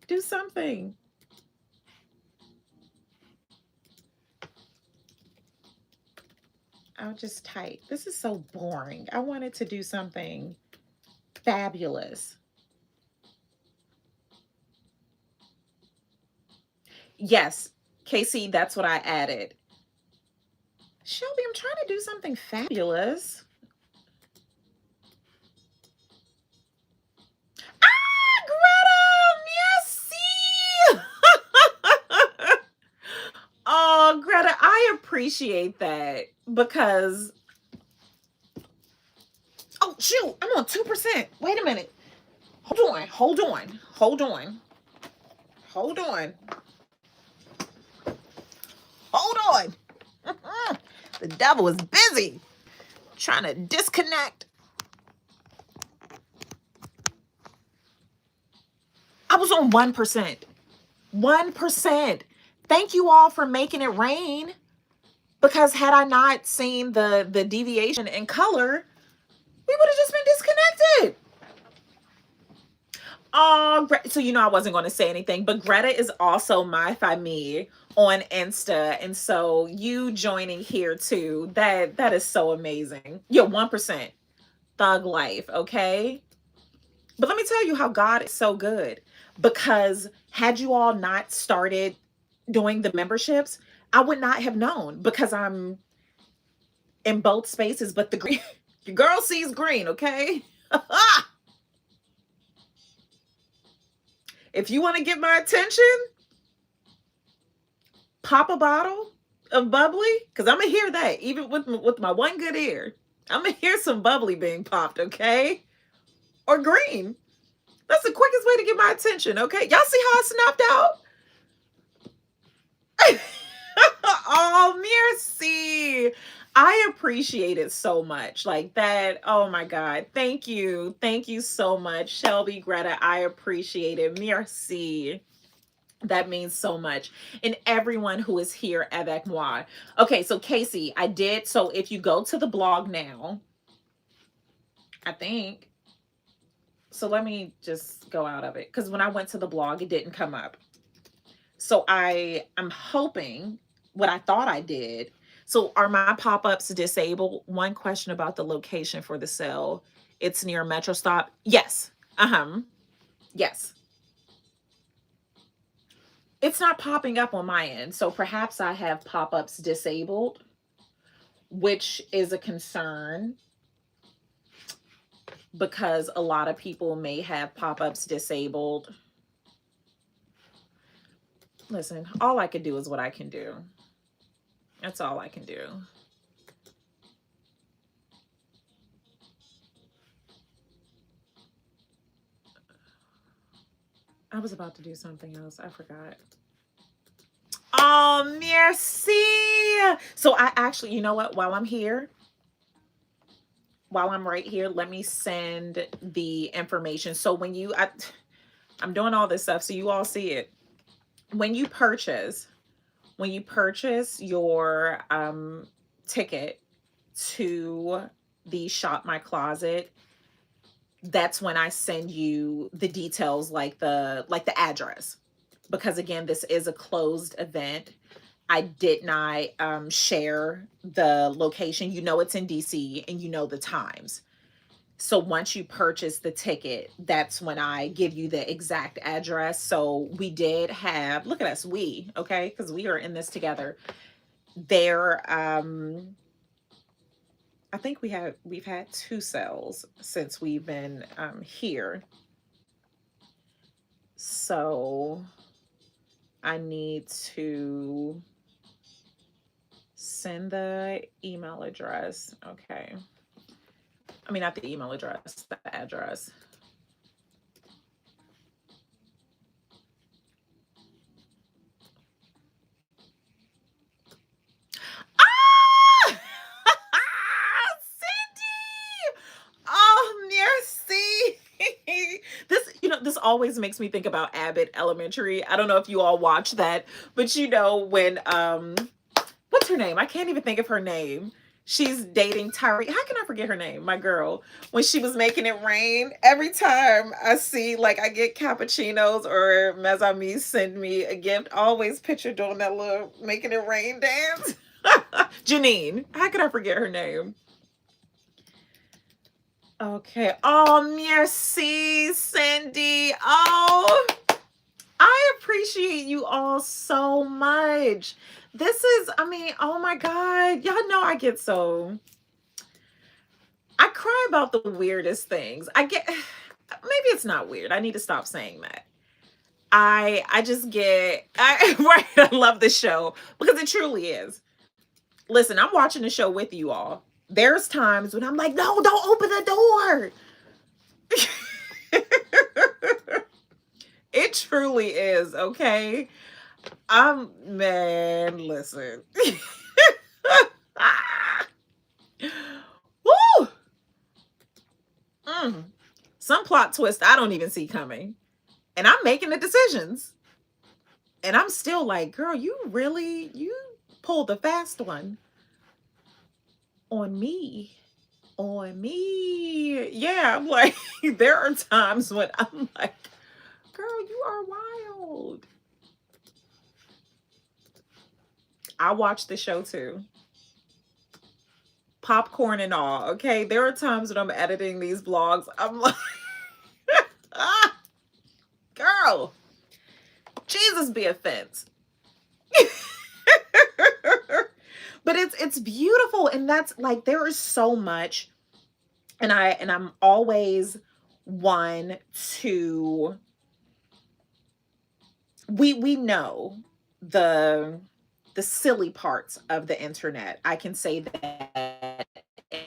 do something. I'll just type. This is so boring. I wanted to do something fabulous. Yes, Casey, that's what I added. Shelby, I'm trying to do something fabulous. Ah, Greta, merci. Oh, Greta, I appreciate that because, oh, shoot, I'm on 2%. Wait a minute. Hold on, hold on, hold on, hold on, hold on. The devil is busy trying to disconnect. I was on 1%. 1%. Thank you all for making it rain. Because had I not seen the deviation in color, we would have just been disconnected. Oh, so you know I wasn't going to say anything, but Greta is also my famille on Insta, and so you joining here too, that is so amazing. You're 1%. Thug life, okay? But let me tell you how God is so good. Because had you all not started doing the memberships, I would not have known because I'm in both spaces, but the green, your girl sees green, okay? If you want to get my attention, pop a bottle of bubbly, because I'm going to hear that, even with my one good ear. I'm going to hear some bubbly being popped, okay? Or green. That's the quickest way to get my attention, okay? Y'all see how I snapped out? Oh, merci. I appreciate it so much. Like that. Oh my God. Thank you. Thank you so much, Shelby, Greta. I appreciate it. Merci. That means so much. And everyone who is here avec moi. Okay, so Casey, I did. So if you go to the blog now, I think. So let me just go out of it. Because when I went to the blog, it didn't come up. So I'm hoping what I thought I did. So are my pop-ups disabled? One question about the location for the sale. It's near Metro Stop. Yes. Uh-huh. Yes. It's not popping up on my end. So perhaps I have pop-ups disabled, which is a concern because a lot of people may have pop-ups disabled. Listen, all I can do is what I can do. That's all I can do. I was about to do something else. I forgot. Oh, merci. So I actually, you know what? While I'm right here, let me send the information. So when I'm doing all this stuff so you all see it. When you purchase your ticket to the Shop My Closet, that's when I send you the details, like the address, because again, this is a closed event. I did not share the location. You know it's in DC and you know the times. So once you purchase the ticket, that's when I give you the exact address. So we did have, look at us, okay, because we are in this together. There, I think we've had 2 sales since we've been here. So I need to send the email address. Okay. I mean, not the email address, the address. Ah! Cindy! Oh, merci. This always makes me think about Abbott Elementary. I don't know if you all watch that, but when what's her name? I can't even think of her name. She's dating Tyree. How can I forget her name? My girl. When she was making it rain, every time I see, like, I get cappuccinos or mes amis send me a gift, I always picture doing that little making it rain dance. Janine. How can I forget her name? Okay. Oh, merci, Cindy. Oh, I appreciate you all so much. This is, I mean, oh my God. Y'all know I cry about the weirdest things. Maybe it's not weird. I need to stop saying that. I just get, right. I love this show because it truly is. Listen, I'm watching the show with you all. There's times when I'm like, no, don't open the door. It truly is, okay? Man, listen. Woo! Some plot twist I don't even see coming. And I'm making the decisions. And I'm still like, girl, you pulled the fast one on me. On me. Yeah, I'm like, there are times when I'm like, girl, you are wild. I watch the show too. Popcorn and all, okay? There are times when I'm editing these vlogs, I'm like, girl, Jesus be offense. But it's beautiful, and that's like there is so much, and I'm always one to, we know the the silly parts of the internet. I can say that, and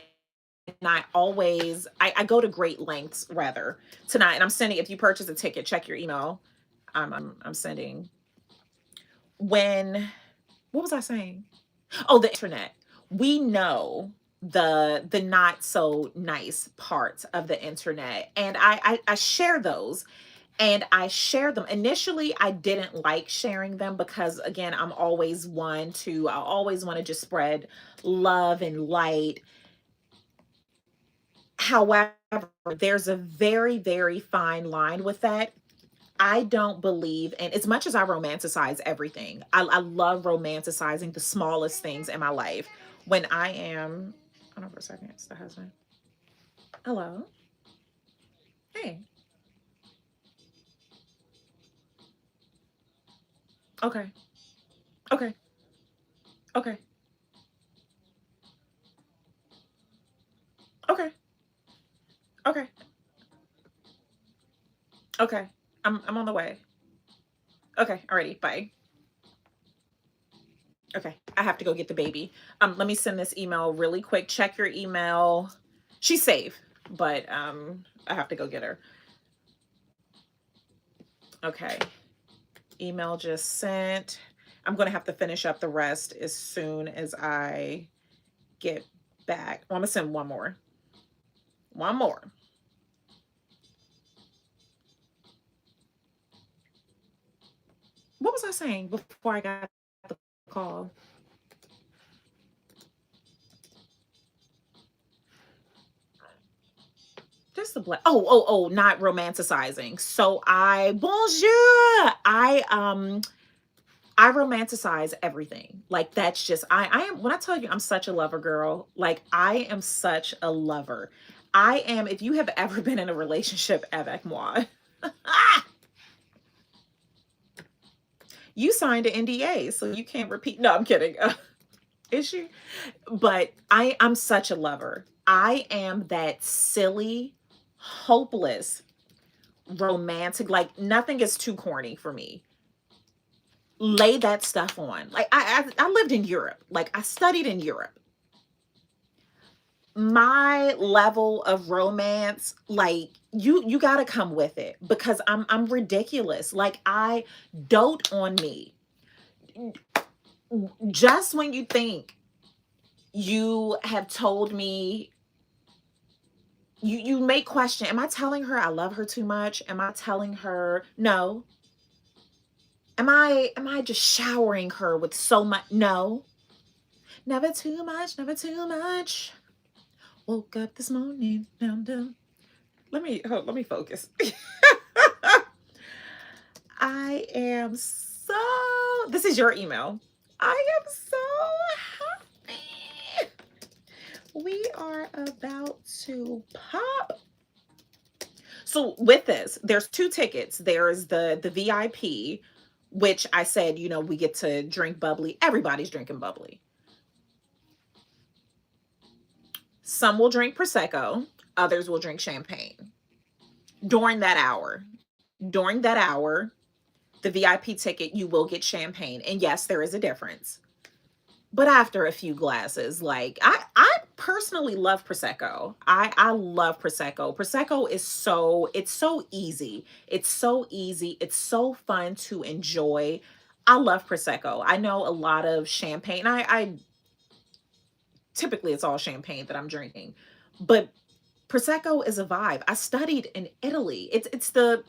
I always I go to great lengths rather tonight. And I'm sending, if you purchase a ticket, check your email. I'm sending when, what was I saying? Oh, the internet. We know the not so nice parts of the internet, and I share those, and I share them. Initially, I didn't like sharing them because, again, I'm always one to, I always want to just spread love and light. However, there's a very, very fine line with that. I don't believe, and as much as I romanticize everything, I love romanticizing the smallest things in my life. When I am, hold on for a second, it's the husband. Hello. Hey. Okay. Okay. Okay. Okay. Okay. Okay. I'm on the way. Okay. Alrighty. Bye. Okay. I have to go get the baby. Let me send this email really quick. Check your email. She's safe, but I have to go get her. Okay. Email just sent. I'm going to have to finish up the rest as soon as I get back. Well, I'm going to send one more. One more. What was I saying before I got the call? Just the black. Oh, not romanticizing. So bonjour. I romanticize everything. Like that's just I am, when I tell you I'm such a lover girl, like I am such a lover. I am, if you have ever been in a relationship avec moi, you signed an NDA, so you can't repeat. No, I'm kidding. Is she? But I'm such a lover. I am that silly, hopeless, romantic, like nothing is too corny for me. Lay that stuff on. Like I lived in Europe. Like I studied in Europe. My level of romance, like you got to come with it because I'm ridiculous. Like I dote on me. Just when you think you have told me, you may question, am I telling her I love her too much? Am I telling her no? Am I just showering her with so much? No. Never too much, never too much. Woke up this morning. Dum, dum. Let me focus. I am so, this is your email. I am so happy. We are about to pop. So with this, there's two tickets. There's the VIP, which I said, we get to drink bubbly. Everybody's drinking bubbly. Some will drink prosecco, others will drink champagne. During that hour, during that hour, the VIP ticket, you will get champagne. And yes, there is a difference. But after a few glasses, like I personally love prosecco. I love prosecco. Prosecco is it's so easy. It's so easy. It's so fun to enjoy. I love prosecco. I know a lot of champagne. I typically it's all champagne that I'm drinking. But prosecco is a vibe. I studied in Italy. It's a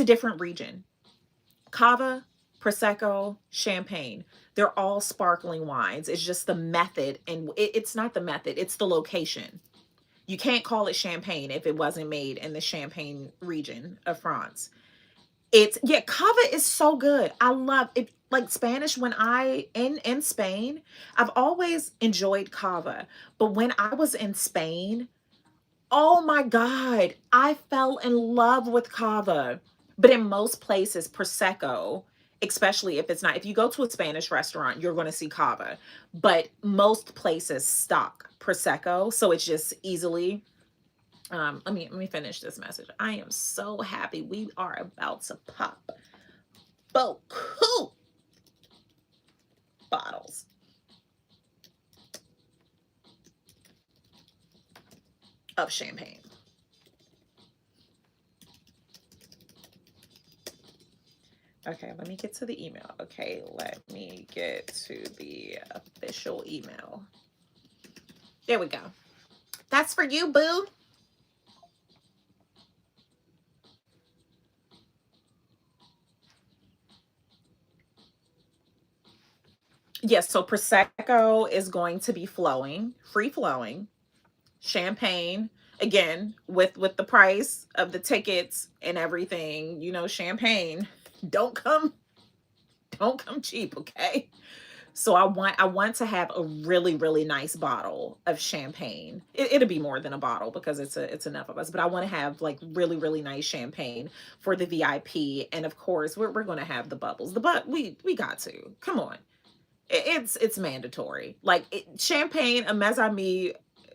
different region. Cava, Prosecco, Champagne. They're all sparkling wines. It's just the method, and it's not the method, it's the location. You can't call it champagne if it wasn't made in the Champagne region of France. It's, yeah, Cava is so good. I love it. Like Spanish, when I in Spain, I've always enjoyed Cava. But when I was in Spain, oh my God, I fell in love with Cava. But in most places, Prosecco especially if it's not, if you go to a Spanish restaurant, you're going to see cava, but most places stock Prosecco. So it's just easily, let me finish this message. I am so happy. We are about to pop beaucoup bottles of champagne. Okay, let me get to the email. Okay, let me get to the official email. There we go. That's for you, boo. Yes, so Prosecco is going to be flowing, free flowing. Champagne, again, with the price of the tickets and everything, you know, champagne don't come cheap, okay? So I want to have a really nice bottle of champagne. It'll be more than a bottle because it's enough of us, but I want to have like really nice champagne for the VIP, and of course we're going to have the bubbles. We got to. Come on. It's mandatory. Like champagne, a mes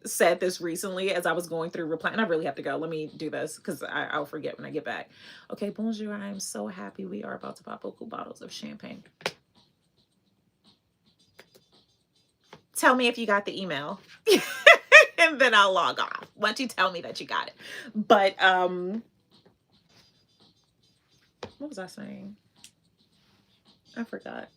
said this recently as I was going through reply, and I really have to go. Let me do this because I'll forget when I get back. Okay, bonjour. I am so happy we are about to pop beaucoup bottles of champagne. Tell me if you got the email. And then I'll log off once you tell me that you got it. But what was I saying? I forgot.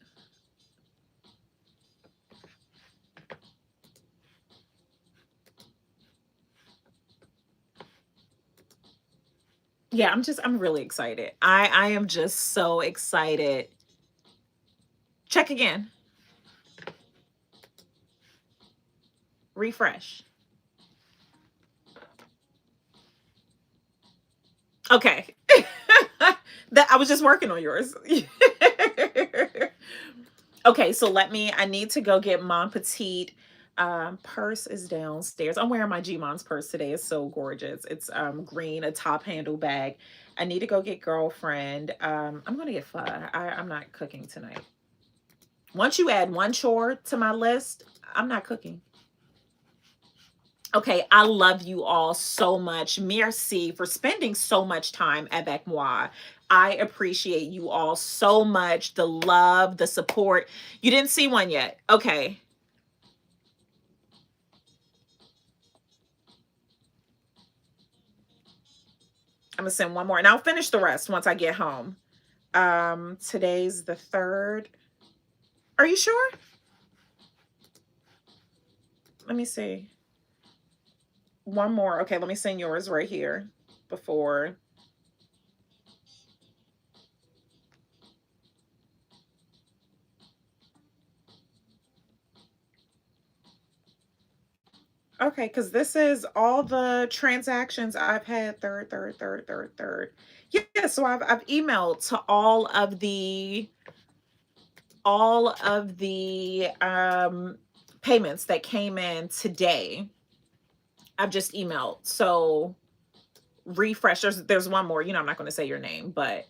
Yeah, I'm really excited. I am just so excited. Check again. Refresh. Okay. That I was just working on yours. Okay, so I need to go get Mon Petite. Purse is downstairs. I'm wearing my Gmon's purse today. It's so gorgeous. It's green, a top handle bag. I need to go get girlfriend. I'm gonna get pho. I'm not cooking tonight. Once you add one chore to my list, I'm not cooking. Okay, I love you all so much. Merci for spending so much time avec moi. I appreciate you all so much. The love, the support. You didn't see one yet. Okay. I'm gonna send one more and I'll finish the rest once I get home. Today's the 3rd. Are you sure? Let me see. One more. Okay, let me send yours right here before. Okay, because this is all the transactions I've had. Third. Yeah, so I've emailed to all of the payments that came in today. I've just emailed. So refresh. There's one more. You know, I'm not going to say your name, but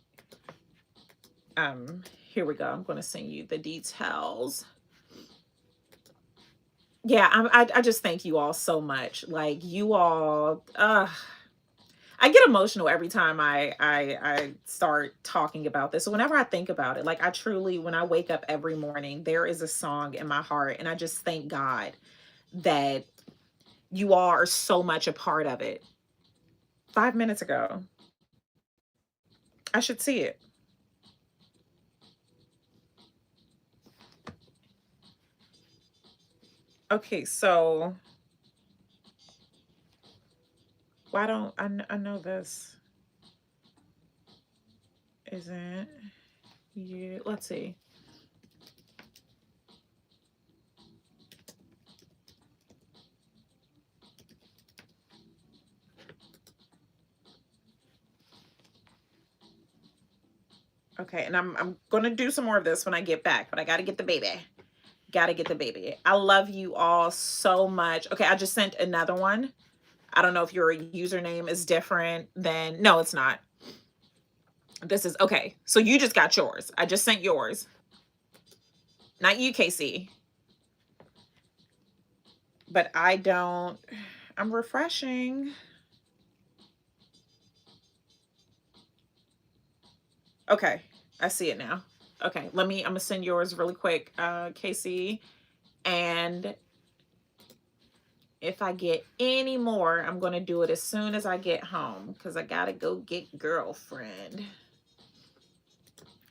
here we go. I'm going to send you the details. Yeah, I just thank you all so much. Like you all, I get emotional every time I start talking about this. So whenever I think about it, like I truly, when I wake up every morning, there is a song in my heart, and I just thank God that you all are so much a part of it. 5 minutes ago, I should see it. Okay, so why don't I know this isn't you? Let's see. Okay, and I'm gonna do some more of this when I get back, but I gotta get the baby. Gotta get the baby. I love you all so much. Okay, I just sent another one. I don't know if your username is different than, no, it's not. This is okay. So you just got yours. I just sent yours. Not you, Casey. But I don't. I'm refreshing. Okay. I see it now. Okay. I'm going to send yours really quick, Casey. And if I get any more, I'm going to do it as soon as I get home because I got to go get girlfriend.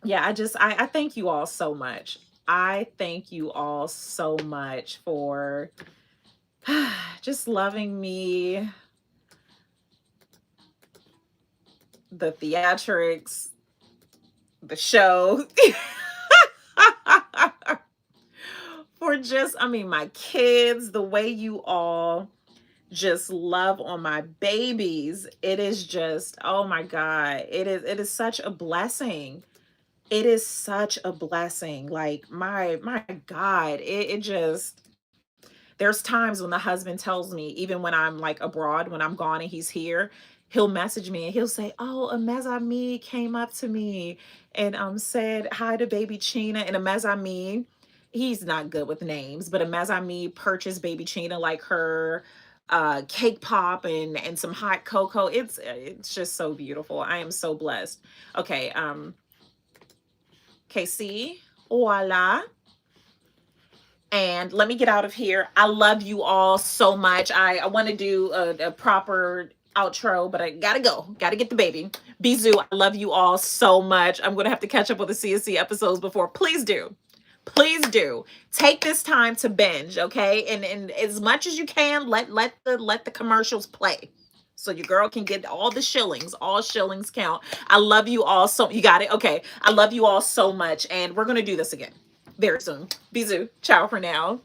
Yeah, I thank you all so much. I thank you all so much for just loving me, the theatrics, the show, for just, I mean, my kids, the way you all just love on my babies. It is just, oh my God, it is such a blessing. It is such a blessing. Like my God, it just, there's times when the husband tells me, even when I'm like abroad, when I'm gone and he's here, he'll message me and he'll say, "Oh, a Mezami came up to me and said hi to baby Chena." And a Mezami, he's not good with names, but a Mezami purchased baby Chena like her cake pop and some hot cocoa. It's just so beautiful. I am so blessed. Okay, KC, voila. And let me get out of here. I love you all so much. I want to do a proper outro, but I gotta go. Gotta get the baby. Bisous. I love you all so much. I'm gonna have to catch up with the CSC episodes before. Please do. Please do. Take this time to binge, okay? And as much as you can, let the commercials play. So your girl can get all the shillings. All shillings count. I love you all so, you got it? Okay. I love you all so much. And we're gonna do this again very soon. Bisous. Ciao for now.